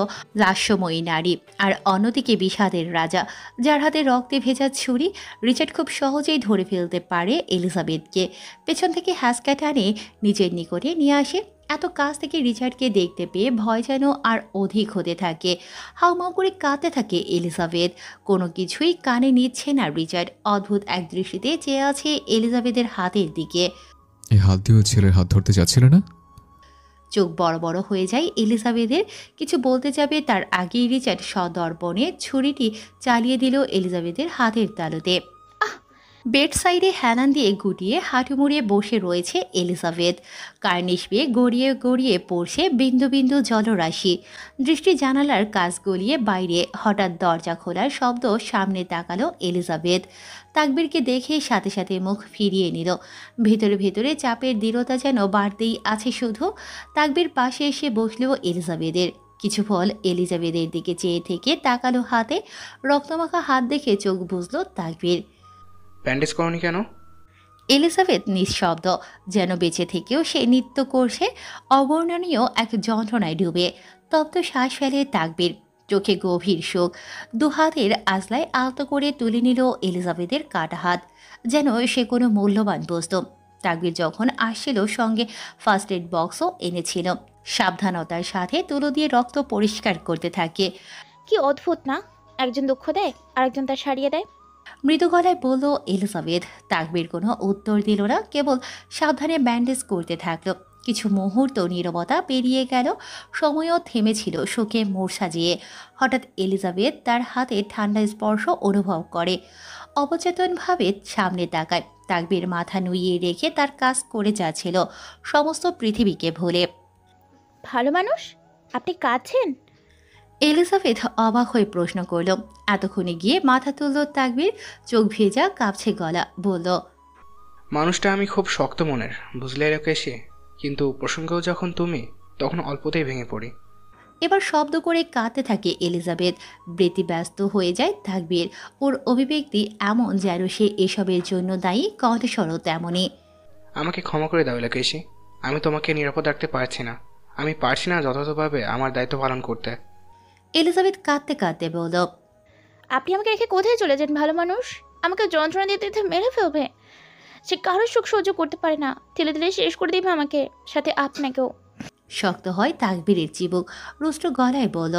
লাস্যময়ী নারী, আর অন্যদিকে বিষাদের রাজা, যার হাতে রক্তে ভেজা ছুরি। রিচার্ড খুব সহজেই ধরে ফেলতে পারে এলিজাবেথকে। পেছন থেকে হ্যাঁচকা টানে নিজের নিকটে নিয়ে আসে। এত কাছ থেকে রিচার্ডকে দেখতে পেয়ে ভয় যেন আর অধিক হতে থাকে। হাউমাউ করে কাঁদতে থাকে এলিজাবেথ। কোনো কিছুই কানে নিচ্ছে না রিচার্ড। অদ্ভুত এক দৃষ্টিতে চেয়ে আছে এলিজাবেথের হাতের দিকে। এই হাত দিয়ে ওই ছেলের হাত ধরতে যাচ্ছিলে না? চোখ বড় বড় হয়ে যায় এলিজাবেথের। কিছু বলতে যাবে তার আগেই রিচার্ড সদর্পণে ছুরিটি চালিয়ে দিল এলিজাবেথের হাতের তালুতে। বেড সাইডে হেলান দিয়ে গুটিয়ে হাঁটু মুড়িয়ে বসে রয়েছে এলিজাবেথ। কার্নিশ বেয়ে গড়িয়ে গড়িয়ে পড়ছে বিন্দু বিন্দু জলরাশি। দৃষ্টি জানালার কাজ গলিয়ে বাইরে। হঠাৎ দরজা খোলার শব্দ। সামনে তাকালো এলিজাবেথ। তাকবীরকে দেখে সাথে সাথে মুখ ফিরিয়ে নিল। ভেতরে ভেতরে চাপের দৃঢ়তা যেন বাড়তেই আছে শুধু। তাকবীর পাশে এসে বসলেও এলিজাবেথের। কিছু ফল এলিজাবেথের দিকে চেয়ে থেকে তাকালো হাতে। রক্তমাখা হাত দেখে চোখ বুঝল তাকবীর। ব্যান্ডেজ করনি কেন? এলিজাবেথ নিঃশব্দ, যেন বেঁচে থেকেও সে নৃত্য করছে অবর্ণনীয় এক যন্ত্রণায় ডুবে। তপ্ত শ্বাস ফেলে তাকবীর। চোখে গভীর শোক। দু হাতের আজলায় আলতো করে তুলে নিল এলিজাবেথের কাটা হাত, যেন সে কোনো মূল্যবান বস্তু। তাকবীর যখন আসছিল সঙ্গে ফার্স্ট এড বক্সও এনেছিল। সাবধানতার সাথে তুলো দিয়ে রক্ত পরিষ্কার করতে থাকে। কি অদ্ভুত না, একজন দুঃখ দেয় আরেকজন তার সারিয়ে দেয়। মৃদু গলায় বলল এলিজাবেথ। তাকবীর কোনো উত্তর দিল না, কেবল সাবধানে ব্যান্ডেজ করতে থাকলো। কিছু মুহূর্ত নীরবতা পেরিয়ে গেল। সময়ও থেমেছিল শোকে মোড় সাজিয়ে। হঠাৎ এলিজাবেথ তার হাতে ঠান্ডা স্পর্শ অনুভব করে। অবচেতনভাবে সামনে তাকায়। তাকবীর মাথা নুইয়ে রেখে তার কাজ করে যাচ্ছিল, সমস্ত পৃথিবীকে ভুলে। ভালো মানুষ, আপনি কাঁদছেন? এলিজাবেথ অবাক হয়ে প্রশ্ন করল। এতক্ষণে গিয়ে মাথা তুলল তাকবীর। চোখ ভেজা, কাঁপছে গলা। বলল, মানুষটা আমি খুব শক্ত মনের, বুঝলে লোকেশে, কিন্তু প্রসঙ্গও যখন তুমি, তখন অল্পতেই ভেঙে পড়ি। এবার শব্দ করে কাঁদতে থাকে এলিজাবেথ। ব্যতিব্যস্ত হয়ে যায় তাকবীর। ওর অভিব্যক্তি এমন যেন সে এসবের জন্য দায়ী, কণ্ঠস্বরও তেমনই। আমাকে ক্ষমা করে দাও লোকেশে, আমি তোমাকে নিরাপদ রাখতে পারছি না। আমি পারছি না যথাযথভাবে আমার দায়িত্ব পালন করতে। এলিজাবেথ কাঁদতে কাঁদতে বলল, আপনি আমাকে রেখে কোথায় চলে যান? ভালো মানুষ আমাকে যন্ত্রণা দিতে দিতে মেরে ফেলবে। সে কারোর সুখ সহ্য করতে পারে না, ধীরে ধীরে শেষ করে দিবে আমাকে, সাথে আপনাকেও। শক্ত হয় তাকবীরের চিবুক। রুষ্ট গলায় বলল,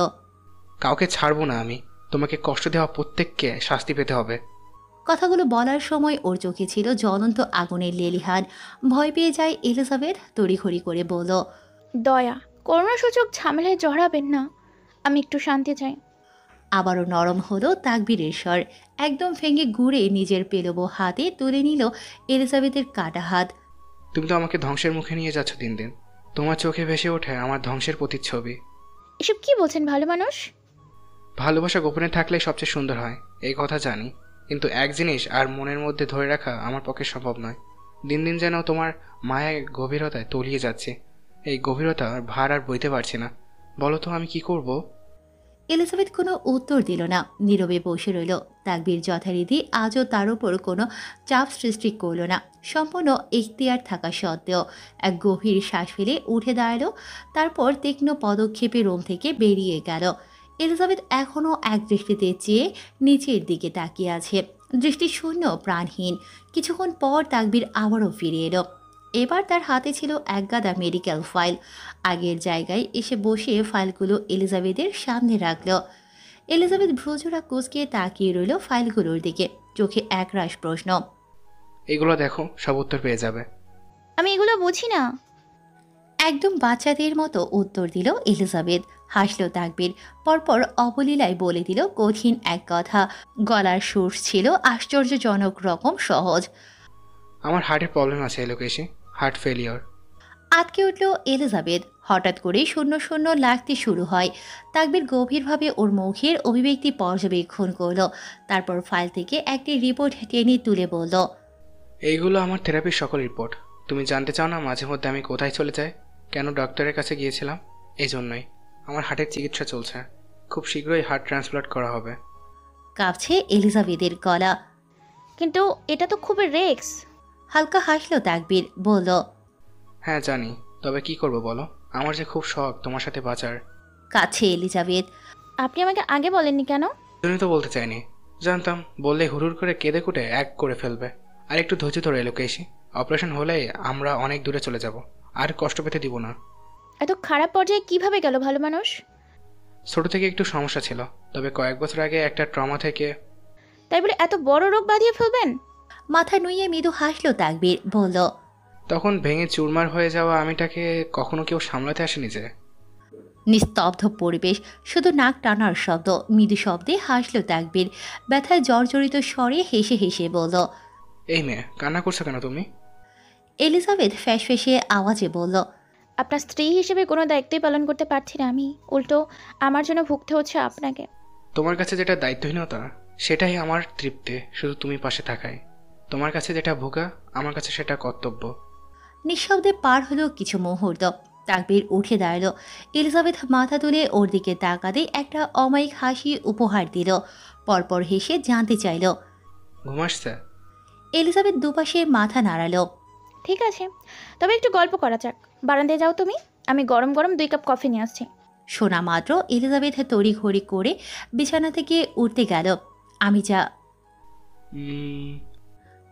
কাউকে ছাড়বো না আমি। তোমাকে কষ্ট দেওয়া প্রত্যেককে শাস্তি পেতে হবে। কথাগুলো বলার সময় ওর চোখে ছিল জ্বলন্ত আগুনের লেলিহান। ভয় পেয়ে যায় এলিজাবেথ। তড়িঘড়ি করে বলল, দয়া করুণাসূচক ঝামেলায় জড়াবেন না, আমি একটু শান্তি চাই। আবারও নরম হলো তাকবীরের স্বর। একদম ভেঙে ঘুরে নিজের পেলবো হাতে তুলে নিল এলিজাবেথের কাটা হাত। তুমি তো আমাকে ধ্বংসের মুখে নিয়ে যাচ্ছ দিন দিন। তোমার চোখে ভেসে ওঠে আমার ধ্বংসের প্রতিচ্ছবি। এসব কি বলছেন ভালো মানুষ? ভালোবাসা গোপনে থাকলে সবচেয়ে সুন্দর হয়, এই কথা জানি, কিন্তু এক জিনিস আর মনের মধ্যে ধরে রাখা আমার পক্ষে সম্ভব নয়। দিন দিন যেন তোমার মায়ায় গভীরতায় তলিয়ে যাচ্ছে। এই গভীরতার ভার আর বইতে পারছি না। বলো তো আমি কি করব? এলিজাবেথ কোনো উত্তর দিল না, নীরবে বসে রইল। তাকবীর যথারীতি আজও তার উপর কোনো চাপ সৃষ্টি করল না। সম্পূর্ণ এখতিয়ার থাকা সত্ত্বেও এক গভীর শ্বাস ফেলে উঠে দাঁড়ালো। তারপর তীক্ষ্ণ পদক্ষেপে রুম থেকে বেরিয়ে গেল। এলিজাবেথ এখনও এক দৃষ্টিতে চেয়ে নিচের দিকে তাকিয়ে আছে, দৃষ্টি শূন্য, প্রাণহীন। কিছুক্ষণ পর তাকবীর আবারও ফিরে এলো। এবার তার হাতে ছিল একগাদা মেডিকেল ফাইল। আগের জায়গায় এসে বসে ফাইলগুলো এলিজাবেথের সামনে রাখল। এলিজাবেথ ভ্রুজোড়া কুঁচকে তাকিয়ে রইল ফাইলগুলোর দিকে, চোখে একরাশ প্রশ্ন। এগুলো দেখো, সব উত্তর পেয়ে যাবে। আমি এগুলো বুঝি না। একদম বাচ্চাদের মতো উত্তর দিল এলিজাবেথ। হাসল তাকবীর, পরপর অবলীলায় বলে দিল কঠিন এক কথা। গলার সুর ছিল আশ্চর্যজনক রকম সহজ। আমার হার্টের প্রবলেম আছে লোকেশে, হার্ট ফেলিওর। আটকে উঠল এলিজাবেথ। হঠাৎ করে শূন্য শূন্য লাগতে শুরু হয়। তাকবীর গভীরভাবে ওর মুখের অভিব্যক্তি পর্যবেক্ষণ করল, তারপর ফাইল থেকে একটি রিপোর্ট টেনে তুলে বলল, এইগুলো আমার থেরাপির সকল রিপোর্ট। তুমি জানতে চাও না মাঝে মধ্যে আমি কোথায় চলে যাই, কেন ডক্টরের কাছে গিয়েছিলাম? এই জন্যই। আমার হার্টের চিকিৎসা চলছে, খুব শীঘ্রই হার্ট ট্রান্সপ্লান্ট করা হবে। কাঁপছে এলিজাবেথের গলা। কিন্তু এটা তো খুবই রিস্ক। হালকা হাসল তাকবীর, বলল, হ্যাঁ জানি, তবে কি করব বলো, আমার যে খুব শখ তোমার সাথে বাঁচার। কাছে এলিজাবেথ। আপনি আমাকে আগে বলেননি কেন? তুমি তো বলতে চাইনি, জানতাম বললে হুড়ুর করে কেঁদে কুটে এক করে ফেলবে। আর একটু ধৈর্য ধরে এলো কেসি, অপারেশন হলেই আমরা অনেক দূরে চলে যাব, আর কষ্ট পেতে দিব না। এত খারাপ পর্যায়ে কিভাবে গেল ভালো মানুষ? ছোট থেকে একটু সমস্যা ছিল, তবে কয়েক বছর আগে একটা ট্রমা থেকে। তাই বলে এত বড় রোগ বাঁধিয়ে ফেলবেন? মাথা নুইয়ে মৃদু হাসল তাকবীর, বলল, তখন ভেঙে চুরমার হয়ে যাওয়া আমিটাকে কখনো কেউ সামলাতে আসেনি যে। নিস্তব্ধ পরিবেশ, শুধু নাক টানার শব্দ। মৃদু শব্দে হাসল তাকবীর, ব্যথায় জর্জরিত স্বরে হেসে হেসে বলল, এই মেয়ে, কান্না করছো কেন তুমি? এলিজাবেথ ফ্যাসফ্যাসে আওয়াজে বলল, আপনার স্ত্রী হিসেবে কোনো দায়িত্বই পালন করতে পারছি না আমি, উল্টো আমার জন্য ভুগতে হচ্ছে আপনাকে। তোমার কাছে যেটা দায়িত্বহীনতা, সেটাই আমার তৃপ্তি, শুধু তুমি পাশে থাকায়। তোমার কাছে যেটা ভোগা, আমার কাছে সেটা কর্তব্য। নিঃশব্দে পার হলো কিছু মুহূর্ত। তাকবীর উঠে দাঁড়ালো। এলিজাবেথ মাথা তুলে ওর দিকে তাকাতে একটা অমায়িক হাসি উপহার দিল। পরপর হেসে জানতে চাইল, ঘুম আসছে? এলিজাবেথ দুপাশে মাথা নাড়ালো। ঠিক আছে, তবে একটু গল্প করা যাক। বারান্দায় যাও তুমি, আমি গরম গরম 2 কাপ কফি নিয়ে আসছি। শোনা মাত্র এলিজাবেথ তড়িঘড়ি করে বিছানা থেকে উঠতে গেল। আমি যা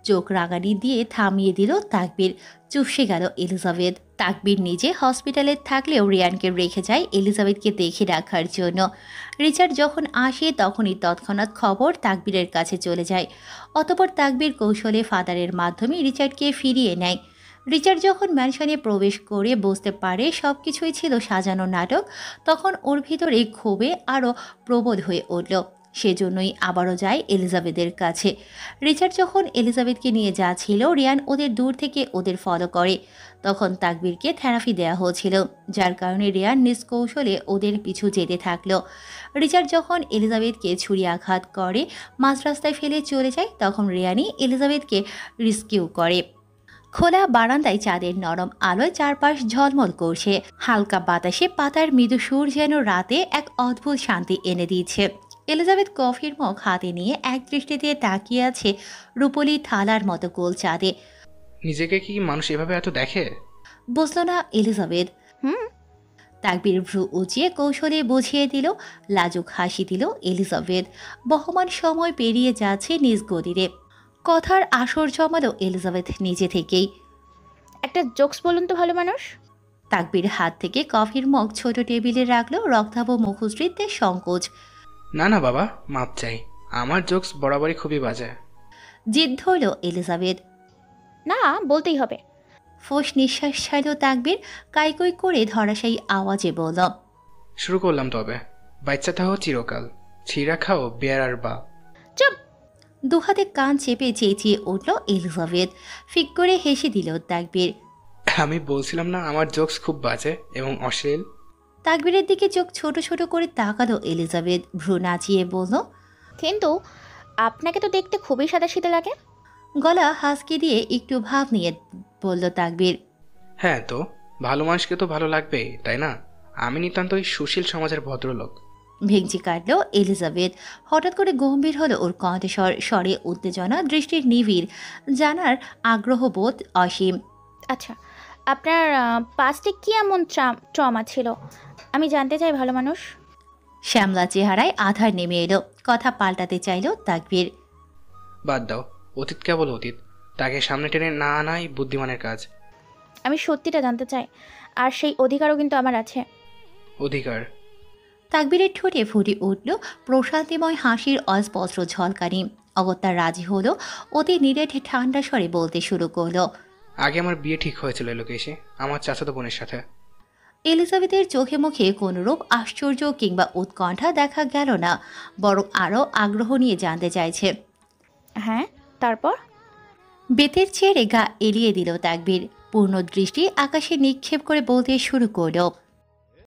চোখ রাগানি দিয়ে থামিয়ে দিল তাকবীর। চুপসে গেল এলিজাবেথ। তাকবীর নিজে হসপিটালে থাকলেও রিয়ানকে রেখে যায় এলিজাবেথকে দেখে রাখার জন্য। রিচার্ড যখন আসে তখনই তৎক্ষণাৎ খবর তাকবীরের কাছে চলে যায়। অতঃপর তাকবীর কৌশলে ফাদারের মাধ্যমে রিচার্ডকে ফিরিয়ে নেয়। রিচার্ড যখন ম্যানশনে প্রবেশ করে বুঝতে পারে সব কিছুই ছিল সাজানো নাটক, তখন ওর ভিতরে ক্ষোভে আরও প্রবল হয়ে উঠল। সেজন্যই আবারও যায় এলিজাবেথের কাছে। রিচার্ড যখন এলিজাবেথকে নিয়ে যাচ্ছিল, রিয়ান ওদের দূর থেকে ওদের ফলো করে। তখন তাকবীরকে থেরাপি দেওয়া হয়েছিল, যার কারণে রিয়ান নিষ্কৌশলে ওদের পিছু যেতে থাকলো। রিচার্ড যখন এলিজাবেথকে ছুরি আঘাত করে মাঝ রাস্তায় ফেলে চলে যায়, তখন রিয়ানই এলিজাবেথকে রেস্কিউ করে। খোলা বারান্দায় চাঁদের নরম আলোয় চারপাশ ঝলমল করছে। হালকা বাতাসে পাতার মৃদু সুর যেন রাতে এক অদ্ভুত শান্তি এনে দিচ্ছে। এলিজাবেথ কফির মগ হাতে নিয়ে এক দৃষ্টিতে তাকিয়ে আছে রূপলি থালার মতো গোল চাঁদে। নিজেকে কি মানুষ এভাবে এত দেখে? বুঝল না এলিজাবেথ। তাকবীর ভ্রু উঁচিয়ে কৌশলে বুঝিয়ে দিল। লাজুক হাসি দিল এলিজাবেথ। বহমান সময় পেরিয়ে যাচ্ছে নিজ গতিতে। কথার আসর জমালো এলিজাবেথ নিজে থেকেই। একটা জোকস বলুন তো ভালো মানুষ। তাকবীর হাত থেকে কফির মগ ছোট টেবিলে রাখলো। রক্তাভ মুখশ্রীতে সংকোচ। না না বাবা, মাপ চাই, আমার জোকস বরাবরই খুবই বাজে। জিদ ধরল এলিজাবেথ। না, বলতেই হবে। ফোঁস নিঃশ্বাস ছাড়ল তাকবীর। কাইকই করে ধরাশায়ী আওয়াজে বলল, শুরু করলাম তবে। বাচ্চা থাও চিরকাল, ছিঁড়া খাও বেয়ার বা। চুপ! দুহাতে কান চেপে চেঁচিয়ে উঠল এলিজাবেথ। ফিক করে হেসে দিল তাকবীর। আমি বলছিলাম না আমার জোকস খুব বাজে এবং অশ্লীল? তাকবীরের দিকে চোখ ছোট ছোট করে তাকালো এলিজাবেথ। ভ্রু নাচিয়ে বলল, কিন্তু আপনাকে তো দেখতে খুবই সাদাসিধে লাগে। গলা হাসকি দিয়ে একটু ভাব নিয়ে বলল তাকবীর। হ্যাঁ তো, ভালো মানুষকে তো ভালো লাগবেই, তাই না? আমি নিতান্তই সুশীল সমাজের ভদ্রলোক। ভেঙচি কাটল এলিজাবেথ। হঠাৎ করে গম্ভীর হলো ওর কণ্ঠস্বর। স্বরে উত্তেজনা, দৃষ্টির নিবিড়, জানার আগ্রহবোধ অসীম। আচ্ছা, আপনার পাস্টে কি এমন ট্রমা ছিল আমি জানতে চাই ভালো মানুষ। শ্যামলা চেহারায় আধার নেমে এলো। কথা পাল্টাতে চাইল তাকবীর। বাদ দাও, অতীত কেবল অতীত, তাকে সামনে টেনে না আনাই বুদ্ধিমানের কাজ। আমি সত্যিটা জানতে চাই, আর সেই অধিকারও কিন্তু আমার আছে। অধিকার? তাকবীরের ঠোঁটে ফুটে উঠল প্রশান্তিময় হাসির অস্পষ্ট ঝলকানি। অগত্যা রাজি হলো। অতি নিরেট ঠান্ডা স্বরে বলতে শুরু করলো, আগে আমার বিয়ে ঠিক হয়েছিল লোকেশে, আমার চাচাতো বোনের সাথে। এলিজাবেথের চোখে মুখে কোনোরূপ আশ্চর্য কিংবা উৎকণ্ঠা দেখা গেল না, বরং আরও আগ্রহ নিয়ে জানতে চাইছে। হ্যাঁ, তারপর? বেতের চেয়ারে গা এলিয়ে দিল তাকবীর। পূর্ণ দৃষ্টি আকাশে নিক্ষেপ করে বলতে শুরু করল,